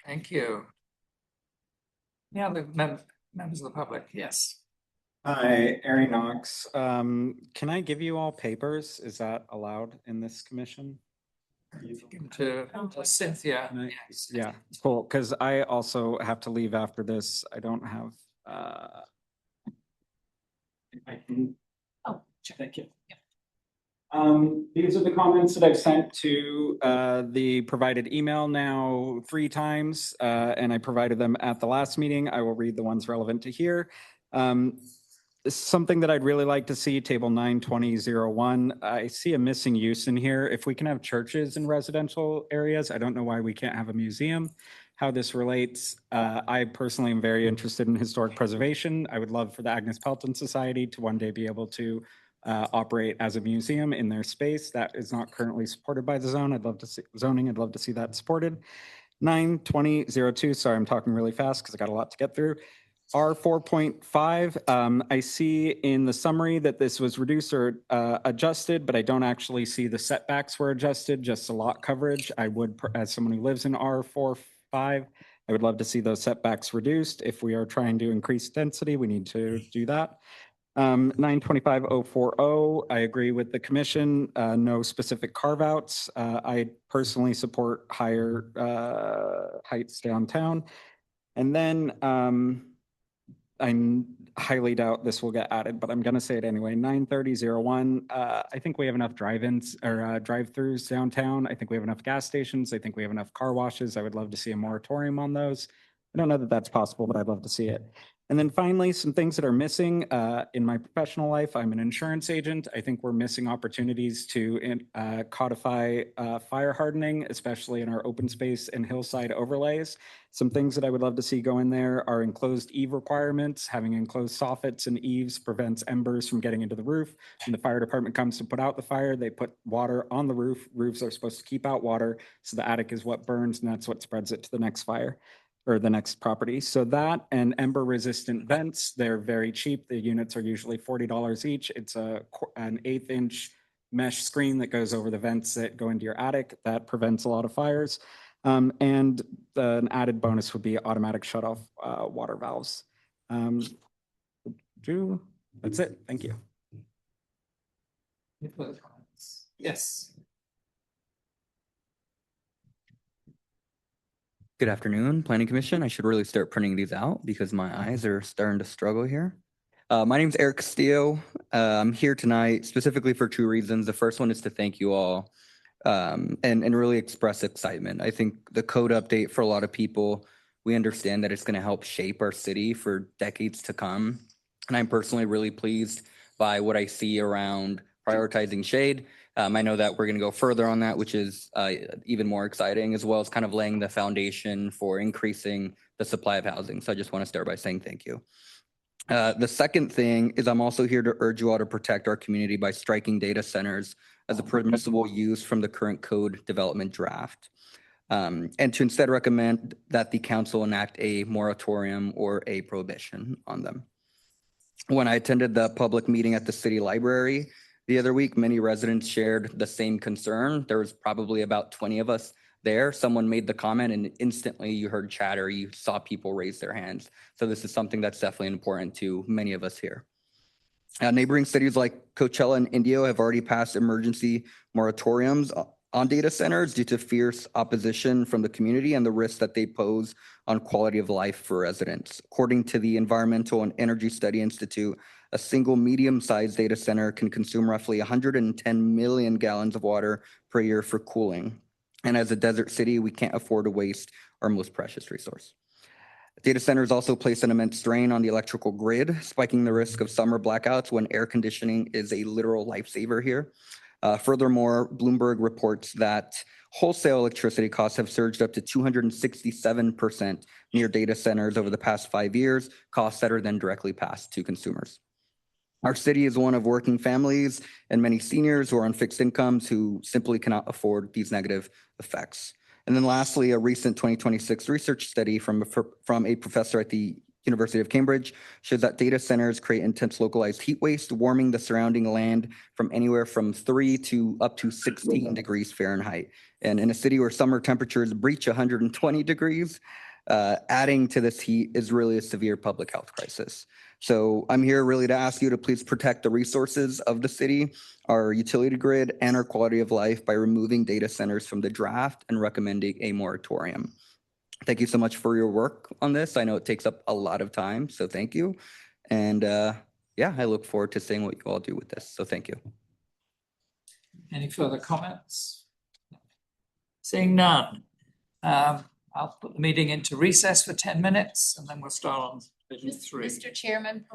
Thank you. Yeah, the members of the public, yes. Hi, Ari Knox. Can I give you all papers? Is that allowed in this commission? To Cynthia. Yes. Yeah, cool. Because I also have to leave after this. I don't have. I can. Oh, thank you. These are the comments that I've sent to the provided email now 3 times, and I provided them at the last meeting. I will read the ones relevant to here. Something that I'd really like to see, table 92001. I see a missing use in here. If we can have churches in residential areas, I don't know why we can't have a museum. How this relates, I personally am very interested in historic preservation. I would love for the Agnes Pelton Society to one day be able to operate as a museum in their space. That is not currently supported by the zone. I'd love to see zoning. I'd love to see that supported. 92002, sorry, I'm talking really fast because I got a lot to get through. R 4.5, I see in the summary that this was reduced or adjusted, but I don't actually see the setbacks were adjusted, just a lot coverage. I would, as someone who lives in R 4.5, I would love to see those setbacks reduced. If we are trying to increase density, we need to do that. 925.040, I agree with the commission, no specific carve outs. I personally support higher heights downtown. And then I highly doubt this will get added, but I'm gonna say it anyway. 930.01, I think we have enough drive-ins or drive-throughs downtown. I think we have enough gas stations. I think we have enough car washes. I would love to see a moratorium on those. I don't know that that's possible, but I'd love to see it. And then finally, some things that are missing in my professional life. I'm an insurance agent. I think we're missing opportunities to codify fire hardening, especially in our open space and hillside overlays. Some things that I would love to see go in there are enclosed eave requirements. Having enclosed soffits and eaves prevents embers from getting into the roof. When the fire department comes to put out the fire, they put water on the roof. Roofs are supposed to keep out water, so the attic is what burns, and that's what spreads it to the next fire or the next property. So that and ember resistant vents, they're very cheap. The units are usually $40 each. It's an 1/8 inch mesh screen that goes over the vents that go into your attic. That prevents a lot of fires. And an added bonus would be automatic shut off water valves. That's it. Thank you. Yes. Good afternoon, Planning Commission. I should really start printing these out because my eyes are starting to struggle here. My name is Eric Castillo. I'm here tonight specifically for two reasons. The first one is to thank you all and really express excitement. I think the code update for a lot of people, we understand that it's going to help shape our city for decades to come. And I'm personally really pleased by what I see around prioritizing shade. I know that we're going to go further on that, which is even more exciting, as well as kind of laying the foundation for increasing the supply of housing. So I just want to start by saying thank you. The second thing is I'm also here to urge you all to protect our community by striking data centers as a permissible use from the current code development draft. And to instead recommend that the council enact a moratorium or a prohibition on them. When I attended the public meeting at the city library the other week, many residents shared the same concern. There was probably about 20 of us there. Someone made the comment and instantly you heard chatter, you saw people raise their hands. So this is something that's definitely important to many of us here. Neighboring cities like Coachella and Indio have already passed emergency moratoriums on data centers due to fierce opposition from the community and the risks that they pose on quality of life for residents. According to the Environmental and Energy Study Institute, a single medium-sized data center can consume roughly 110 million gallons of water per year for cooling. And as a desert city, we can't afford to waste our most precious resource. Data centers also place an immense strain on the electrical grid, spiking the risk of summer blackouts when air conditioning is a literal lifesaver here. Furthermore, Bloomberg reports that wholesale electricity costs have surged up to 267% near data centers over the past 5 years, costs that are then directly passed to consumers. Our city is one of working families and many seniors who are on fixed incomes who simply cannot afford these negative effects. And then lastly, a recent 2026 research study from a professor at the University of Cambridge shows that data centers create intense localized heat waste, warming the surrounding land from anywhere from 3 to up to 16 degrees Fahrenheit. And in a city where summer temperatures breach 120 degrees, adding to this heat is really a severe public health crisis. So I'm here really to ask you to please protect the resources of the city, our utility grid, and our quality of life by removing data centers from the draft and recommending a moratorium. Thank you so much for your work on this. I know it takes up a lot of time, so thank you. And yeah, I look forward to seeing what you all do with this. So thank you. Any further comments? Seeing none. I'll put the meeting into recess for 10 minutes and then we'll start on Division 3. Mr. Chairman,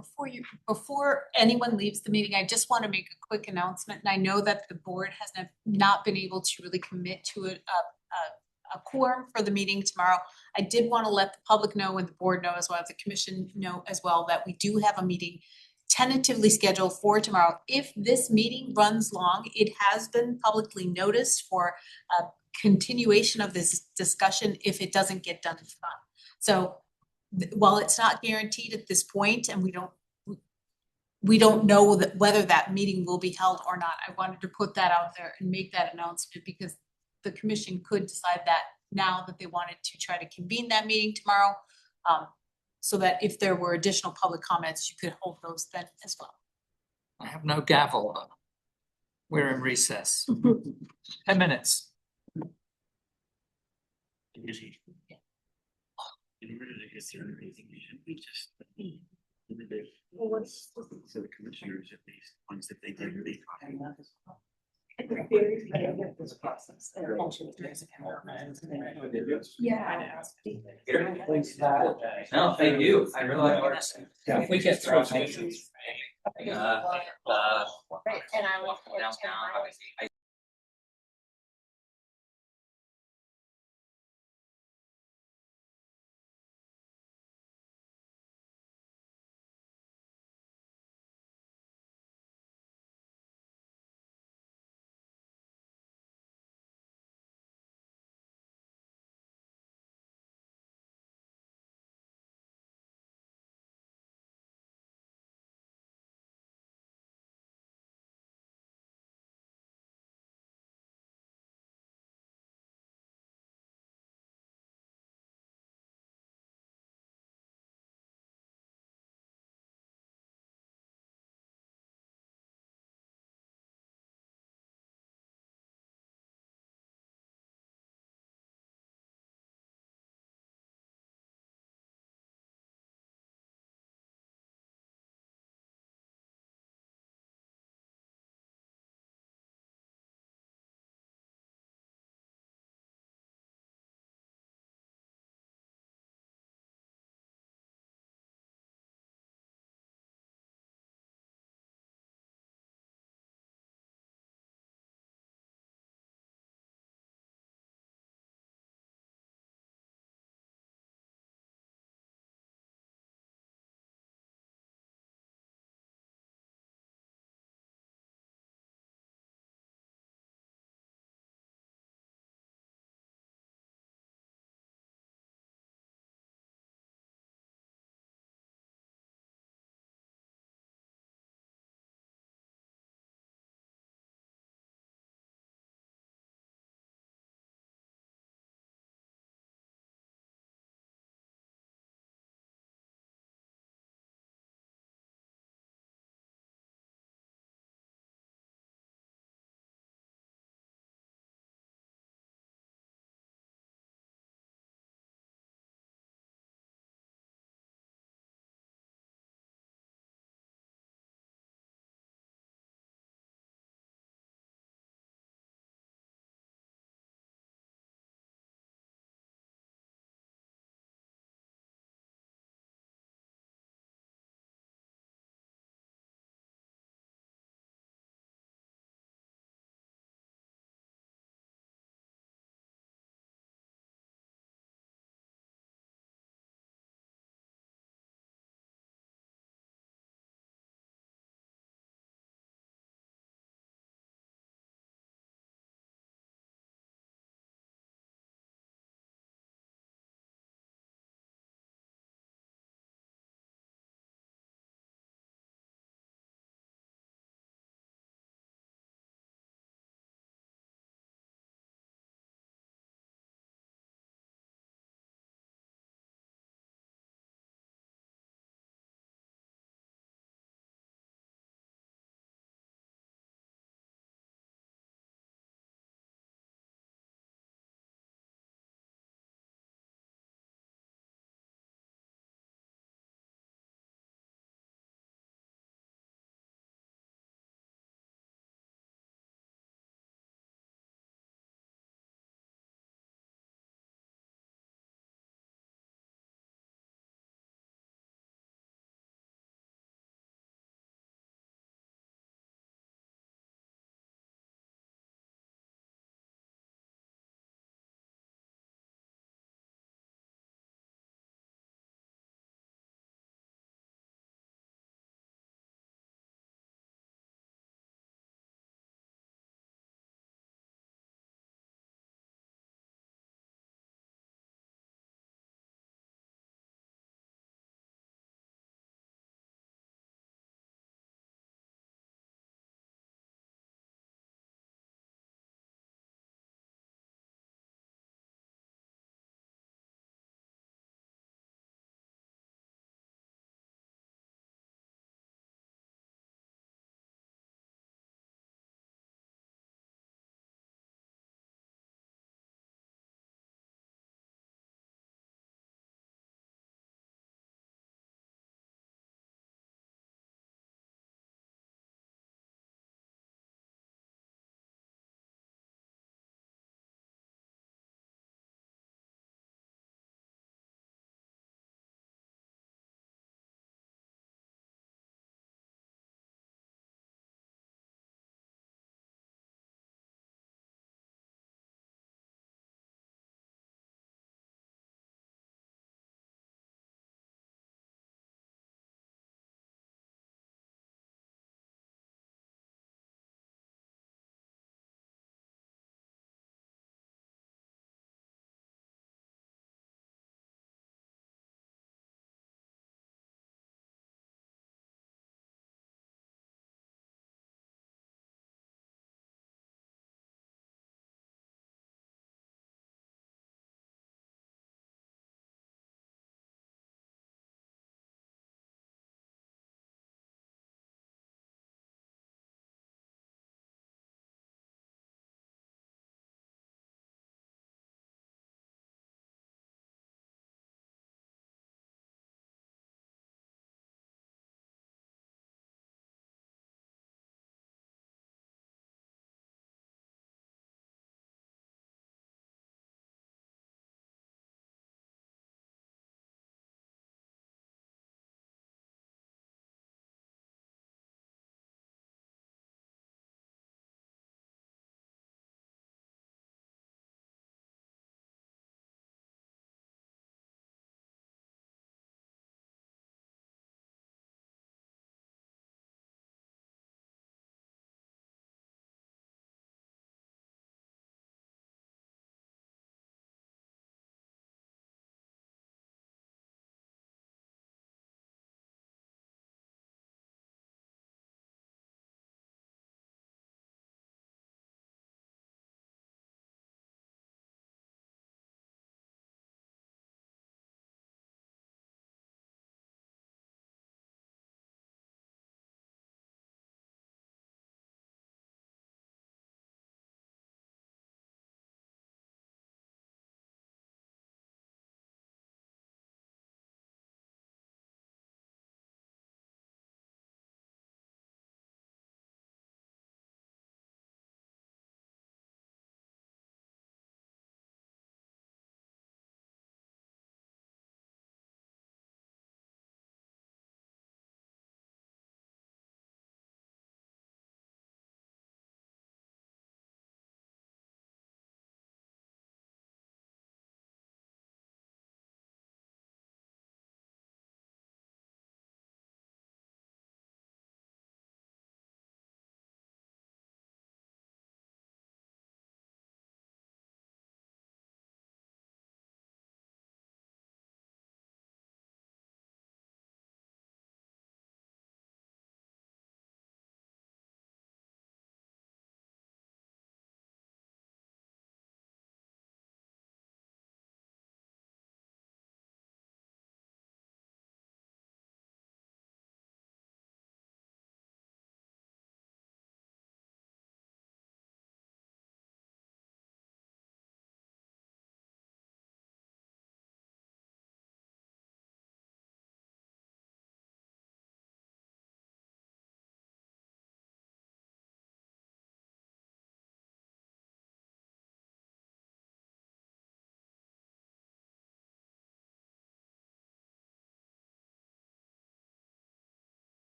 before anyone leaves the meeting, I just want to make a quick announcement. And I know that the board has not been able to really commit to a quorum for the meeting tomorrow. I did want to let the public know and the board know as well as the commission know as well that we do have a meeting tentatively scheduled for tomorrow. If this meeting runs long, it has been publicly noticed for continuation of this discussion if it doesn't get done in time. So while it's not guaranteed at this point and we don't know that whether that meeting will be held or not, I wanted to put that out there and make that announcement because the commission could decide that now that they wanted to try to convene that meeting tomorrow. So that if there were additional public comments, you could hold those then as well. I have no gavel, but we're in recess. 10 minutes. So the commissioners, at least, ones that they did really. Yeah. No, thank you. I really like If we get through. Right, and I will. downtown.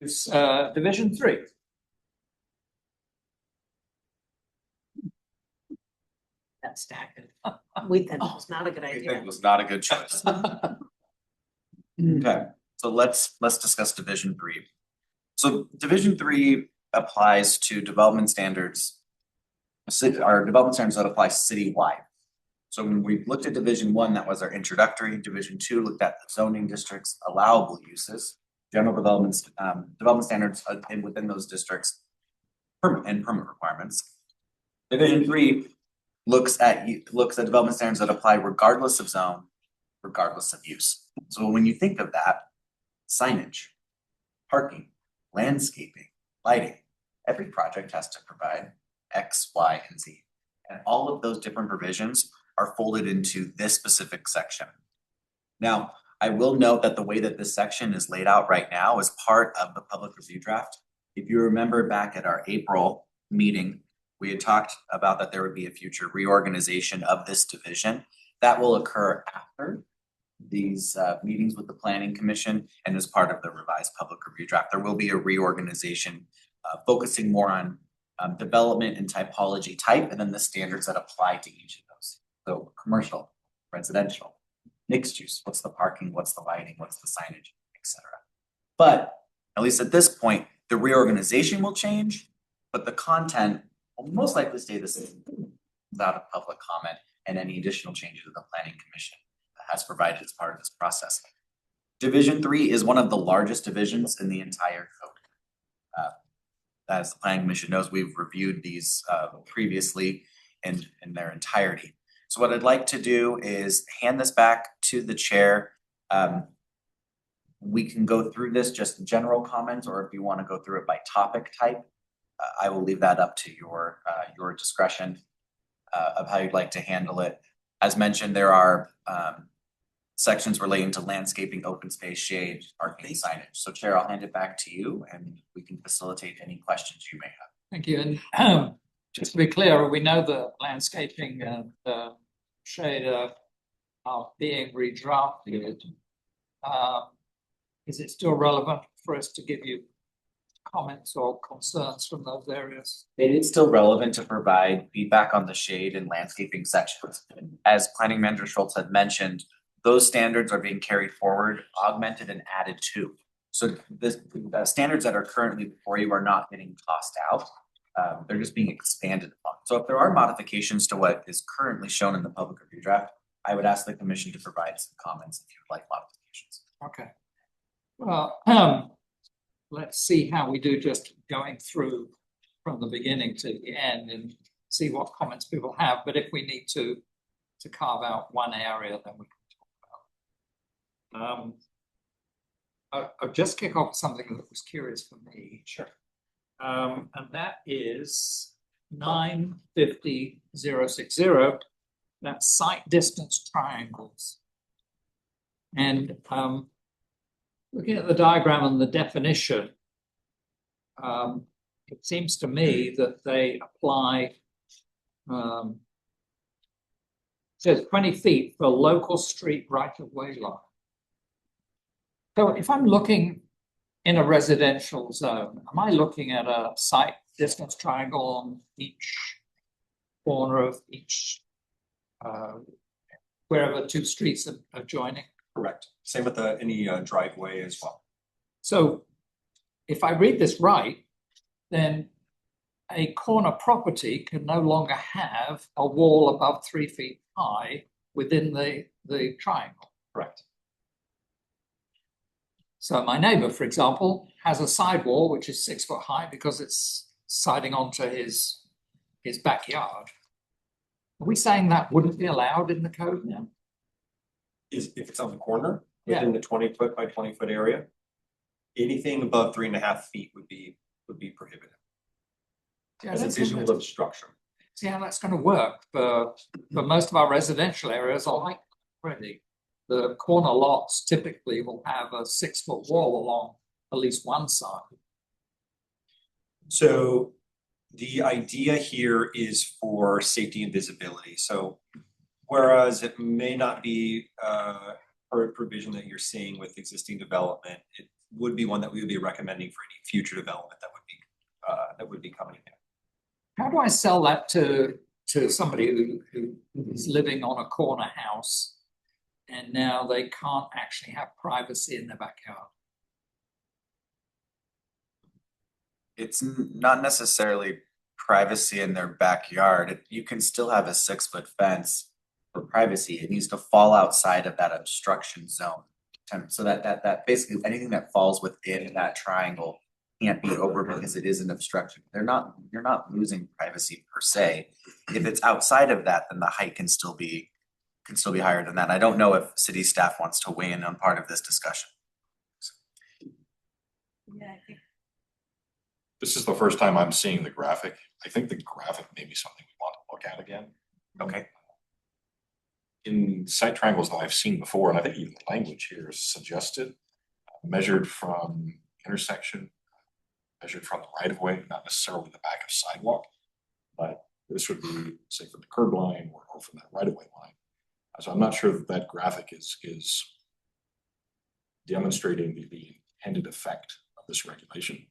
Is Division 3. That's staggered. We think it was not a good I think idea. it was not a good choice. Okay, so let's discuss Division 3. So Division 3 applies to development standards. Our development standards that apply citywide. So when we looked at Division 1, that was our introductory. Division 2 looked at the zoning districts, allowable uses, general developments, development standards within those districts, permit requirements. Division 3 looks at development standards that apply regardless of zone, regardless of use. So when you think of that, signage, parking, landscaping, lighting, every project has to provide X, Y, and Z. And all of those different provisions are folded into this specific section. Now, I will note that the way that this section is laid out right now is part of the public review draft. If you remember back at our April meeting, we had talked about that there would be a future reorganization of this division. That will occur after these meetings with the Planning Commission and as part of the revised public review draft. There will be a reorganization focusing more on development and typology type, and then the standards that apply to each of those. So commercial, residential, mixed use, what's the parking, what's the lighting, what's the signage, etc. But at least at this point, the reorganization will change, but the content will most likely stay the same without a public comment and any additional changes that the Planning Commission has provided as part of this process. Division 3 is one of the largest divisions in the entire code. As the Planning Commission knows, we've reviewed these previously in their entirety. So what I'd like to do is hand this back to the chair. We can go through this just general comments, or if you want to go through it by topic type, I will leave that up to your discretion of how you'd like to handle it. As mentioned, there are sections relating to landscaping, open space, shade, parking, signage. So Chair, I'll hand it back to you and we can facilitate any questions you may have. Thank you. And just to be clear, we know the landscaping and shade are being redrafted. Is it still relevant for us to give you comments or concerns from those areas? It is still relevant to provide feedback on the shade and landscaping sections. As Planning Manager Schultz had mentioned, those standards are being carried forward, augmented, and added to. So the standards that are currently before you are not getting tossed out. They're just being expanded upon. So if there are modifications to what is currently shown in the public review draft, I would ask the commission to provide some comments if you would like modifications. Okay. Well, let's see how we do just going through from the beginning to the end and see what comments people have. But if we need to carve out one area, then we can talk about. I'll just kick off something that was curious for me. Sure. And that is 950-060. That's site distance triangles. And looking at the diagram and the definition, it seems to me that they apply, it says 20 feet for local street right-of-way line. So if I'm looking in a residential zone, am I looking at a site distance triangle on each corner of each, wherever two streets are joining? Correct. Same with any driveway as well. So if I read this right, then a corner property can no longer have a wall above 3 feet high within the triangle. Correct. So my neighbor, for example, has a sidewall which is 6 foot high because it's siding onto his backyard. Are we saying that wouldn't be allowed in the code now? If it's on the corner, within the 20-foot by 20-foot area, anything above 3.5 feet would be prohibited. Yeah, As a visual obstruction. See how that's going to work for most of our residential areas already. The corner lots typically will have a 6 foot wall along at least one side. So the idea here is for safety and visibility. So whereas it may not be a provision that you're seeing with existing development, would be one that we would be recommending for any future development that would be coming in. How do I sell that to somebody who is living on a corner house and now they can't actually have privacy in their backyard? It's not necessarily privacy in their backyard. You can still have a 6-foot fence for privacy. It needs to fall outside of that obstruction zone. And so that basically anything that falls within that triangle can't be over because it is an obstruction. You're not losing privacy per se. If it's outside of that, then the height can still be higher than that. I don't know if city staff wants to weigh in on part of this discussion. Yeah, I think. This is the first time I'm seeing the graphic. I think the graphic may be something we want to look at again. Okay. In site triangles that I've seen before, and I think even the language here is suggested, measured from intersection, measured from the right of way, not necessarily the back of sidewalk, but this would be, say, from the curb line or from that right of way line. So I'm not sure that that graphic is demonstrating the intended effect of this regulation.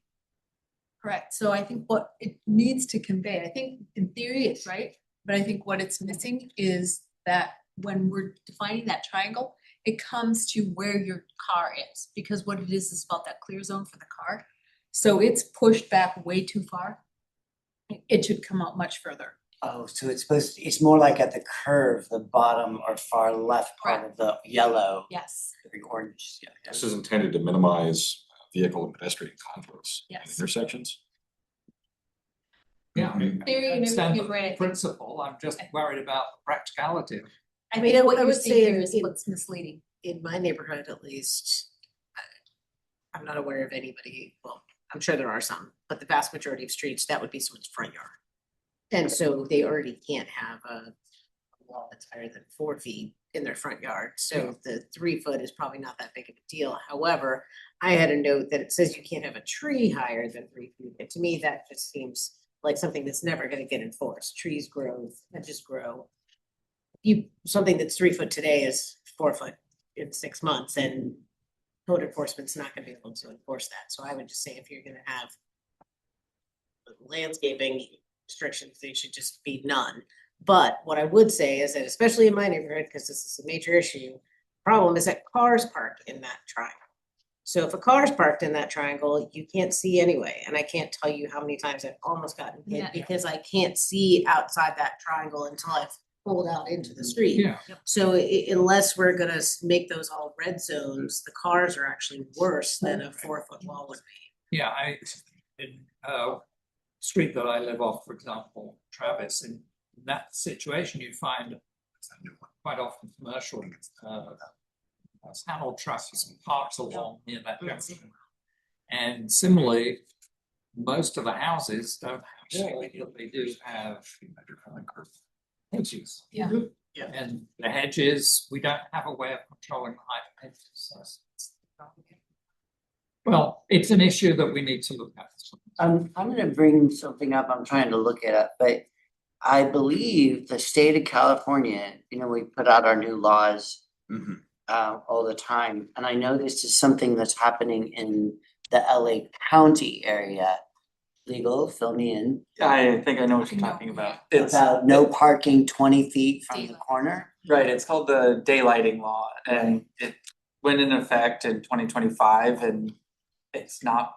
Correct, so I think what it needs to convey, I think in theory it's right, but I think what it's missing is that when we're defining that triangle, it comes to where your car is, because what it is about that clear zone for the car. So it's pushed back way too far. It should come out much further. Oh, so it's more like at the curve, the bottom or far left part of the yellow. Yes. The orange, yeah. This is intended to minimize vehicle and pedestrian conflicts in Yes. intersections. Yeah, I mean, Theory I and understand everything, the right. principle, I'm just worried about the practicality. I mean, think what I you're would seeing say here is in- what's misleading. In my neighborhood, at least, I'm not aware of anybody, well, I'm sure there are some, but the vast majority of streets, that would be someone's front yard. And so they already can't have a wall that's higher than 4 feet in their front yard, so the 3 foot is probably not that big of a deal. However, I had a note that it says you can't have a tree higher than 3 feet, and to me, that just seems like something that's never gonna get enforced. Trees grow, hedges grow. Something that's 3 foot today is 4 foot in 6 months, and code enforcement's not gonna be able to enforce that. So I would just say if you're gonna have landscaping restrictions, they should just be none. But what I would say is that especially in my neighborhood, because this is a major issue, problem is that cars park in that triangle. So if a car's parked in that triangle, you can't see anyway, and I can't tell you how many times I've almost gotten hit Yeah. because I can't see outside that triangle until I've pulled out into the street. Yeah. So unless we're gonna make those all red zones, the cars are actually worse than a 4-foot wall would be. Yeah, in street that I live off, for example, Travis, in that situation, you find quite often commercial panel trucks parked along near that junction. And similarly, most of the houses don't have shade, but they do have hedges. Yeah. Yeah. And the hedges, we don't have a way of controlling the height of hedges. So well, it's an issue that we need to look at. I'm gonna bring something up, I'm trying to look it up, but I believe the state of California, we put out our new laws all the time, and I know this is something that's happening in the LA County area. Legal, fill me in. I think I know what you're talking about. It's About no parking 20 feet from the corner. right, it's called the daylighting law, and it went in effect in 2025, and it's not,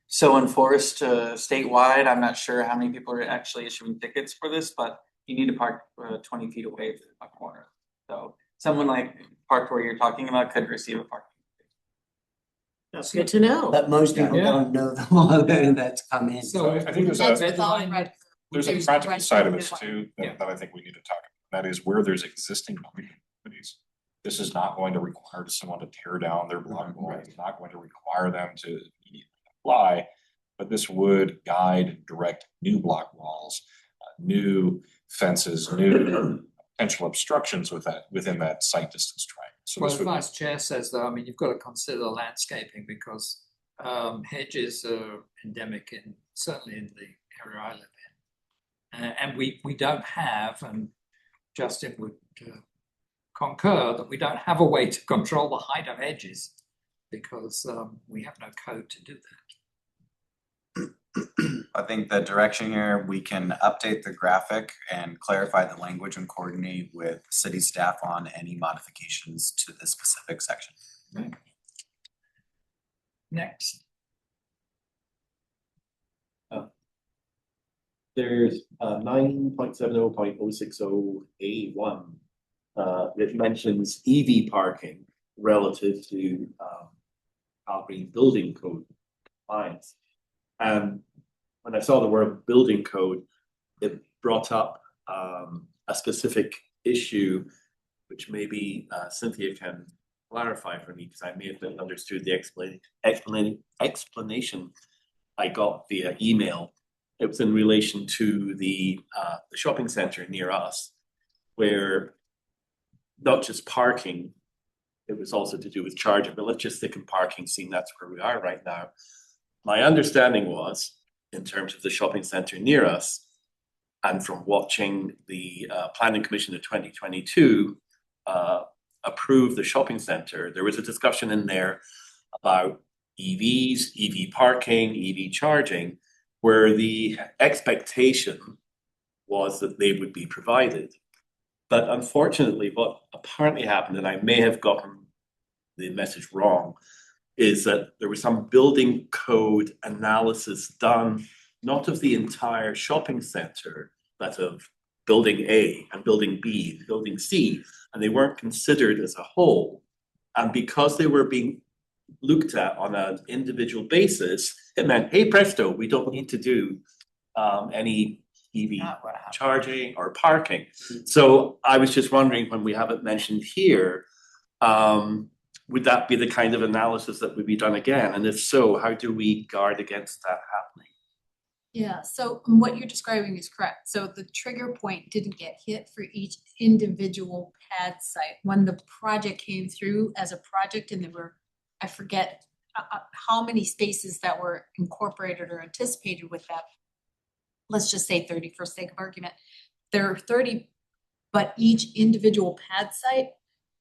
so enforced statewide. I'm not sure how many people are actually issuing tickets for this, but you need to park 20 feet away from a corner. So someone like parked where you're talking about could receive a parking. That's good to know. But most people Yeah. don't know the law that's come in. So I think there's That's a, with all red. there's a There's practical red side of zone this one. too, Yeah. that I think we need to talk about. That is where there's existing communities. This is not going to require someone to tear down their block wall. It's not going to require them to immediately apply. But this would guide and direct new block walls, new fences, new potential obstructions within that site distance triangle. So Well, this the would, vice chair says though, I mean, you've got to consider landscaping because hedges are endemic certainly in the area I live in. And we don't have, and Justin would concur, that we don't have a way to control the height of hedges because we have no code to do that. I think the direction here, we can update the graphic and clarify the language and coordinate with city staff on any modifications to this specific section. Right. Next. There's 9.70.060A1. It mentions EV parking relative to Calgary building code compliance. And when I saw the word building code, it brought up a specific issue, which maybe Cynthia can clarify for me, because I may have understood the explanation I got via email. It was in relation to the shopping center near us, where not just parking, it was also to do with charging, but let's just stick in parking, seeing that's where we are right now. My understanding was, in terms of the shopping center near us, and from watching the Planning Commission of 2022 approve the shopping center, there was a discussion in there about EVs, EV parking, EV charging, where the expectation was that they would be provided. But unfortunately, what apparently happened, and I may have gotten the message wrong, is that there was some building code analysis done, not of the entire shopping center, but of building A and building B, building C, and they weren't considered as a whole. And because they were being looked at on an individual basis, it meant, hey presto, we don't need to do any EV charging or parking. So I was just wondering, when we have it mentioned here, would that be the kind of analysis that would be done again? And if so, how do we guard against that happening? Yeah, so what you're describing is correct. So the trigger point didn't get hit for each individual pad site. When the project came through as a project, and there were, I forget how many spaces that were incorporated or anticipated with that. Let's just say 30 for sake of argument. There are 30, but each individual pad site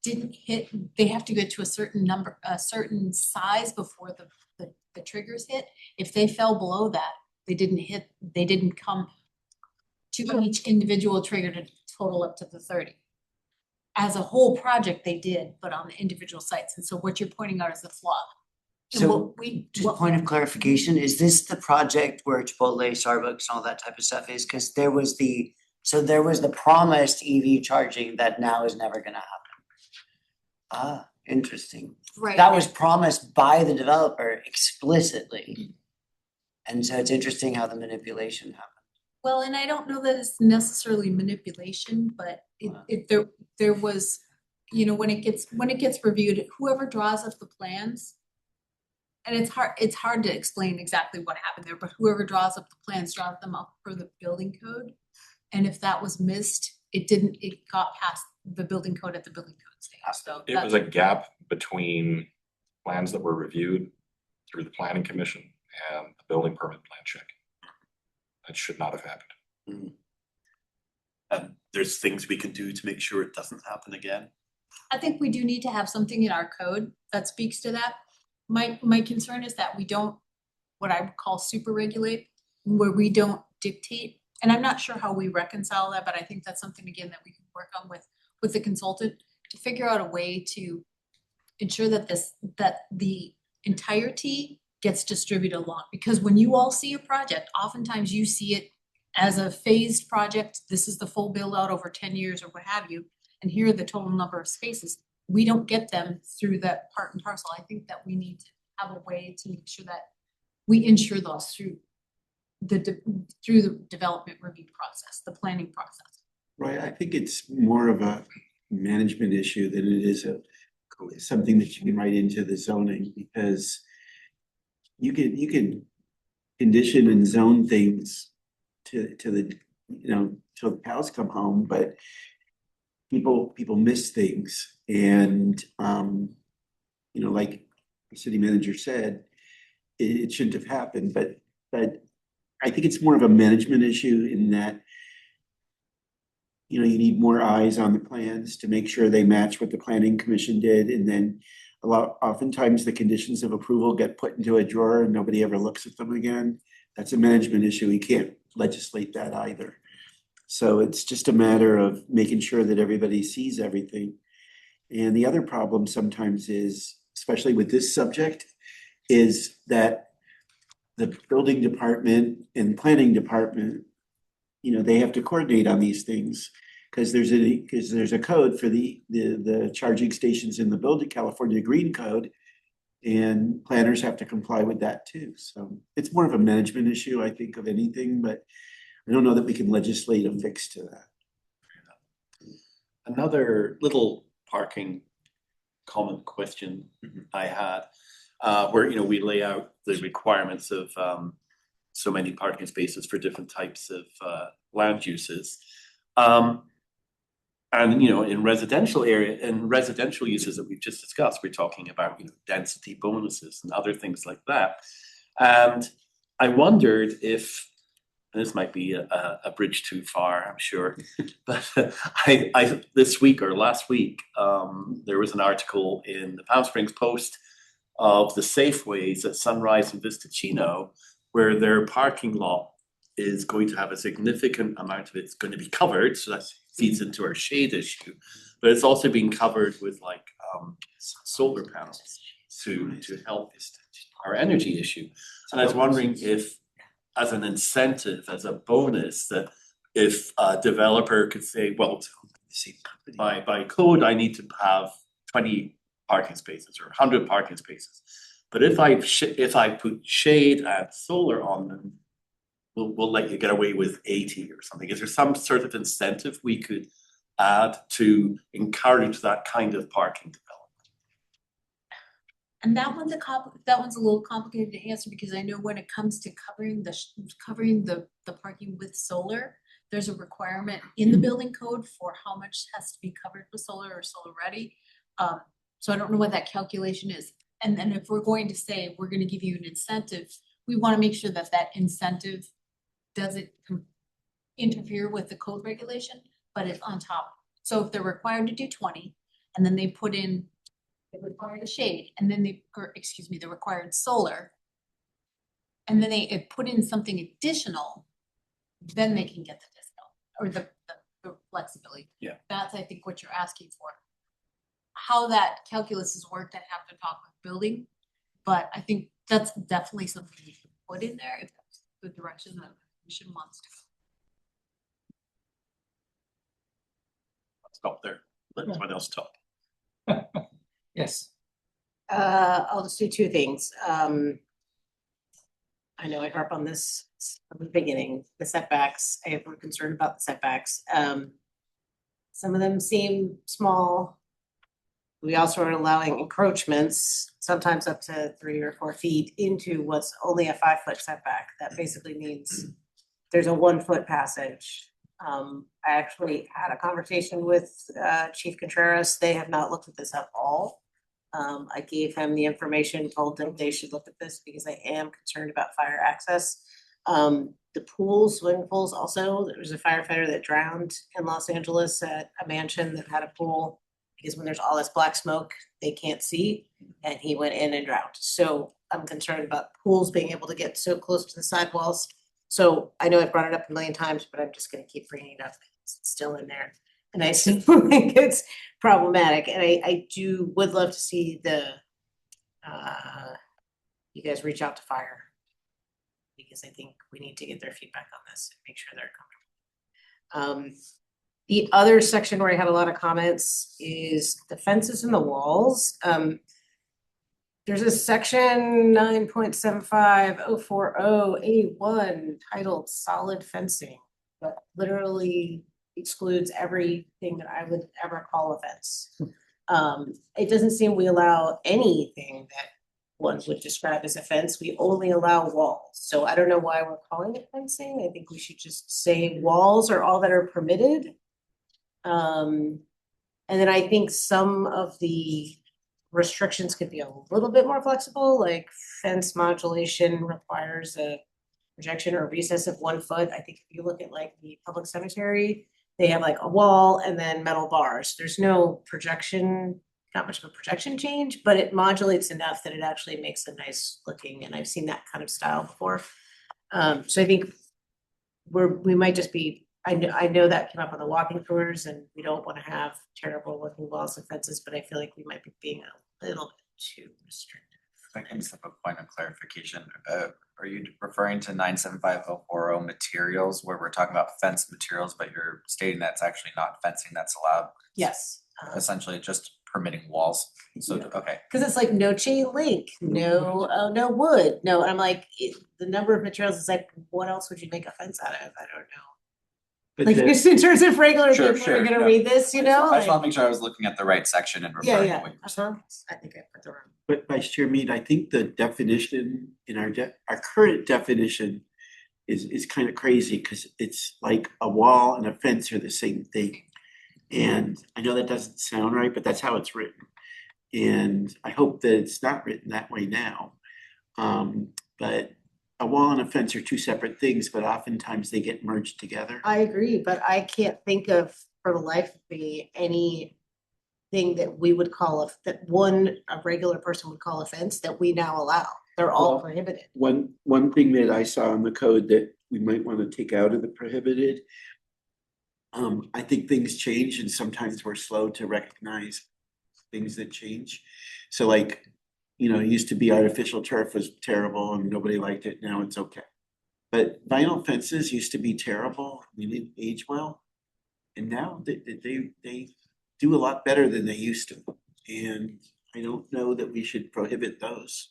didn't hit, they have to get to a certain number, a certain size before the triggers hit. If they fell below that, they didn't come to each individual trigger to total up to the 30. As a whole project, they did, but on the individual sites. And so what you're pointing out is the flaw. And So just point of clarification, is this the project where Chipotle, Starbucks, and all that type of stuff is? Because there was the promised EV charging that now is never gonna happen. Ah, interesting. Right. That was promised by the developer explicitly. And so it's interesting how the manipulation happened. Well, and I don't know that it's necessarily manipulation, but there was, you know, when it gets reviewed, whoever draws up the plans. And it's hard to explain exactly what happened there, but whoever draws up the plans draws them up for the building code. And if that was missed, it got past the building code at the building code stage. So It was a gap between plans that were reviewed through the planning commission and the building permit plan check. That should not have happened. And there's things we can do to make sure it doesn't happen again. I think we do need to have something in our code that speaks to that. My concern is that we don't, what I would call super regulate, where we don't dictate. And I'm not sure how we reconcile that, but I think that's something, again, that we can work on with the consultant to figure out a way to ensure that that the entirety gets distributed along. Because when you all see a project, oftentimes you see it as a phased project. This is the full build out over 10 years or what have you. And here are the total number of spaces. We don't get them through that part and parcel. I think that we need to have a way to make sure that we ensure those through the development review process, the planning process. Right, I think it's more of a management issue than it is something that you can write into the zoning, because you can condition and zone things to the, till the cows come home, but people miss things. And like the city manager said, it shouldn't have happened, but I think it's more of a management issue in that you need more eyes on the plans to make sure they match what the planning commission did. And then oftentimes the conditions of approval get put into a drawer and nobody ever looks at them again. That's a management issue. We can't legislate that either. So it's just a matter of making sure that everybody sees everything. And the other problem sometimes is, especially with this subject, is that the building department and planning department, they have to coordinate on these things. Because there's a code for the charging stations in the building, California Green Code. And planners have to comply with that too. So it's more of a management issue, I think, of anything, but I don't know that we can legislate a fix to that. Another little parking comment question I had, where, we lay out the requirements of so many parking spaces for different types of land uses. And, in residential uses that we've just discussed, we're talking about, density bonuses and other things like that. And I wondered if, and this might be a bridge too far, I'm sure, but I this week or last week, there was an article in the Palm Springs Post of the Safeways at Sunrise and Vista Chino, where their parking lot is going to have a significant amount of it's going to be covered, so that feeds into our shade issue, but it's also being covered with solar panels to help our energy issue. And I was wondering if, as an incentive, as a bonus, that if a developer could say, well, by code, I need to have 20 parking spaces or 100 parking spaces. But if I put shade and solar on them, we'll let you get away with 80 or something. Is there some sort of incentive we could add to encourage that kind of parking development? And that one's a little complicated to answer, because I know when it comes to covering the parking with solar, there's a requirement in the building code for how much has to be covered with solar or solar ready. So I don't know what that calculation is. And then if we're going to say we're gonna give you an incentive, we wanna make sure that that incentive doesn't interfere with the code regulation, but it's on top. So if they're required to do 20, and then they put in, they required a shade, and then the required solar, and then they put in something additional, then they can get the discount or the flexibility. Yeah. That's, I think, what you're asking for. How that calculus is worked, I'd have to talk with building, but I think that's definitely something we should put in there if that's the direction that the commission wants to go. Stop there. Let someone else talk. Yes. I'll just do two things. I know I harp on this from the beginning, the setbacks. I am concerned about the setbacks. Some of them seem small. We also are allowing encroachments, sometimes up to 3 or 4 feet, into what's only a 5-foot setback. That basically means there's a 1-foot passage. I actually had a conversation with Chief Contreras. They have not looked at this at all. I gave him the information, told them they should look at this because I am concerned about fire access. The pools, swimming pools also, there was a firefighter that drowned in Los Angeles at a mansion that had a pool, because when there's all this black smoke, they can't see, and he went in and drowned. So I'm concerned about pools being able to get so close to the sidewalls. So I know I've brought it up a million times, but I'm just gonna keep bringing it up. It's still in there. And I still think it's problematic. And I would love to see you guys reach out to fire, because I think we need to get their feedback on this and make sure they're comfortable. The other section where I had a lot of comments is the fences and the walls. There's a section 9.75040A1 titled solid fencing, but literally excludes everything that I would ever call a fence. It doesn't seem we allow anything that one would describe as a fence. We only allow walls. So I don't know why we're calling it fencing. I think we should just say walls are all that are permitted. And then I think some of the restrictions could be a little bit more flexible, like fence modulation requires a projection or recess of 1 foot. I think if you look at like the public cemetery, they have like a wall and then metal bars. There's no projection not much of a projection change, but it modulates enough that it actually makes a nice looking, and I've seen that kind of style before. So I think we might just be, I know that came up on the walking tours and we don't wanna have terrible looking walls and fences, but I feel like we might be being a little bit too restrictive. If I can just have a point of clarification, are you referring to 975-040 materials where we're talking about fence materials, but you're stating that's actually not fencing that's allowed? Yes. Essentially just permitting walls, so, okay. Cause it's like no chain link, no, no wood, no, I'm like, the number of materials is like, what else would you make a fence out of? I don't know. But Like, the- just in terms of regular Sure, people who are sure, gonna no. read this, you know? I just wanna like- make sure I was looking at the right section and Yeah, referring to yeah, what you're saying. I think I put the wrong. But Vice Chair Mead, I think the definition in our current definition is kind of crazy because it's like a wall and a fence are the same thing. And I know that doesn't sound right, but that's how it's written. And I hope that it's not written that way now. But a wall and a fence are two separate things, but oftentimes they get merged together. I agree, but I can't think of for the life of me anything that we would call a regular person would call a fence that we now allow. They're all Well, prohibited. One thing that I saw in the code that we might want to take out of the prohibited. I think things change and sometimes we're slow to recognize things that change. So like, it used to be artificial turf was terrible and nobody liked it, now it's okay. But vinyl fences used to be terrible, they didn't age well. And now they do a lot better than they used to. And I don't know that we should prohibit those.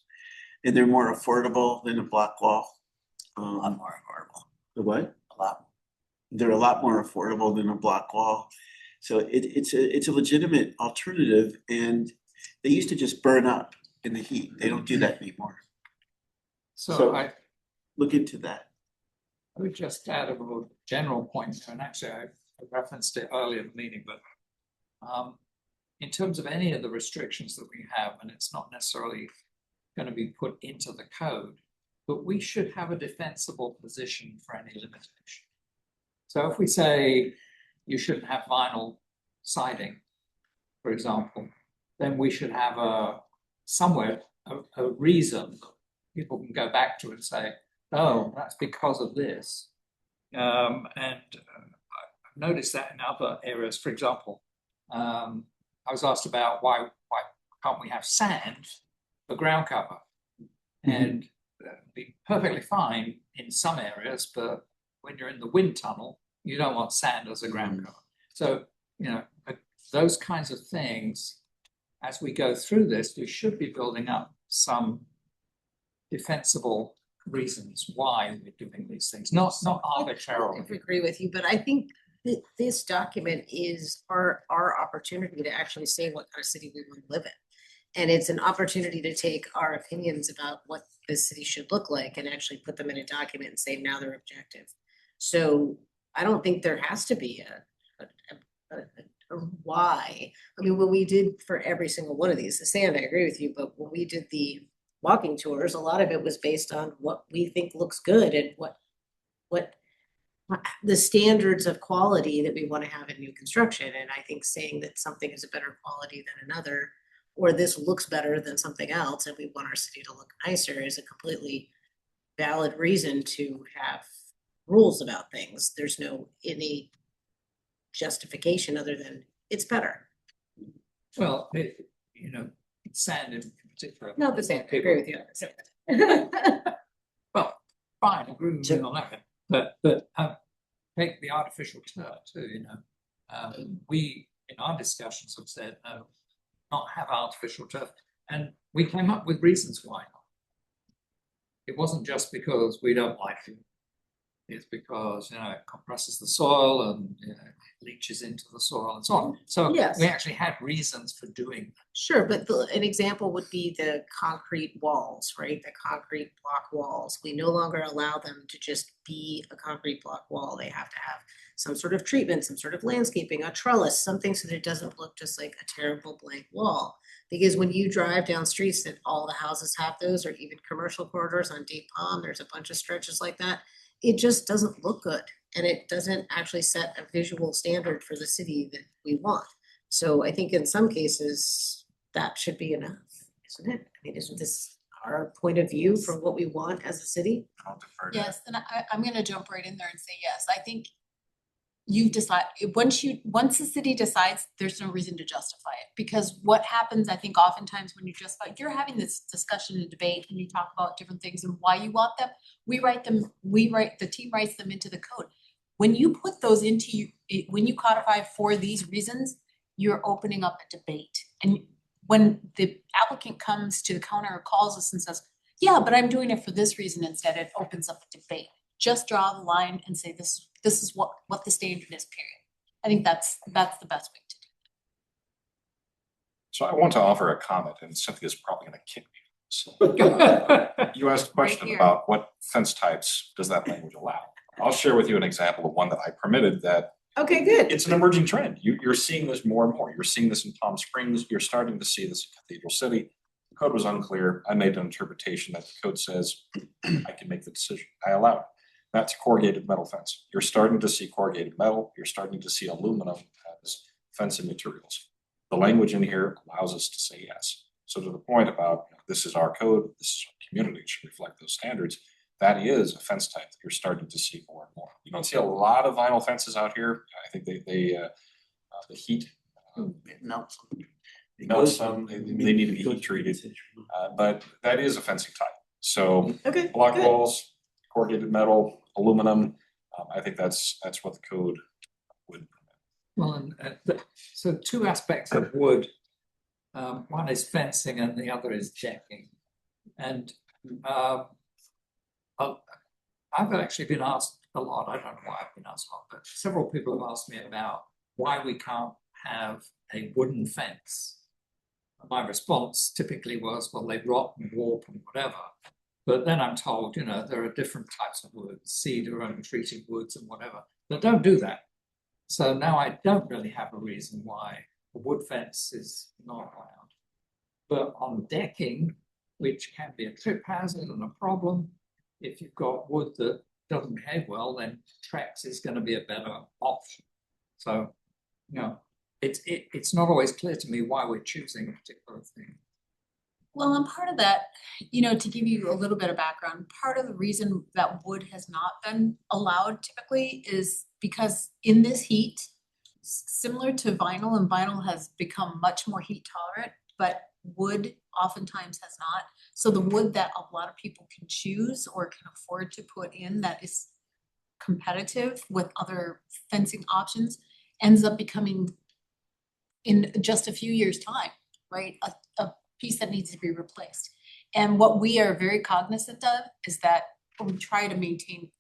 And they're more affordable than a block wall. A lot more affordable. The what? A lot. They're a lot more affordable than a block wall. So it's a legitimate alternative and they used to just burn up in the heat. They don't do that anymore. So I Look into that. would just add a little general point, and actually I referenced it earlier in the meeting, but in terms of any of the restrictions that we have, and it's not necessarily going to be put into the code, but we should have a defensible position for any limitation. So if we say you shouldn't have vinyl siding, for example, then we should have a reason that people can go back to and say, oh, that's because of this. And I've noticed that in other areas. For example, I was asked about why can't we have sand for ground cover? And be perfectly fine in some areas, but when you're in the wind tunnel, you don't want sand as a ground cover. So, those kinds of things, as we go through this, we should be building up some defensible reasons why we're doing these things, not arbitrarily. I agree with you, but I think that this document is our opportunity to actually say what kind of city we want to live in. And it's an opportunity to take our opinions about what this city should look like and actually put them in a document and say now they're objective. So I don't think there has to be a why. I mean, when we did for every single one of these, the sand, I agree with you, but when we did the walking tours, a lot of it was based on what we think looks good and what the standards of quality that we want to have in new construction. And I think saying that something is a better quality than another, or this looks better than something else, and we want our city to look nicer is a completely valid reason to have rules about things. There's no any justification other than it's better. Well, sand in particular. Not the same, I agree with you. Well, fine, I agree with you on that, but take the artificial turf too, we, in our discussions have said, no, not have artificial turf, and we came up with reasons why not. It wasn't just because we don't like it. It's because, it compresses the soil and, leaches into the soil and so on. So Yes. we actually had reasons for doing that. Sure, but an example would be the concrete walls, right? The concrete block walls. We no longer allow them to just be a concrete block wall. They have to have some sort of treatment, some sort of landscaping, a trellis, something so that it doesn't look just like a terrible blank wall. Because when you drive down streets that all the houses have those, or even commercial corridors on Dave Palm, there's a bunch of stretches like that. It just doesn't look good. And it doesn't actually set a visual standard for the city that we want. So I think in some cases, that should be enough, isn't it? I mean, isn't this our point of view for what we want as a city? I'll defer to. Yes, and I'm gonna jump right in there and say yes. I think you decide, once the city decides, there's no reason to justify it. Because what happens, I think oftentimes when you justify, you're having this discussion and debate and you talk about different things and why you want them. The team writes them into the code. When you put those into, when you codify for these reasons, you're opening up a debate. And when the applicant comes to the counter or calls us and says, yeah, but I'm doing it for this reason instead, it opens up a debate. Just draw the line and say this is what the standard is, period. I think that's the best way to do it. So I want to offer a comment, and Cynthia's probably gonna kick me. So, you asked a question here. about what fence types does that language allow? I'll share with you an example of one that I permitted that Okay, good. it's an emerging trend. You're seeing this more and more. You're seeing this in Palm Springs. You're starting to see this in Cathedral City. The code was unclear. I made an interpretation that the code says I can make the decision. I allow it. That's corrugated metal fence. You're starting to see corrugated metal. You're starting to see aluminum as fencing materials. The language in here allows us to say yes. So to the point about, this is our code, this is our community, it should reflect those standards. That is a fence type that you're starting to see more and more. You don't see a lot of vinyl fences out here. I think the heat melts. melts some, they need to be heat treated. But that is a fencing type. So Okay, block good. walls, corrugated metal, aluminum, I think that's what the code would. Well, so two aspects of wood. One is fencing and the other is decking. And I've actually been asked a lot, I don't know why I've been asked a lot, but several people have asked me about why we can't have a wooden fence. My response typically was, well, they rot and warp and whatever. But then I'm told, there are different types of wood, cedar and treated woods and whatever, that don't do that. So now I don't really have a reason why a wood fence is not allowed. But on decking, which can be a trip hazard and a problem, if you've got wood that doesn't behave well, then Trex is going to be a better option. So, it's not always clear to me why we're choosing a particular thing. Well, and part of that, to give you a little bit of background, part of the reason that wood has not been allowed typically is because in this heat, similar to vinyl, and vinyl has become much more heat tolerant, but wood oftentimes has not. So the wood that a lot of people can choose or can afford to put in that is competitive with other fencing options ends up becoming, in just a few years' time, right, a piece that needs to be replaced. And what we are very cognizant of is that we try to maintain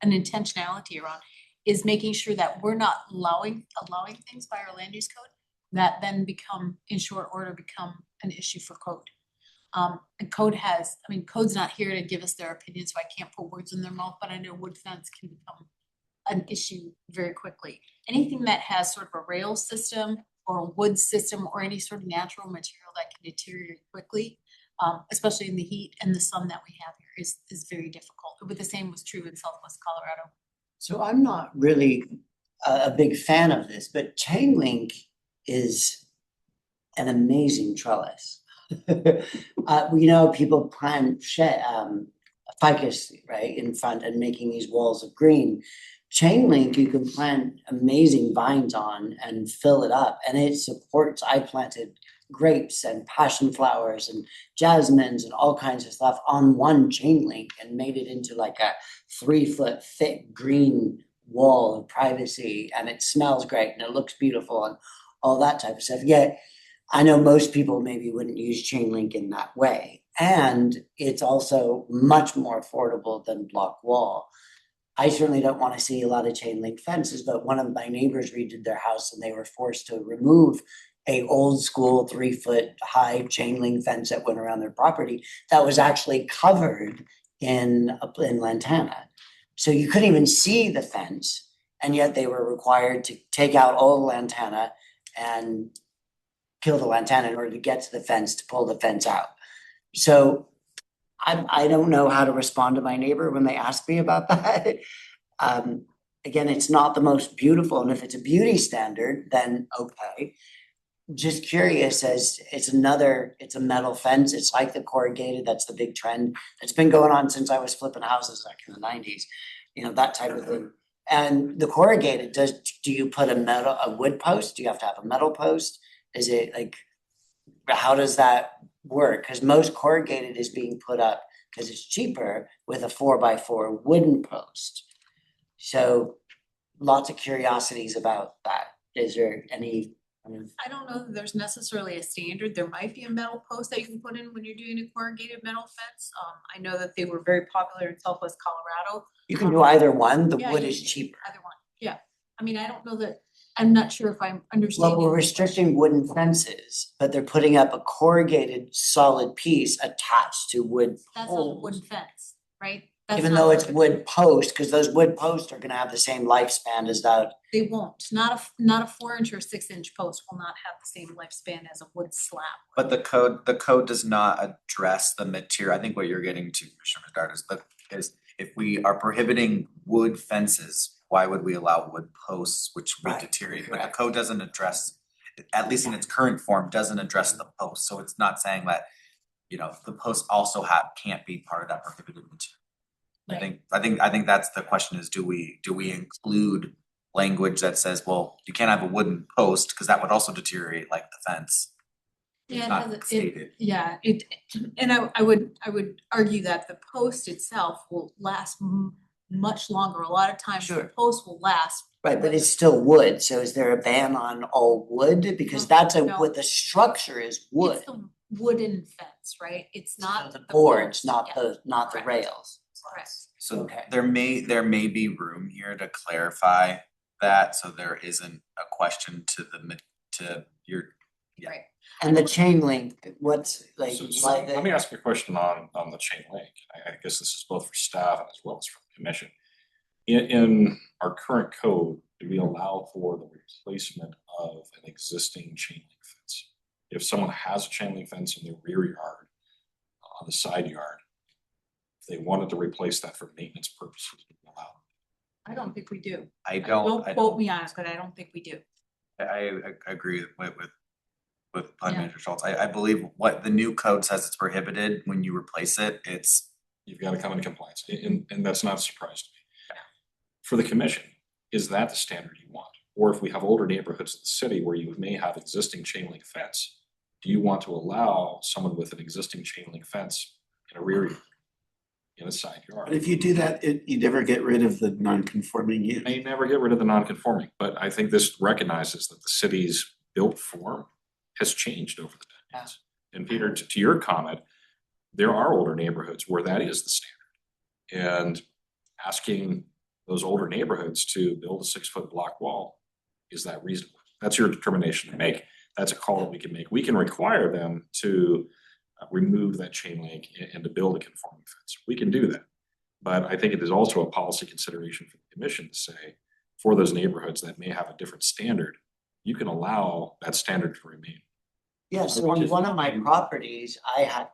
an intentionality around is making sure that we're not allowing things by our land use code that then in short order become an issue for code. And code's not here to give us their opinion, so I can't put words in their mouth, but I know wood fence can become an issue very quickly. Anything that has sort of a rail system or a wood system or any sort of natural material that can deteriorate quickly, especially in the heat and the sun that we have here is very difficult. But the same was true in Southwest Colorado. So I'm not really a big fan of this, but chain link is an amazing trellis. People plant ficus, right, in front and making these walls of green. Chain link, you can plant amazing vines on and fill it up, and it supports. I planted grapes and passion flowers and jasmines and all kinds of stuff on one chain link and made it into like a 3-foot thick green wall of privacy, and it smells great and it looks beautiful and all that type of stuff. Yet I know most people maybe wouldn't use chain link in that way. And it's also much more affordable than block wall. I certainly don't want to see a lot of chain link fences, but one of my neighbors redid their house and they were forced to remove a old school 3-foot high chain link fence that went around their property that was actually covered in lantana. So you couldn't even see the fence, and yet they were required to take out all the lantana and kill the lantana in order to get to the fence to pull the fence out. So I don't know how to respond to my neighbor when they ask me about that. Again, it's not the most beautiful, and if it's a beauty standard, then okay. just curious, as it's a metal fence, it's like the corrugated, that's the big trend. It's been going on since I was flipping houses like in the 90s, you know, that type of thing. And the corrugated, do you put a wood post? Do you have to have a metal post? Is it like, how does that work? Cause most corrugated is being put up, cause it's cheaper, with a 4x4 wooden post. So lots of curiosities about that. Is there any? I don't know that there's necessarily a standard. There might be a metal post that you can put in when you're doing a corrugated metal fence. I know that they were very popular in Southwest Colorado. You can do either one, the Yeah, wood you is can do cheaper. Either one, yeah. I mean, I don't know that, I'm not sure if I'm understanding. Well, we're restricting wooden fences, but they're putting up a corrugated solid piece attached to wood That's not a poles. wooden fence, right? That's Even not though it's what- wood post, cause those wood posts are gonna have the same lifespan as that. They won't, not a 4-inch or 6-inch post will not have the same lifespan as a wood slab. But the code does not address the material. I think what you're getting to, Commissioner Bedard, is if we are prohibiting wood fences, why would we allow wood posts, which would Right, deteriorate? But the correct. code doesn't address, at least in its current form, doesn't address the post. So it's not saying that, you know, the posts also can't be part of that prohibited material. I think that's the question, is do we include language that says, well, you can't have a wooden post, because that would also deteriorate like the fence. Yeah, Not it has, stated. and I would argue that the post itself will last much longer. A lot of times the Sure. post will last. Right, but it's still wood, so is there a ban on all wood? Because that's No. what the structure is wood. It's the wooden fence, right? It's not The the boards, post. not Yeah, the correct. rails. Correct. So Okay. there may be room here to clarify that, so there isn't a question to your, yeah. Right. And the chain link, what's like, So like let me ask you a question on the chain link. I guess this is both for staff and as well as for the commission. In our current code, do we allow for the replacement of an existing chain link fence? If someone has a chain link fence in their rear yard, on the side yard, if they wanted to replace that for maintenance purposes, we allow it. I don't think we do. I don't. Don't quote me on it, but I don't think we do. I agree with Plan Yeah. Manager Schultz. I believe what the new code says, it's prohibited when you replace it. You've got to come into compliance, and that's not a surprise to me. For the commission, is that the standard you want? Or if we have older neighborhoods in the city where you may have existing chain link fence, do you want to allow someone with an existing chain link fence in a rear yard, in a side yard? But if you do that, you never get rid of the non-conforming use. May never get rid of the non-conforming, but I think this recognizes that the city's built form has changed over the decades. And Peter, to your comment, there are older neighborhoods where that is the standard. And asking those older neighborhoods to build a 6-foot block wall, is that reasonable? That's your determination to make. That's a call that we can make. We can require them to remove that chain link and to build a conforming fence. We can do that. But I think it is also a policy consideration for the commission to say, for those neighborhoods that may have a different standard, you can allow that standard to remain. Yeah, so on one of my properties, I had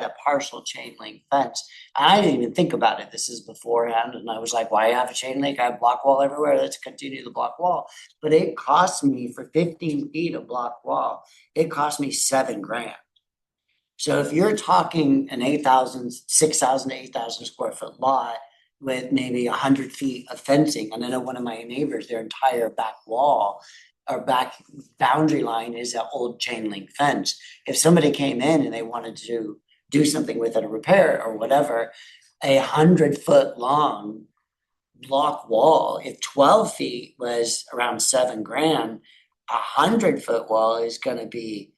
a partial chain link fence. I didn't even think about it. This is beforehand, and I was like, why have a chain link? I have block wall everywhere. Let's continue the block wall. But it cost me, for 15 feet of block wall, it cost me $7,000. So if you're talking an 6,000 to 8,000 square foot lot with maybe 100 feet of fencing, and I know one of my neighbors, their entire back wall or back boundary line is an old chain link fence. If somebody came in and they wanted to do something with it, a repair or whatever, 100-foot long block wall, if 12 feet was around $7,000, 100-foot wall is gonna be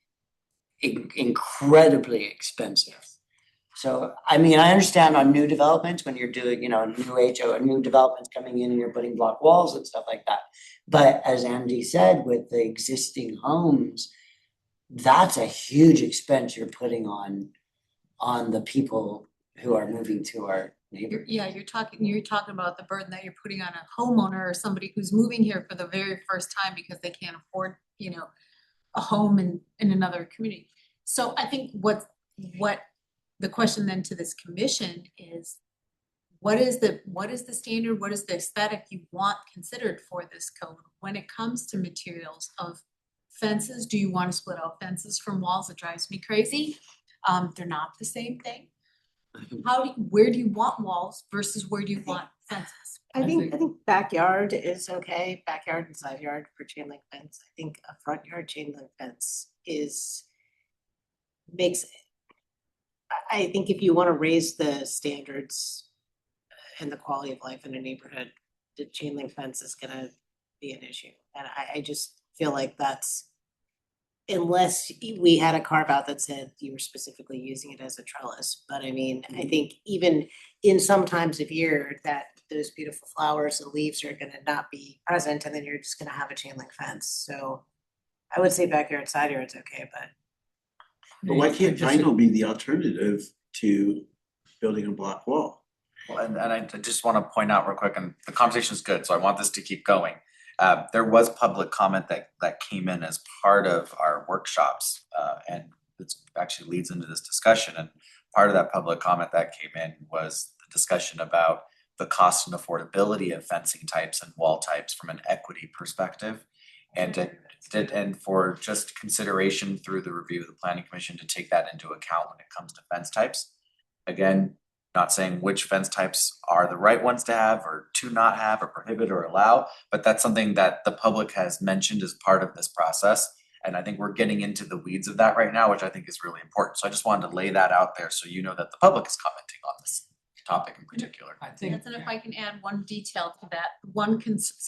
incredibly expensive. So, I mean, I understand on new developments, when you're doing, you know, new developments coming in and you're putting block walls and stuff like that. But as Andy said, with the existing homes, that's a huge expense you're putting on the people who are moving to our neighborhood. You're talking about the burden that you're putting on a homeowner or somebody who's moving here for the very first time because they can't afford, you know, a home in another community. So I think what the question then to this commission is, what is the standard, what is the aesthetic you want considered for this code when it comes to materials of fences, do you wanna split out fences from walls? It drives me crazy. They're not the same thing. Where do you want walls versus where do you want fences? I think backyard is okay, backyard and side yard for chain link fence. I think a front yard chain link fence makes. I think if you wanna raise the standards and the quality of life in a neighborhood, the chain link fence is gonna be an issue. And I just feel like that's, unless we had a carve out that said you were specifically using it as a trellis. But I mean, I think even in some times of year that those beautiful flowers and leaves are gonna not be present, and then you're just gonna have a chain link fence. So I would say backyard, side yard's okay, but But why can't vinyl be the alternative to building a block wall? Well, and I just wanna point out real quick, and the conversation is good, so I want this to keep going. There was public comment that came in as part of our workshops, and it actually leads into this discussion. And part of that public comment that came in was the discussion about the cost and affordability of fencing types and wall types from an equity perspective. And for just consideration through the review of the planning commission to take that into account when it comes to fence types. Again, not saying which fence types are the right ones to have or to not have or prohibit or allow, but that's something that the public has mentioned as part of this process. And I think we're getting into the weeds of that right now, which I think is really important. So I just wanted to lay that out there so you know that the public is commenting on this topic in particular. I think. Yes, and if I can add one detail to that, one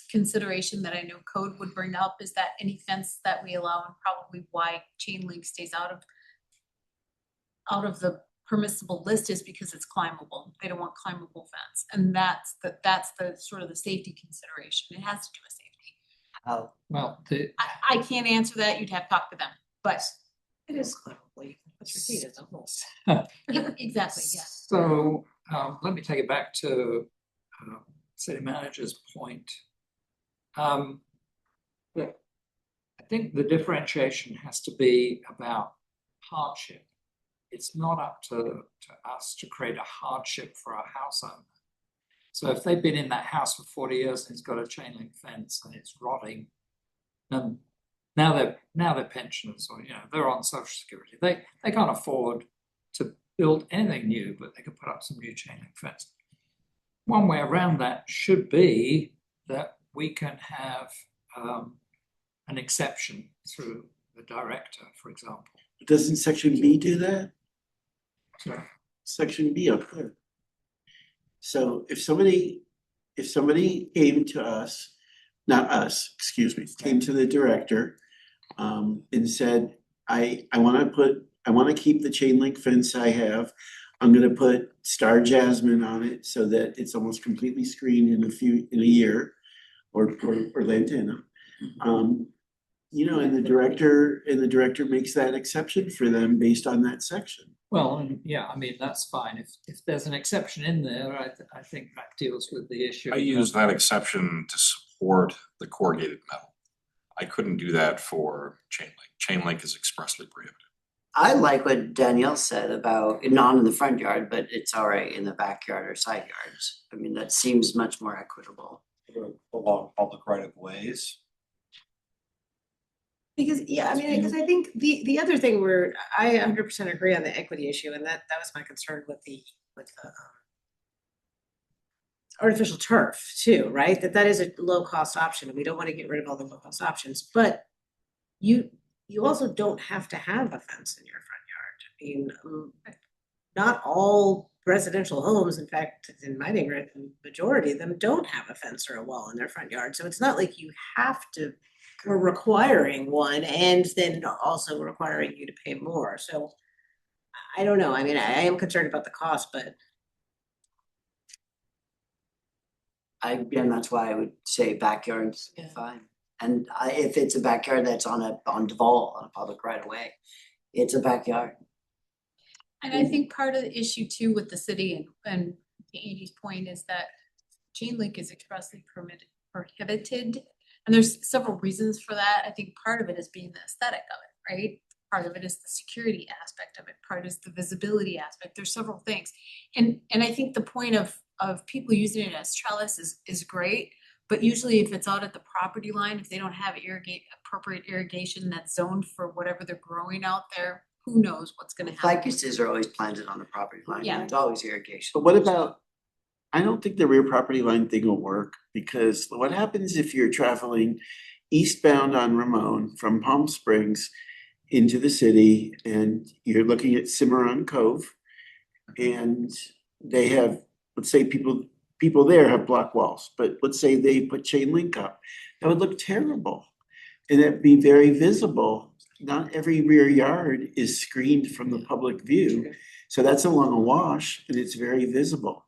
consideration that I know code would bring up is that any fence that we allow, and probably why chain link stays out of the permissible list, is because it's climbable. They don't want climbable fence, and that's the sort of the safety consideration. It has to do with safety. Oh, Well, I can't answer that. You'd have to talk to them, but it is climbable. You can put your feet in the hole. yeah, exactly, yeah. So let me take it back to city manager's point. That I think the differentiation has to be about hardship. It's not up to us to create a hardship for our house owner. So if they've been in that house for 40 years and it's got a chain link fence and it's rotting, then now they're pensioners, or they're on social security. They can't afford to build anything new, but they can put up some new chain link fence. One way around that should be that we can have an exception through the director, for example. Doesn't section B do that? So, Section B up there. So if somebody came to us, not us, excuse me, came to the director and said, I wanna keep the chain link fence I have. I'm gonna put star jasmine on it so that it's almost completely screened in a year or lantana. And the director makes that exception for them based on that section. well, yeah, I mean, that's fine. If there's an exception in there, I think that deals with the issue. I use that exception to support the corrugated metal. I couldn't do that for chain link. Chain link is expressly prohibited. I like what Danielle said about not in the front yard, but it's all right in the backyard or side yards. I mean, that seems much more equitable. Along public right of ways. Because, yeah, I mean, because I think the other thing where I 100% agree on the equity issue, and that was my concern with the artificial turf too, right? That is a low cost option, and we don't want to get rid of all the low cost options, but you also don't have to have a fence in your front yard. I mean, not all residential homes, in fact, in my neighborhood, the majority of them don't have a fence or a wall in their front yard. So it's not like you have to, we're requiring one and then also requiring you to pay more. So I don't know. I mean, I am concerned about the cost, but Again, that's why I would say backyard's Yeah. fine. And if it's a backyard that's on Duval, on a public right of way, it's a backyard. And I think part of the issue too with the city and Andy's point is that chain link is expressly prohibited. And there's several reasons for that. I think part of it is being the aesthetic of it, right? Part of it is the security aspect of it. Part is the visibility aspect. There's several things. And I think the point of people using it as trellis is great, But usually if it's out at the property line, if they don't have appropriate irrigation that's zoned for whatever they're growing out there, who knows what's gonna happen. Ficuses are always planted on the property line, Yeah. and it's always irrigation. But what about, I don't think the rear property line thing will work, because what happens if you're traveling eastbound on Ramon from Palm Springs into the city and you're looking at Cimarron Cove and they have, let's say people there have block walls, but let's say they put chain link up, that would look terrible. And it'd be very visible. Not every rear yard is screened from the public view. So that's along a wash and it's very visible.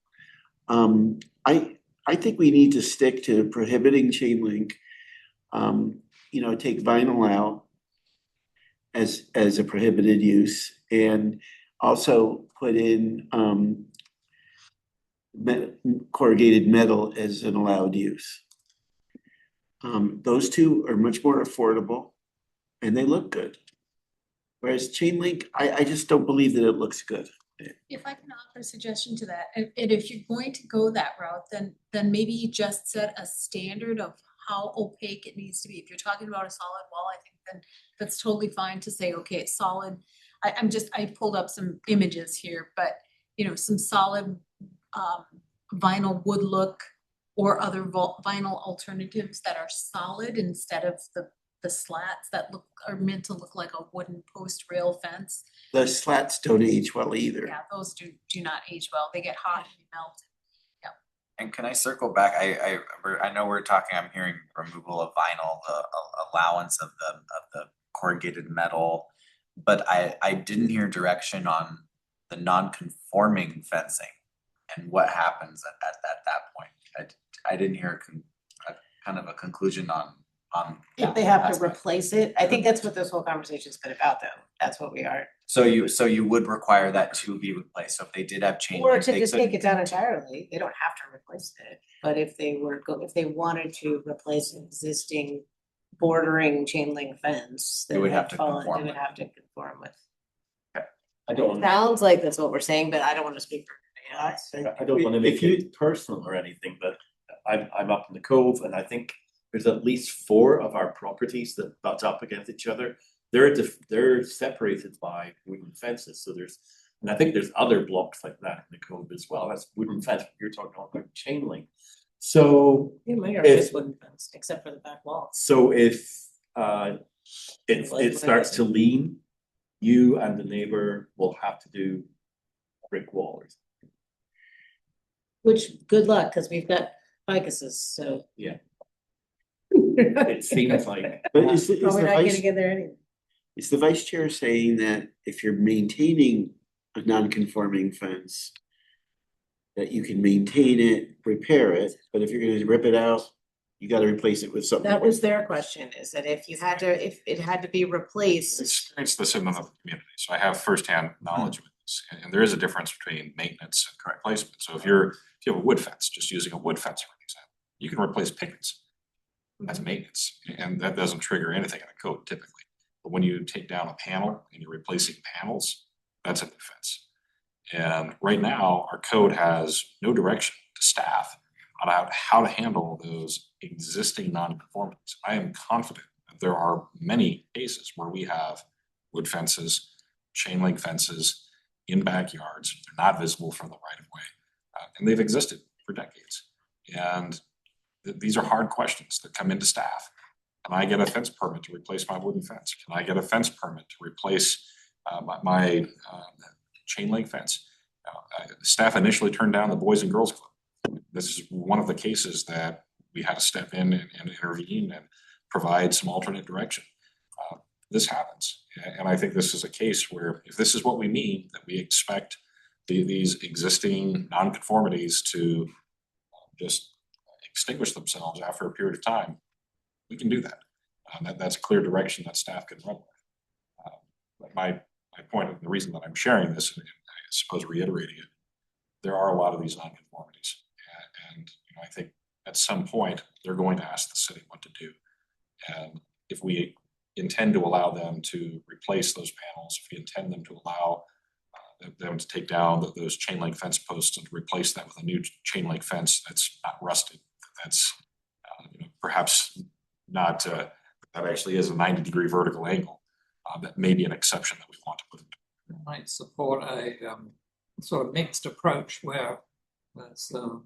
I think we need to stick to prohibiting chain link. Take vinyl out as a prohibited use, and also put in corrugated metal as an allowed use. Those two are much more affordable and they look good. Whereas chain link, I just don't believe that it looks good. If I can offer a suggestion to that, and if you're going to go that route, then maybe you just set a standard of how opaque it needs to be. If you're talking about a solid wall, I think then that's totally fine to say, okay, it's solid. I pulled up some images here, but some solid vinyl wood look or other vinyl alternatives that are solid instead of the slats that are meant to look like a wooden post rail fence. The slats don't age well either. Yeah, those do not age well. They get hot and melt. And can I circle back? I know we're talking, I'm hearing removal of vinyl, the allowance of the corrugated metal, but I didn't hear direction on the non-conforming fencing and what happens at that point. I didn't hear a kind of a conclusion on. If they have to aspect. replace it, I think that's what this whole conversation's been about though. That's what we are. So you would require that to be replaced, so if they did have chain Or link, to they just could- take it down entirely, they don't have to replace it, but if they wanted to replace an existing bordering chain link fence. They would have to They conform would with have to conform with. I don't, Sounds like that's what we're saying, but I don't wanna speak for anybody else. I don't wanna make it personal or anything, but I'm up in the Cove and I think there's at least 4 of our properties that butt up against each other. They're separated by wooden fences, so and I think there's other blocks like that in the Cove as well, that's wooden fence, you're talking about chain link. So Yeah, my yard if- is wooden fence, except for the back wall. So if it starts to lean, you and the neighbor will have to do brick wall or something. Which, good luck, cause we've got ficuses, so. Yeah. It seems like. But is the Probably not vice, gonna get there anyway. is the vice chair saying that if you're maintaining a non-conforming fence, that you can maintain it, repair it, but if you're gonna rip it out, you gotta replace it with something? That was their question, is that if it had to be replaced, Experienced this in another community, so I have firsthand knowledge with this, and there is a difference between maintenance and replacement. So if you have a wood fence, just using a wood fence for example, you can replace pickets. That's maintenance, and that doesn't trigger anything in the code typically. But when you take down a panel and you're replacing panels, that's a new fence. And right now, our code has no direction to staff on how to handle those existing non-conformities. I am confident that there are many cases where we have wood fences, chain link fences in backyards, they're not visible from the right of way, and they've existed for decades. And these are hard questions that come into staff. Can I get a fence permit to replace my wooden fence? Can I get a fence permit to replace my chain link fence? Staff initially turned down the Boys and Girls Club. This is one of the cases that we had to step in and intervene and provide some alternate direction. This happens, and I think this is a case where if this is what we mean, that we expect these existing nonconformities to just extinguish themselves after a period of time, we can do that. That's a clear direction that staff can run with. But my point, and the reason that I'm sharing this, and I suppose reiterating it, there are a lot of these nonconformities, and I think at some point they're going to ask the city what to do. And if we intend to allow them to replace those panels, if we intend them to allow them to take down those chain link fence posts and replace that with a new chain link fence that's not rusted, that's perhaps not, that actually is a 90-degree vertical angle. That may be an exception that we want to put. Might support a sort of mixed approach where that's so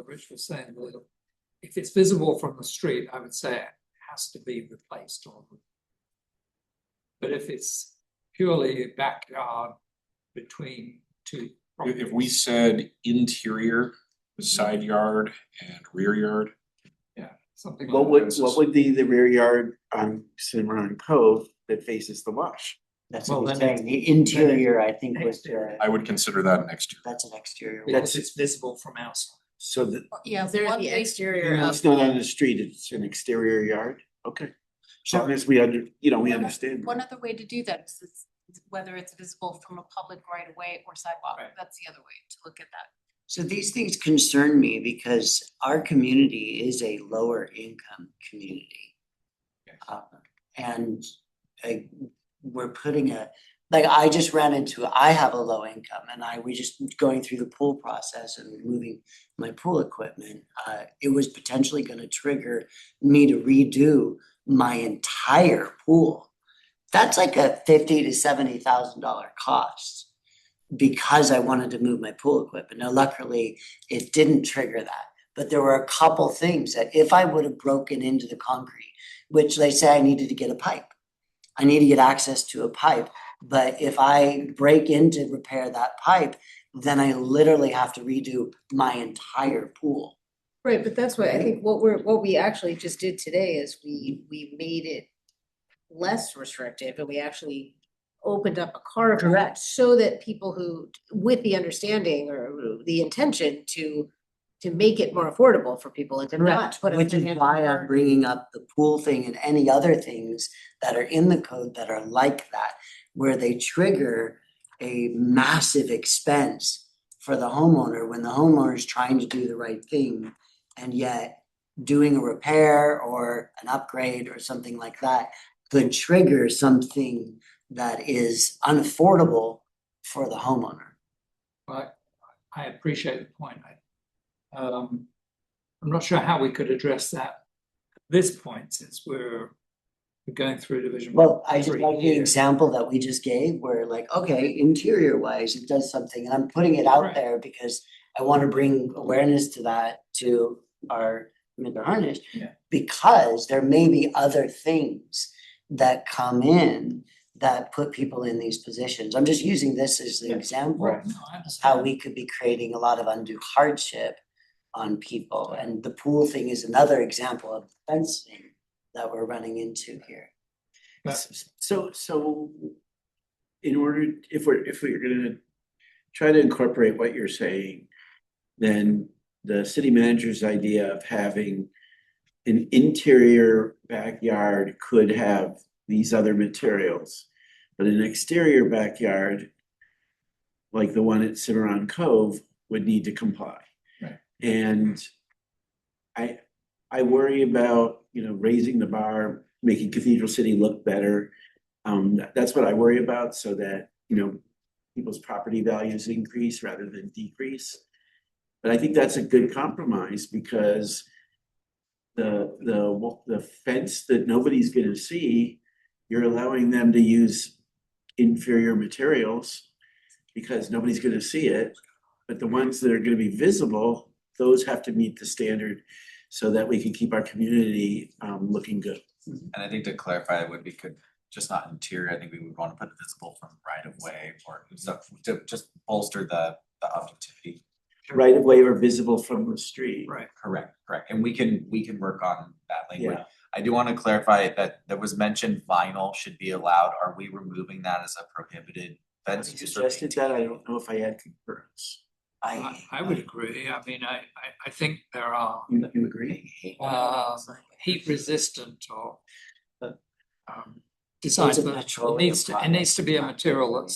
Rich was saying that if it's visible from the street, I would say it has to be replaced or. But if it's purely backyard between two. If we said interior, side yard and rear yard. Yeah, something like What would be the rear yard on Cimarron Cove that faces the wash? That's Well, what he's then saying. The interior, I think, was exterior. I would consider that an exterior. that's an exterior. Because it's visible from outside. So that, Yeah, There's one the big- exterior of. it's not on the street, it's an exterior yard, okay. As long as we we understand. One other way to do that is whether it's visible from a public right of way or sidewalk, Right. that's the other way to look at that. So these things concern me because our community is a lower income community. And we're putting like I just ran into, I have a low income and we just going through the pool process and moving my pool equipment. It was potentially gonna trigger me to redo my entire pool. That's like a $50,000 to $70,000 cost because I wanted to move my pool equipment. Now, luckily, it didn't trigger that. But there were a couple things that if I would have broken into the concrete, which they say I needed to get a pipe, I need to get access to a pipe. But if I break in to repair that pipe, then I literally have to redo my entire pool. Right, but that's what I think what we actually just did today is we made it less restrictive and we actually opened up a carve Correct. so that people who, with the understanding or the intention to make it more affordable for people and to not put a Which is financial why I'm burden. bringing up the pool thing and any other things that are in the code that are like that, where they trigger a massive expense for the homeowner when the homeowner is trying to do the right thing. And yet doing a repair or an upgrade or something like that could trigger something that is unaffordable for the homeowner. But I appreciate the point. I'm not sure how we could address that at this point since we're going through division. Well, I just 3 like the here. example that we just gave where like, okay, interior wise, it does something and I'm putting it out Right. there because I want to bring awareness to that to our Mr. Harnish. Yeah. Because there may be other things that come in that put people in these positions. I'm just using this as the example Right, no, I of understand. how we could be creating a lot of undue hardship on people. And the pool thing is another example of fencing that we're running into here. So in order, if we're gonna try to incorporate what you're saying, then the city manager's idea of having an interior backyard could have these other materials, but an exterior backyard, like the one at Cimarron Cove, would need to comply. Right. And I worry about, raising the bar, making Cathedral City look better. That's what I worry about, so that, people's property values increase rather than decrease. But I think that's a good compromise because the fence that nobody's gonna see, you're allowing them to use inferior materials because nobody's gonna see it. But the ones that are gonna be visible, those have to meet the standard so that we can keep our community looking good. And I think to clarify, it would be good, just not interior, I think we would wanna put it visible from right of way or stuff to just bolster the objectivity. Right of way or visible from the street. Right. Correct, and we can work on that language. Yeah. I do wanna clarify that there was mentioned vinyl should be allowed, are we removing that as a prohibited I fence? use or suggested that, I don't know if I had concurrence. I would agree. I mean, I think there are You agree? heat resistant or It's designs, a but petroleum it needs to be a material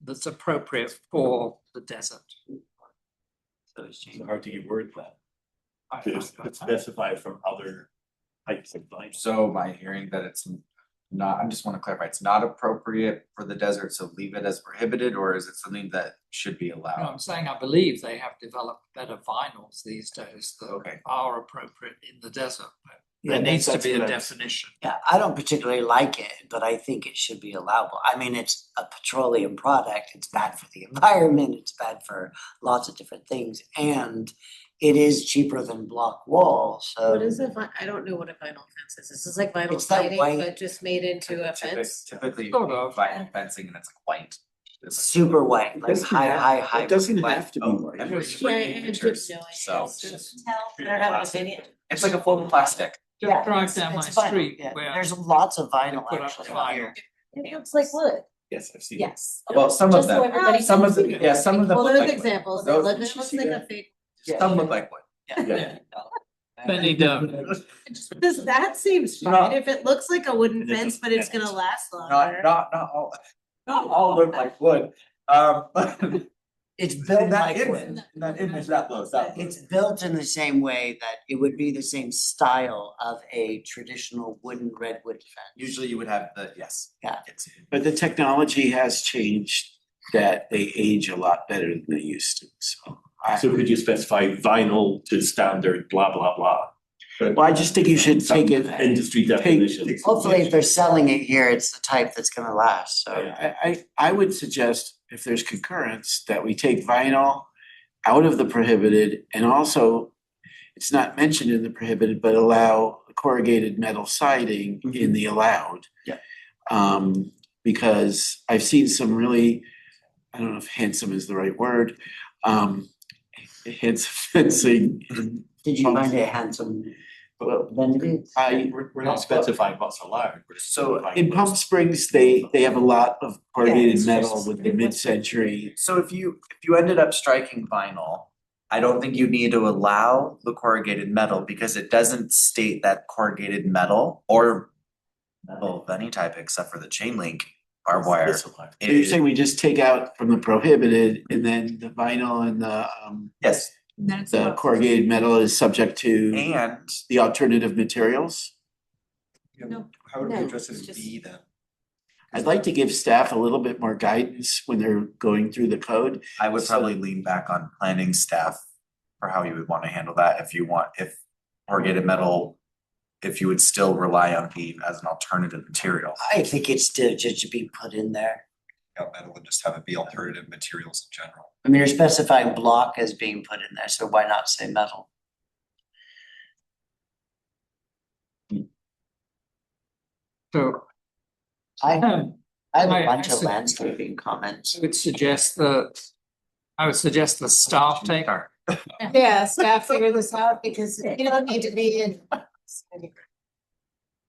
that's appropriate for the desert. So it's It's hard to get word that. I- It's specified from other types of lights. So by hearing that it's not, I just wanna clarify, it's not appropriate for the desert, so leave it as prohibited, or is it something that should be No, allowed? I'm saying I believe they have developed better vinyls these days that are appropriate in the desert, but there Yeah, needs to that's be a what I- definition. Yeah, I don't particularly like it, but I think it should be allowable. I mean, it's a petroleum product, it's bad for the environment, it's bad for lots of different things, and it is cheaper than block wall, so. What is I don't know what a vinyl fence is. This is like vinyl It's that siding, white- but just made into a fence. Typically, Sort of. vinyl fencing and it's white. It's Super white, like doesn't high. It doesn't white. have to be Oh, white. everybody's Yeah, bringing and pictures, just no so. I don't have an opinion. It's like a full plastic. Just Yeah, drive it's- down my it's vinyl, street yeah. where There's lots of vinyl put up actually the out vinyl. here. It looks like wood. Yes, I've seen. Yes. Well, some of Just so them, everybody some can of them, see. yeah, some of them Well, look there's like wood. examples. Those- It did you looks see like that? a fake. Some look like wood. Yeah. Many don't. That seems No. fine. If it looks like a wooden It fence, doesn't- but it's it gonna doesn't. last longer. Not all look like wood. It's built In that like image, wood. in that image, that blows up. It's built in the same way that it would be the same style of a traditional wooden redwood fence. Usually you would have the, yes. Yeah. It's- But the technology has changed that they age a lot better than they used to, so. So could you specify vinyl to standard, blah, blah, blah? Well, I just think you should take it. Industry definition. Hopefully, if they're selling it here, it's the type that's gonna last, so. I would suggest, if there's concurrence, that we take vinyl out of the prohibited and also, it's not mentioned in the prohibited, but allow corrugated metal siding in the allowed. Yeah. Because I've seen some really, I don't know if handsome is the right word, handsome fencing. Did you find it handsome? Well, Then We're not specifying what's allowed. We're just So specifying in what's- Palm Springs, they have a lot of corrugated it's metal just- with the mid-century. So if you ended up striking vinyl, I don't think you need to allow the corrugated metal because it doesn't state that corrugated metal or metal of any type except for the chain link barbed wire. So you're saying we just take out from the prohibited and then the vinyl and Yes, the corrugated metal is subject to and the alternative materials? how would we No, address it it's in just- B then? I'd like to give staff a little bit more guidance when they're going through the code. I would probably lean back on planning staff for how you would wanna handle that if corrugated metal, if you would still rely on B as an alternative material. I think it's still just to be put in there. Metal and just have it be alternative materials in general. I mean, you're specifying block as being put in there, so why not say metal? So I um, have I- a bunch I of see. landscaping comments. I would suggest the staff take. Yeah, staff figure this out because you don't need to be in.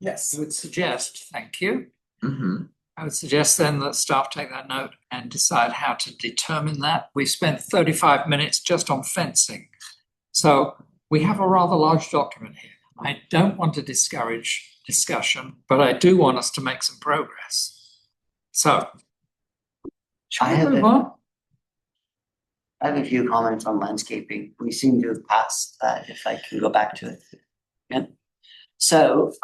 Yes. I would suggest, thank you. Mm-hmm. I would suggest then that staff take that note and decide how to determine that. We spent 35 minutes just on fencing. So we have a rather large document here. I don't want to discourage discussion, but I do want us to make some progress. So. Shall I we have move a- on? I have a few comments on landscaping. We seem to have passed that, if I can go back to it. Yep. So,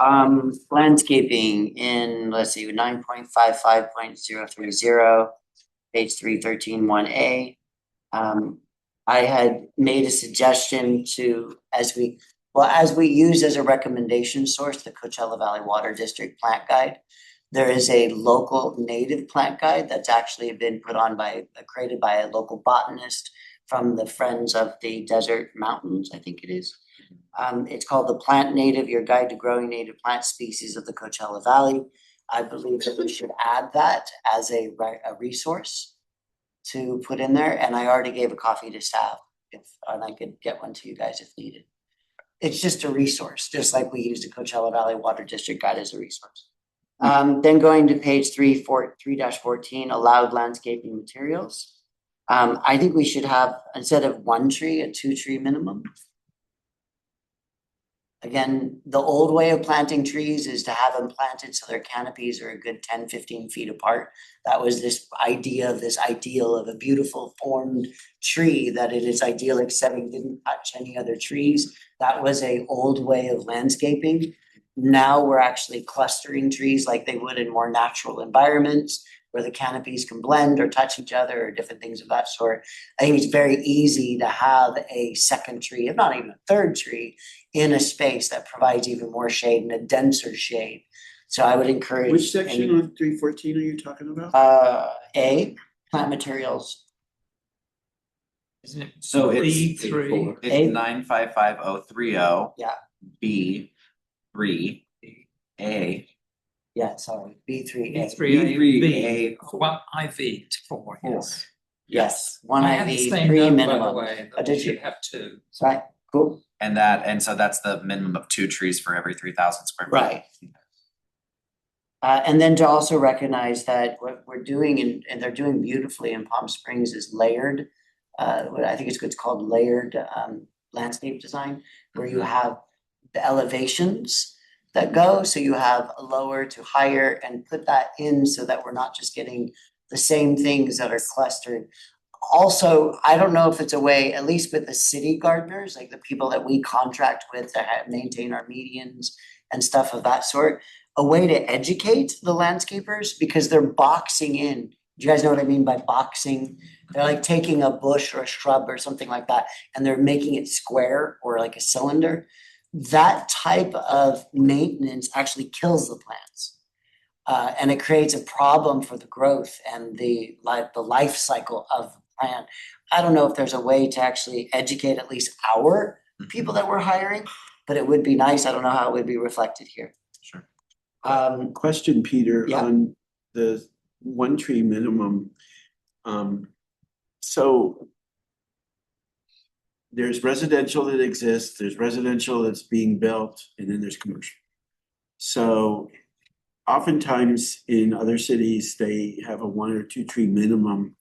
landscaping in, let's see, 9.55.030, page 313(1)A. I had made a suggestion to, as we use as a recommendation source, the Coachella Valley Water District Plant Guide. There is a local native plant guide that's actually been created by a local botanist from the Friends of the Desert Mountains, I think it is. It's called The Plant Native, Your Guide to Growing Native Plant Species of the Coachella Valley. I believe that we should add that as a resource to put in there, and I already gave a copy to staff, and I could get one to you guys if needed. It's just a resource, just like we use the Coachella Valley Water District Guide as a resource. Then going to page 3-14, allowed landscaping materials. I think we should have, instead of 1 tree, a 2-tree minimum. Again, the old way of planting trees is to have them planted so their canopies are a good 10-15 feet apart. That was this ideal of a beautiful formed tree that it is idyllic setting, didn't touch any other trees. That was a old way of landscaping. Now we're actually clustering trees like they would in more natural environments where the canopies can blend or touch each other or different things of that sort. I think it's very easy to have a second tree, if not even a third tree, in a space that provides even more shade and a denser shade. So I would encourage. Which section on 314 are you talking about? A, plant materials. Isn't it? So it's B3. it's 955-030. Yeah. B 3 A. Yeah, sorry, B3A. B3A, one IV 4, yes. Yes, one I had the IV, same 3 note, by the minimum. way, Oh, that did we should you? have 2. Right, cool. And so that's the minimum of 2 trees for every 3,000 square feet. Right. And then to also recognize that what we're doing and they're doing beautifully in Palm Springs is layered. What I think it's called layered landscape design, where you have the elevations that go, so you have a lower to higher and put that in so that we're not just getting the same things that are clustered. Also, I don't know if it's a way, at least with the city gardeners, like the people that we contract with to maintain our medians and stuff of that sort, a way to educate the landscapers because they're boxing in. Do you guys know what I mean by boxing? They're like taking a bush or a shrub or something like that, and they're making it square or like a cylinder. That type of maintenance actually kills the plants. And it creates a problem for the growth and the life cycle of the plant. I don't know if there's a way to actually educate at least our people that we're hiring, but it would be nice. I don't know how it would be reflected here. Sure. Question, Peter, Yeah. on the 1 tree minimum. So there's residential that exists, there's residential that's being built, and then there's commercial. So oftentimes in other cities, they have a 1 or 2 tree minimum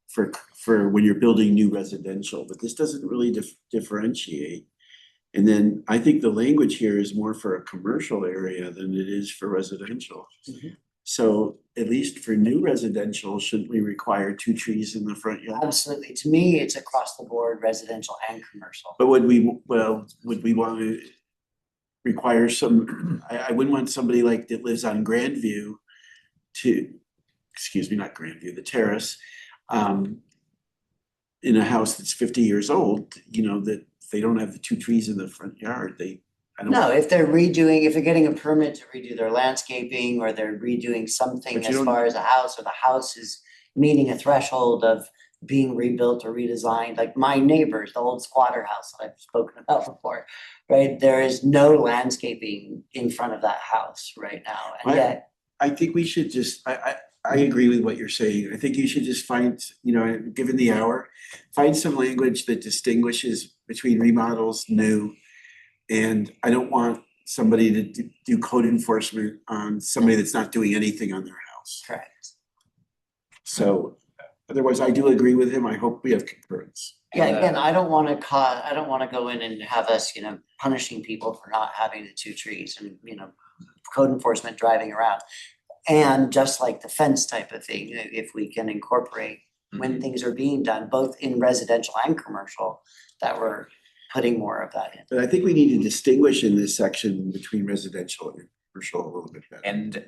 for when you're building new residential, but this doesn't really differentiate. And then I think the language here is more for a commercial area than it is for residential. Mhm. So at least for new residential, shouldn't we require 2 trees in the front yard? Absolutely. To me, it's across the board, residential and commercial. But would we want to require some, I wouldn't want somebody like that lives on Grandview not Grandview, the Terrace, in a house that's 50 years old, that they don't have the 2 trees in the front yard, No, if they're getting a permit to redo their landscaping or they're redoing something But you as don't- far as a house or the house is meeting a threshold of being rebuilt or redesigned, like my neighbors, the old squatter house that I've spoken about before, right? There is no landscaping in front of that house right now, and yet. I think we should just, I agree with what you're saying. I think you should just find, given the hour, find some language that distinguishes between remodels, new. And I don't want somebody to do code enforcement on somebody that's not doing anything on their house. Correct. So otherwise, I do agree with him. I hope we have concurrence. Yeah, again, I don't wanna go in and have us, punishing people for not having the 2 trees and, code enforcement driving around. And just like the fence type of thing, if we can incorporate when things are being done, both in residential and commercial, that we're putting more of that in. But I think we need to distinguish in this section between residential and commercial a little bit better. And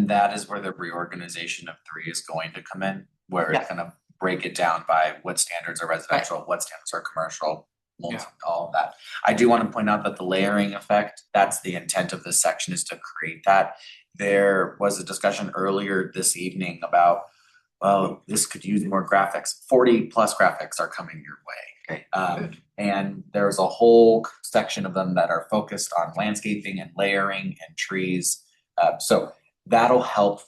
that is where the reorganization of 3 is going to come in, where it's Yeah. gonna break it down by what standards are residential, what standards are commercial, all of that. I do wanna point out that the layering effect, that's the intent of this section, is to create that. There was a discussion earlier this evening about, well, this could use more graphics. 40+ graphics are coming your way. And there's a whole section of them that are focused on landscaping and layering and trees. So that'll help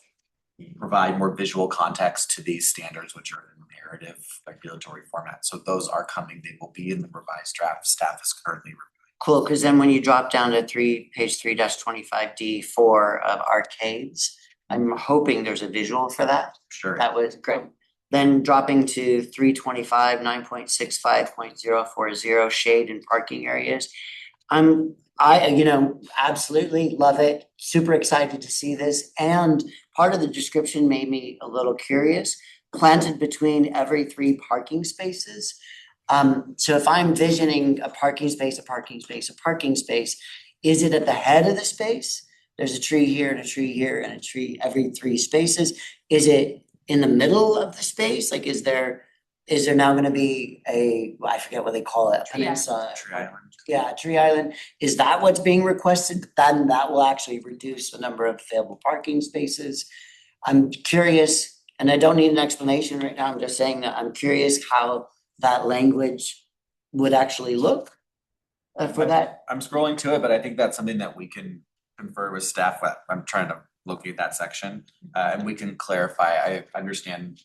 provide more visual context to these standards, which are in narrative regulatory format. So those are coming. They will be in the revised draft. Staff is currently reviewing. Cool, because then when you drop down to page 3-25D4 of arcades, I'm hoping there's a visual for that. Sure. That was great. Then dropping to 325, 9.65.040 shade and parking areas. Absolutely love it, super excited to see this, and part of the description made me a little curious. Planted between every 3 parking spaces. So if I'm visioning a parking space, Is it at the head of the space? There's a tree here and a tree here and a tree every 3 spaces. Is it in the middle of the space? Like, is there now gonna be I forget what they call it, a Tree island. peninsula? Tree island. Yeah, a tree island. Is that what's being requested? Then that will actually reduce the number of available parking spaces. I'm curious, and I don't need an explanation right now, I'm just saying that I'm curious how that language would actually look for that. I'm scrolling to it, but I think that's something that we can confer with staff. I'm trying to locate that section, and we can clarify. I understand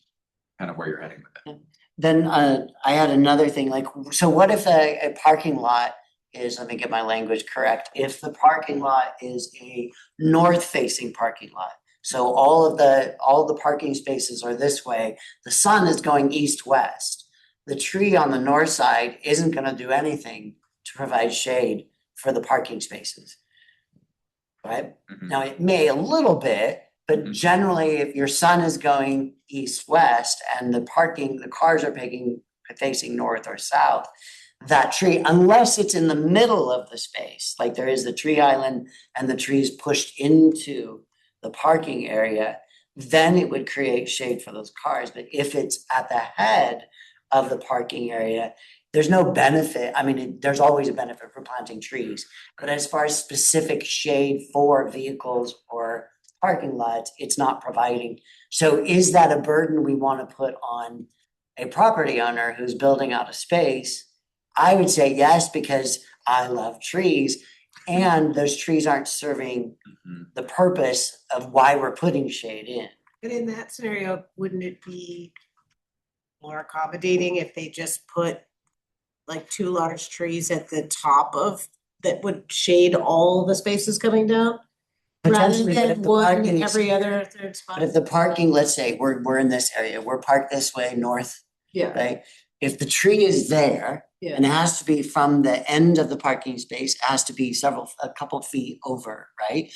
kind of where you're heading with it. Then I had another thing, like, so what if a parking lot is, let me get my language correct, if the parking lot is a north-facing parking lot, so all the parking spaces are this way, the sun is going east-west. The tree on the north side isn't gonna do anything to provide shade for the parking spaces. Right? Mhm. Now, it may a little bit, but generally, if your sun is going east-west and the cars are facing north or south, that tree, unless it's in the middle of the space, like there is the tree island and the trees pushed into the parking area, then it would create shade for those cars. But if it's at the head of the parking area, there's no benefit. I mean, there's always a benefit for planting trees, but as far as specific shade for vehicles or parking lots, it's not providing. So is that a burden we want to put on a property owner who's building out a space? I would say yes, because I love trees and those trees aren't serving the purpose of why we're putting shade in. But in that scenario, wouldn't it be more accommodating if they just put like 2 large trees at the top of, that would shade all the spaces coming down? Rather Potentially, but if than the one parking every other third spot? But if the parking, let's say we're in this area, we're parked this way north, Yeah, right? If the tree is there yeah. and it has to be from the end of the parking space, it has to be a couple feet over, right?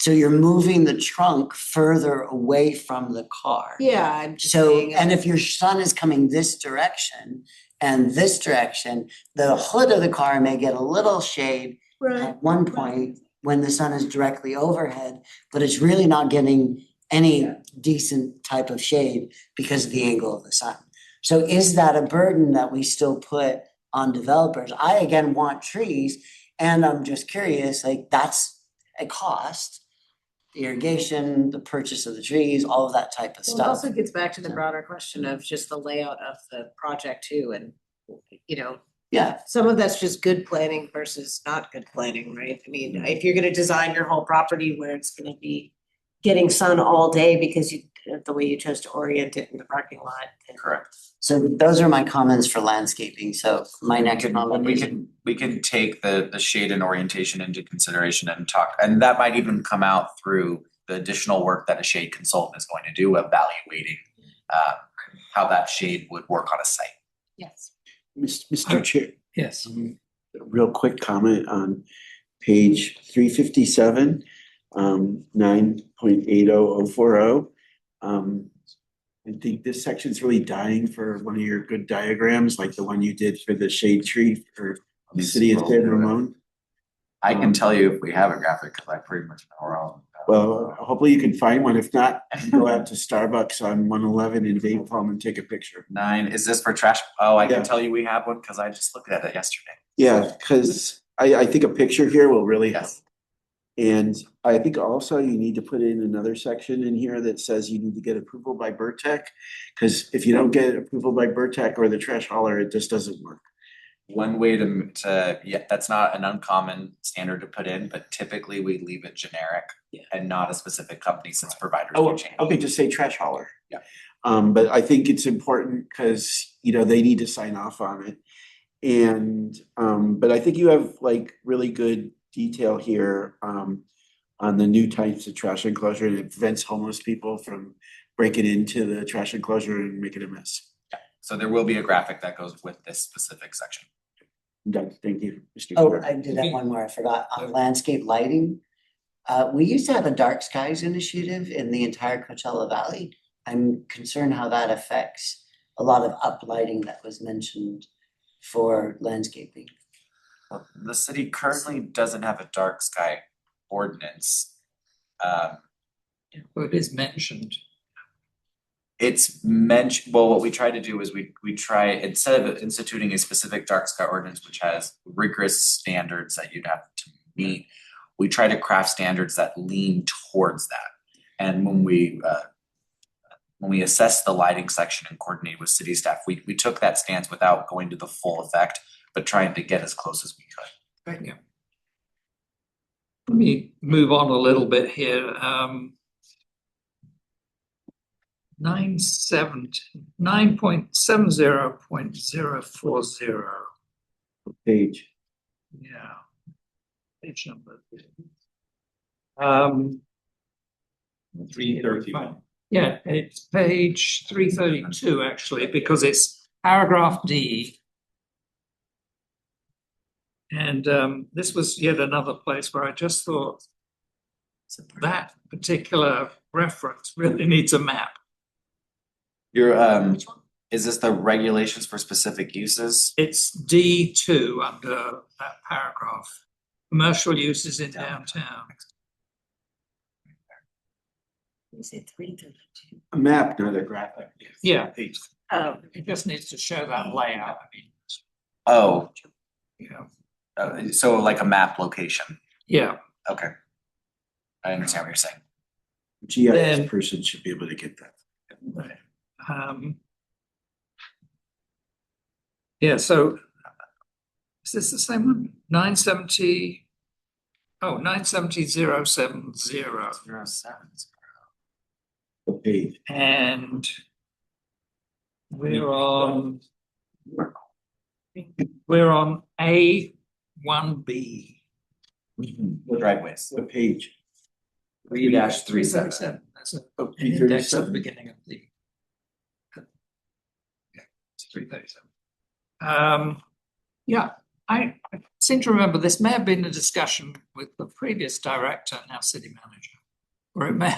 So you're moving the trunk further away from the car. Yeah, I'm just So, saying. and if your sun is coming this direction and this direction, the hood of the car may get a little shade Right. at one point when the sun is directly overhead, but it's really not getting any decent type of shade because of the angle of the sun. So is that a burden that we still put on developers? I again want trees, and I'm just curious, like, that's a cost. The irrigation, the purchase of the trees, all of that type of Well, it stuff. also gets back to the broader question of just the layout of the project too, and Yeah, some of that's just good planning versus not good planning, right? I mean, if you're gonna design your whole property where it's gonna be getting sun all day because the way you chose to orient it in the parking lot. Correct. so those are my comments for landscaping, so my next comment is. We can take the shade and orientation into consideration and talk, and that might even come out through the additional work that a shade consultant is going to do, evaluating how that shade would work on a site. Yes. Mr. Chair, Yes. real quick comment on page 357, 9.80040. I think this section's really dying for one of your good diagrams, like the one you did for the shade tree for the city of San Ramon. I can tell you if we have a graphic, because I pretty much know our own. Well, hopefully you can find one. If not, go out to Starbucks on 111 in Dave Palm and take a picture. 9, is this for trash? Oh, I Yeah. can tell you we have one because I just looked at it yesterday. Yeah, because I think a picture here will really help. Yes. And I think also you need to put in another section in here that says you need to get approval by Burtech. Because if you don't get approval by Burtech or the trash hauler, it just doesn't work. One way yeah, that's not an uncommon standard to put in, but typically we leave it generic and not a specific company since providers Oh, do change. okay, just say trash hauler. Yeah. But I think it's important because, they need to sign off on it. And, but I think you have like really good detail here, on the new types of trash enclosure, and it prevents homeless people from breaking into the trash enclosure and making a mess. Yeah, so there will be a graphic that goes with this specific section. I'm done. Thank you, Mr. Oh, Chair. I did have one more, I forgot, on landscape lighting. We used to have a dark skies initiative in the entire Coachella Valley. I'm concerned how that affects a lot of uplighting that was mentioned for landscaping. The city currently doesn't have a dark sky ordinance. But it is mentioned. It's mentioned, well, what we try to do is we try, instead of instituting a specific dark sky ordinance, which has rigorous standards that you'd have to meet, we try to craft standards that lean towards that. And when we assess the lighting section and coordinate with city staff, we took that stance without going to the full effect, but trying to get as close as we could. Thank you. Let me move on a little bit here. 9.70.040. Page. Yeah. Page number. 331. Yeah, it's page 332 actually, because it's paragraph D. And this was yet another place where I just thought that particular reference really needs a map. Your is this the regulations for specific uses? It's D2 under that paragraph. Commercial uses in downtown. You said 332. A map, not a graphic. Yeah, Oh. it just needs to show that layout. I mean, Oh, yeah, so like a map location. yeah. Okay. I understand what you're saying. GIS Then- person should be able to get that. Right. Yeah, so is this the same one? 970, 970.070. What page? And we're on A1B. Driveways. What page? 3-37. That's an Oh, index at the 337. beginning of the. It's 337. Yeah, I seem to remember this may have been a discussion with the previous director, now city manager, or it may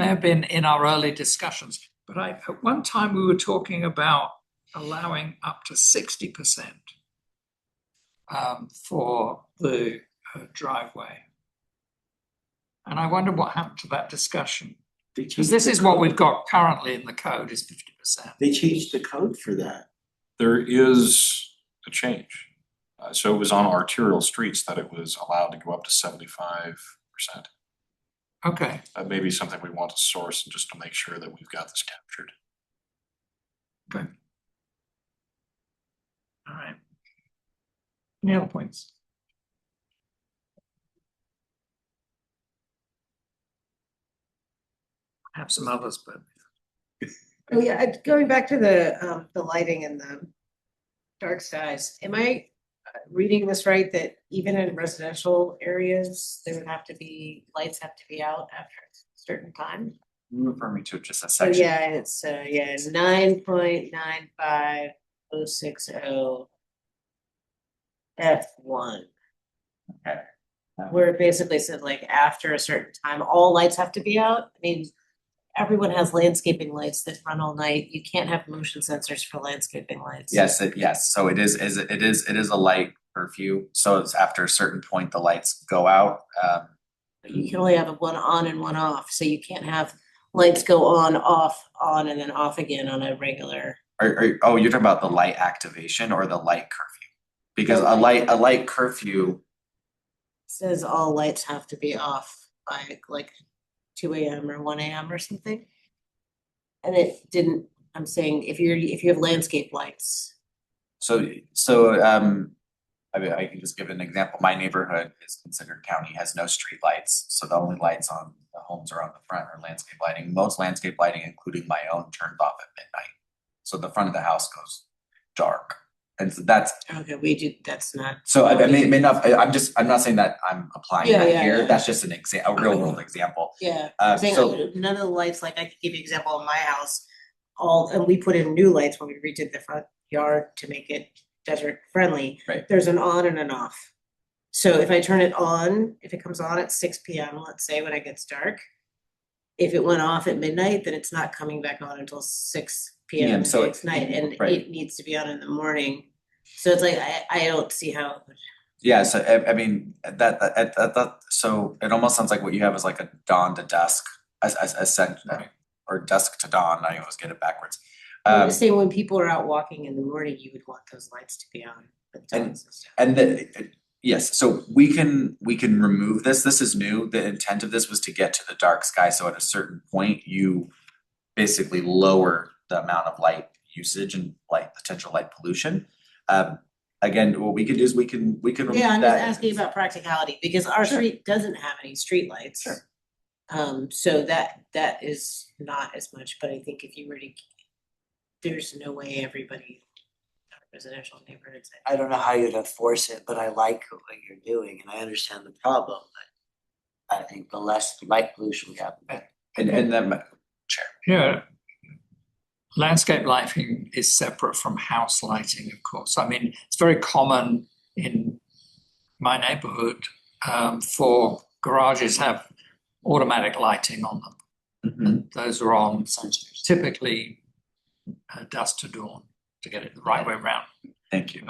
have been in our early discussions. But at one time we were talking about allowing up to 60% for the driveway. And I wonder what happened to that discussion. Because this is what we've got currently in the code is 50%. They changed the code for that. There is a change. So it was on arterial streets that it was allowed to go up to 75%. Okay, That may be something we want to source just to make sure that we've got this captured. okay. All right. Any other points? I have some others, but Oh, yeah, going back to the lighting and the dark skies, am I reading this right, that even in residential areas, there would have to be, lights have to be out after a certain time? Refer me to just a So section. yeah, it's 9.95060 F1. Okay. Where it basically said like after a certain time, all lights have to be out. I mean, everyone has landscaping lights that run all night. You can't have motion sensors for landscaping lights. Yes, so it is a light curfew, so it's after a certain point, the lights go out. You can only have one on and one off, so you can't have lights go on, off, on, and then off again on a regular. Oh, you're talking about the light activation or the light curfew? Because a light curfew, Says all lights have to be off by like 2 AM or 1 AM or something. And it didn't, I'm saying if you have landscape lights, so I mean, I can just give an example. My neighborhood is considered county, has no street lights, so the only lights on the homes are on the front are landscape lighting. Most landscape lighting, including my own, turns off at midnight. So the front of the house goes dark. And so that's, okay, that's not. so I may not, I'm not saying that I'm applying Yeah, that yeah, here. yeah. That's just a real world example. Yeah, Uh, saying so- none of the lights, like I could give you an example of my house, and we put in new lights when we redid the front yard to make it desert friendly. Right. There's an on and an off. So if I turn it on, if it comes on at 6 PM, let's say when it gets dark, if it went off at midnight, then it's not coming back on until 6 PM PM, so the next night, and right. it needs to be on in the morning So it's like, I don't see how, Yeah, so I mean, that, so it almost sounds like what you have is like a dawn to dusk, or dusk to dawn, I always get it backwards. I'm just saying when people are out walking in the morning, you would want those lights to be on. But yes, so we can remove this. This is new. The intent of this was to get to the dark sky, so at a certain point, you basically lower the amount of light usage and potential light pollution. Again, what we could do is we can remove Yeah, I'm just that. asking about practicality, because our Sure. street doesn't have any streetlights. Sure. So that is not as much, but I think if you were to, there's no way everybody in residential neighborhoods. I don't know how you'd enforce it, but I like what you're doing and I understand the problem, but I think the less light pollution we have, the better. And then, Chair. Yeah. Landscape lighting is separate from house lighting, of course. I mean, it's very common in my neighborhood for garages have automatic lighting on them. And those are on typically dusk to dawn to get it the right way around. Thank you.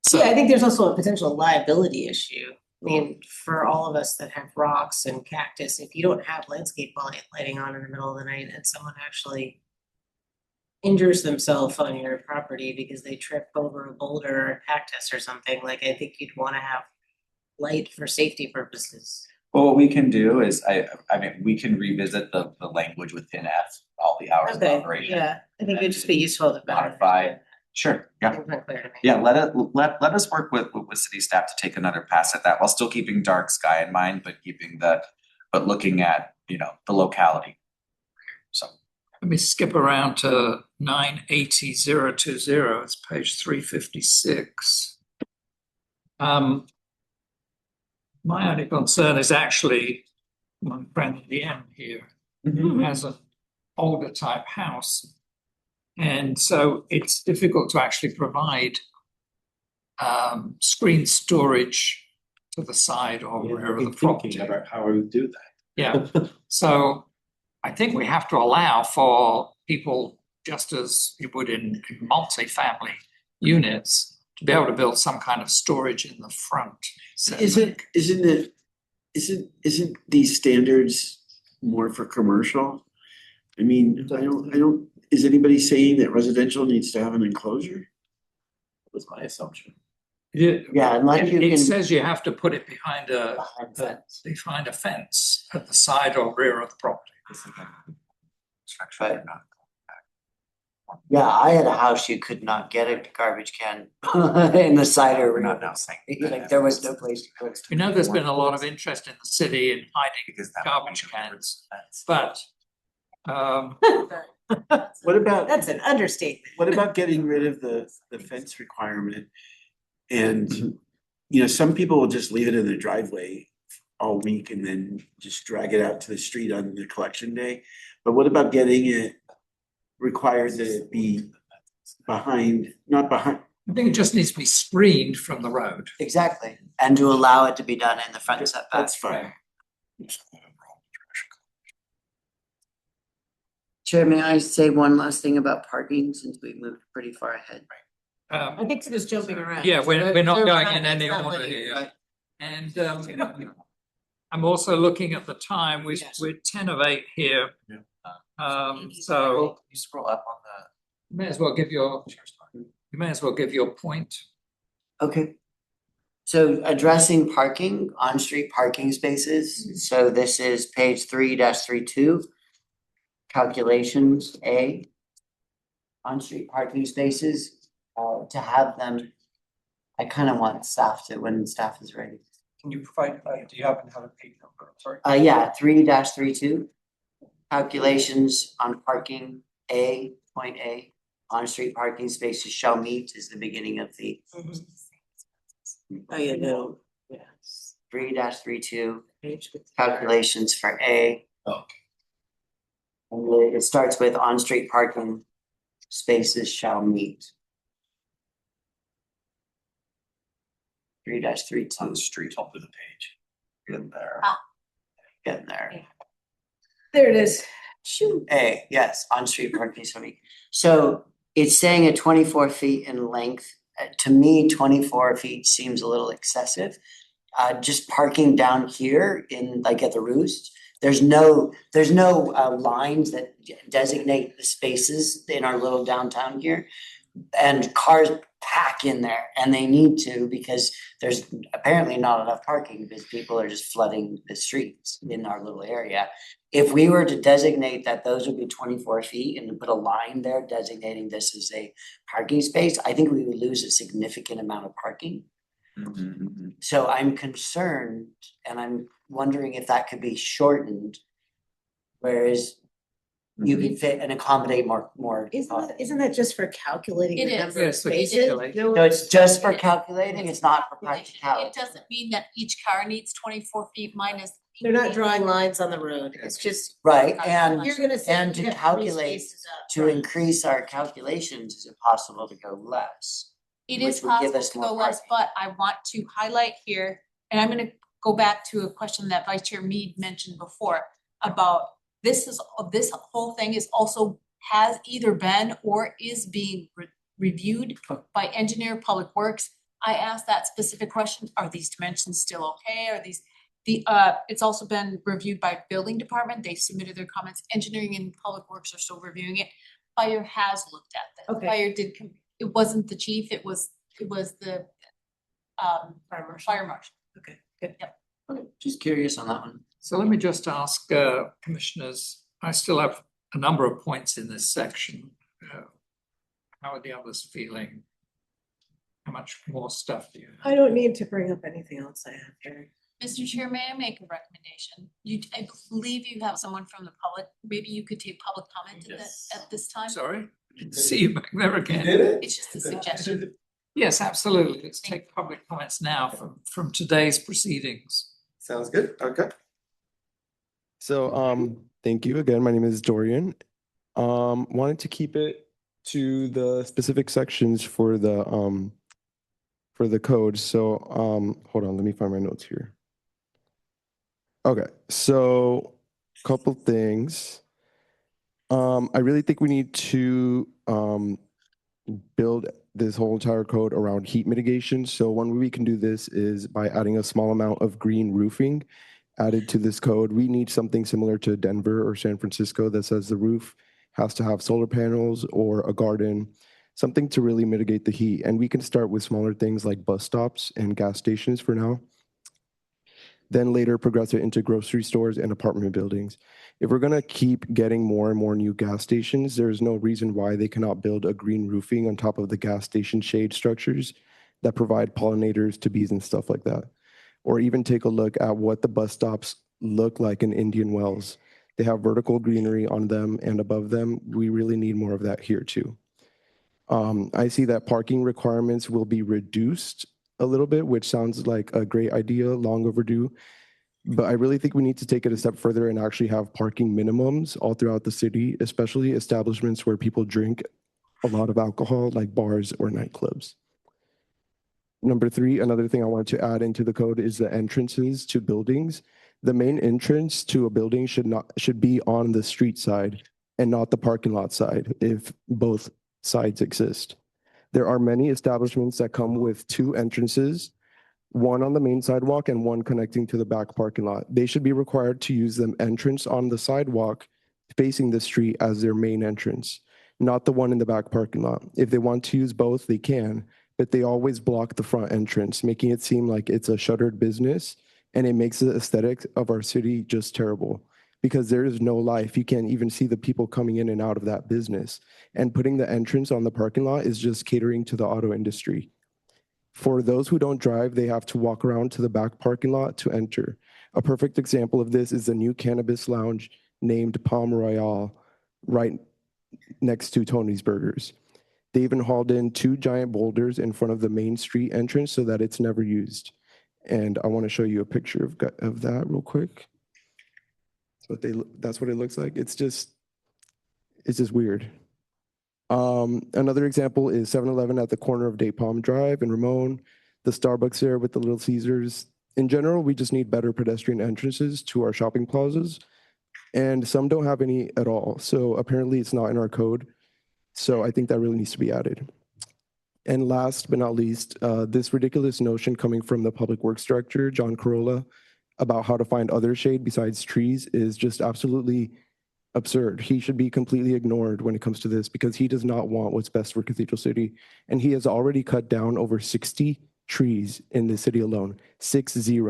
So Yeah, I think there's also a potential liability issue. I mean, for all of us that have rocks and cactus, if you don't have landscape lighting on in the middle of the night and someone actually injures themselves on your property because they trip over a boulder or a cactus or something, like I think you'd wanna have light for safety purposes. Well, what we can do is, I mean, we can revisit the language within F, all the hours of Okay, operation. yeah, I think it'd just be useful to better Modify. understand. Sure, yeah. It's not clear to me. Yeah, let us work with city staff to take another pass at that, while still keeping dark sky in mind, but looking at, the locality. So. let me skip around to 980.020. It's page 356. My only concern is actually my friend at the end here, who has an older type house. And so it's difficult to actually provide screen storage to the side or rear of the property. Thinking about how we would do that. Yeah, so I think we have to allow for people, just as you would in multi-family units, to be able to build some kind of storage in the front. Isn't these standards more for commercial? I mean, I don't, is anybody saying that residential needs to have an enclosure? That was my assumption. Yeah, unless you It can- says you have to put it behind a Behind fence at the side or rear of the property. Right. Yeah, I had a house, you could not get a garbage can in the side or We're rear. not now saying. Like there was no place to put it. We know there's been a lot of interest in the city in hiding Because that garbage cans, but What about, That's an understatement. what about getting rid of the fence requirement? And, some people will just leave it in their driveway all week and then just drag it out to the street on the collection day. But what about getting it required that it be not behind, I think it just needs to be screened from the road. Exactly, and to allow it to be done in the front setback. that's fine. Chair, may I say one last thing about parking since we moved pretty far ahead? I think we're just jumping around. Yeah, we're not They're going trying in to any establish- order here. Right. And I'm also looking at the time, we're Yes. 10 of 8 here. So You scroll up on you may as well give your point. Okay. So addressing parking, on-street parking spaces, so this is page 3-32. Calculations A. On-street parking spaces, to have them, I kind of want staff to, when staff is ready. Can you provide, do you happen to have a page number? Sorry. Yeah, 3-32. Calculations on parking, point A, on-street parking spaces shall meet is the beginning of the Oh, yeah, no, yeah. 3-32. Page with- Calculations for A. Okay. And it starts with on-street parking spaces shall meet. 3-32. on the street, top of the page. In there. Getting there. There it is. Shoot. A, yes, on-street parking shall meet. So it's saying at 24 feet in length. To me, 24 feet seems a little excessive. Just parking down here in, like at the Roost, there's no lines that designate the spaces in our little downtown here. And cars pack in there, and they need to, because there's apparently not enough parking because people are just flooding the streets in our little area. If we were to designate that those would be 24 feet and to put a line there designating this as a parking space, I think we would lose a significant amount of parking. So I'm concerned, and I'm wondering if that could be shortened, whereas you could fit and accommodate more. Isn't that just for calculating It the is. number of Yes, for spaces? calculating. No, it's just for calculating, it's not for It practicality. doesn't mean that each car needs 24 feet minus. They're not drawing lines on the road, it's just. Right, and You're gonna say and you to have 3 calculate, spaces up to front. increase our calculations, is it possible to go less? It Which is would give possible us to more go less, but I want to highlight here, and I'm gonna go back to a question that Vice Chair Mead mentioned before about this whole thing is also has either been or is being reviewed by Engineer Public Works. I asked that specific question, are these dimensions still okay? Are these, it's also been reviewed by Building Department, they submitted their comments, Engineering and Public Works are still reviewing it. Fire has looked at that. Okay. Fire did, it wasn't the chief, it was the fire marshal. Okay, good. Yep. Okay, just curious on that one. So let me just ask commissioners, I still have a number of points in this section. How are the others feeling? How much more stuff do you have? I don't need to bring up anything else I have here. Mr. Chair, may I make a recommendation? I believe you have someone from the public, maybe you could take public comment at this time? Sorry, see you back there again. It's just a suggestion. Yes, absolutely. Let's take public comments now from today's proceedings. Sounds good, okay. So, thank you again. My name is Dorian. Wanted to keep it to the specific sections for the code. So, hold on, let me find my notes here. Okay, so couple things. I really think we need to build this whole entire code around heat mitigation. So one way we can do this is by adding a small amount of green roofing added to this code. We need something similar to Denver or San Francisco that says the roof has to have solar panels or a garden, something to really mitigate the heat. And we can start with smaller things like bus stops and gas stations for now. Then later progress it into grocery stores and apartment buildings. If we're gonna keep getting more and more new gas stations, there's no reason why they cannot build a green roofing on top of the gas station shade structures that provide pollinators to bees and stuff like that. Or even take a look at what the bus stops look like in Indian Wells. They have vertical greenery on them and above them. We really need more of that here too. I see that parking requirements will be reduced a little bit, which sounds like a great idea, long overdue. But I really think we need to take it a step further and actually have parking minimums all throughout the city, especially establishments where people drink a lot of alcohol, like bars or nightclubs. Number 3, another thing I wanted to add into the code is the entrances to buildings. The main entrance to a building should be on the street side and not the parking lot side if both sides exist. There are many establishments that come with 2 entrances, one on the main sidewalk and one connecting to the back parking lot. They should be required to use the entrance on the sidewalk facing the street as their main entrance, not the one in the back parking lot. If they want to use both, they can, but they always block the front entrance, making it seem like it's a shuttered business, and it makes the aesthetic of our city just terrible because there is no life. You can't even see the people coming in and out of that business. And putting the entrance on the parking lot is just catering to the auto industry. For those who don't drive, they have to walk around to the back parking lot to enter. A perfect example of this is the new cannabis lounge named Palm Royale, right next to Tony's Burgers. They even hauled in 2 giant boulders in front of the main street entrance so that it's never used. And I want to show you a picture of that real quick. That's what it looks like. It's just weird. Another example is 7-Eleven at the corner of Day Palm Drive in Ramon, the Starbucks there with the Little Caesars. In general, we just need better pedestrian entrances to our shopping plazas, and some don't have any at all. So apparently it's not in our code. So I think that really needs to be added. And last but not least, this ridiculous notion coming from the Public Works Director, John Corolla, about how to find other shade besides trees is just absolutely absurd. He should be completely ignored when it comes to this because he does not want what's best for Cathedral City. And he has already cut down over 60 trees in the city alone, 60,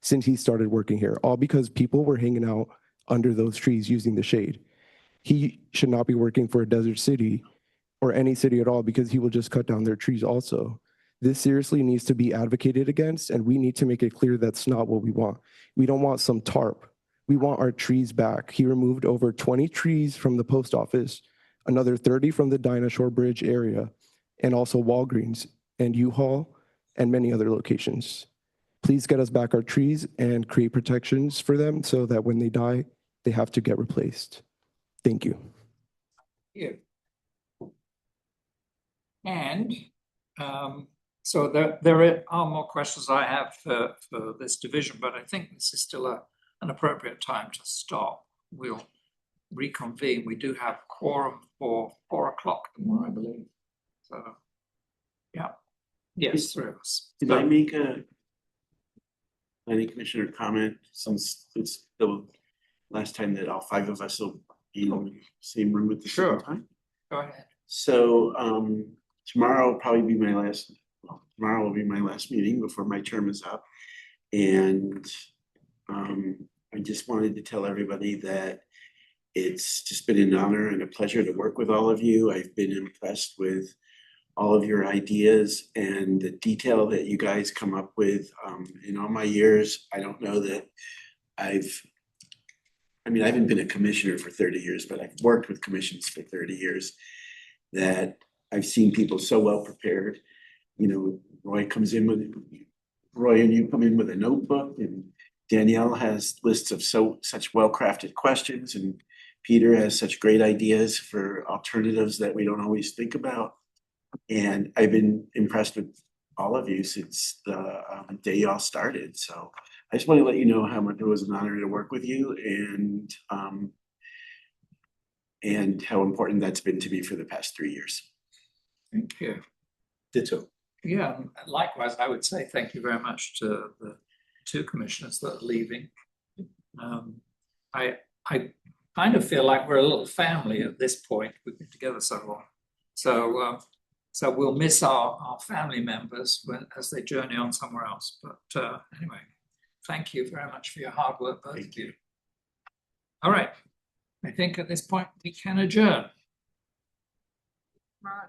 since he started working here, all because people were hanging out under those trees using the shade. He should not be working for a desert city or any city at all because he will just cut down their trees also. This seriously needs to be advocated against, and we need to make it clear that's not what we want. We don't want some tarp. We want our trees back. He removed over 20 trees from the post office, another 30 from the Dinah Shore Bridge area, and also Walgreens and U-Haul and many other locations. Please get us back our trees and create protections for them so that when they die, they have to get replaced. Thank you. You. And so there are more questions I have for this division, but I think this is still an appropriate time to stop. We'll reconvene. We do have quorum for 4 o'clock tomorrow, I believe. So, yeah. Yes, 3 of us. Did I make a planning commissioner comment since it's the last time that all 5 of us will be in the same room at the same time? Go ahead. So tomorrow will probably be my last, well, tomorrow will be my last meeting before my term is up. And I just wanted to tell everybody that it's just been an honor and a pleasure to work with all of you. I've been impressed with all of your ideas and the detail that you guys come up with. In all my years, I don't know that I haven't been a commissioner for 30 years, but I've worked with commissions for 30 years, that I've seen people so well prepared. You know, Roy and you come in with a notebook, and Danielle has lists of such well-crafted questions, and Peter has such great ideas for alternatives that we don't always think about. And I've been impressed with all of you since the day y'all started. So I just want to let you know how much it was an honor to work with you, and how important that's been to me for the past 3 years. Thank you. Ditto. Yeah, likewise, I would say thank you very much to the 2 commissioners that are leaving. I kind of feel like we're a little family at this point. We've been together so long. So we'll miss our family members as they journey on somewhere else. But anyway, thank you very much for your hard work, both of you. All right. I think at this point we can adjourn. Right.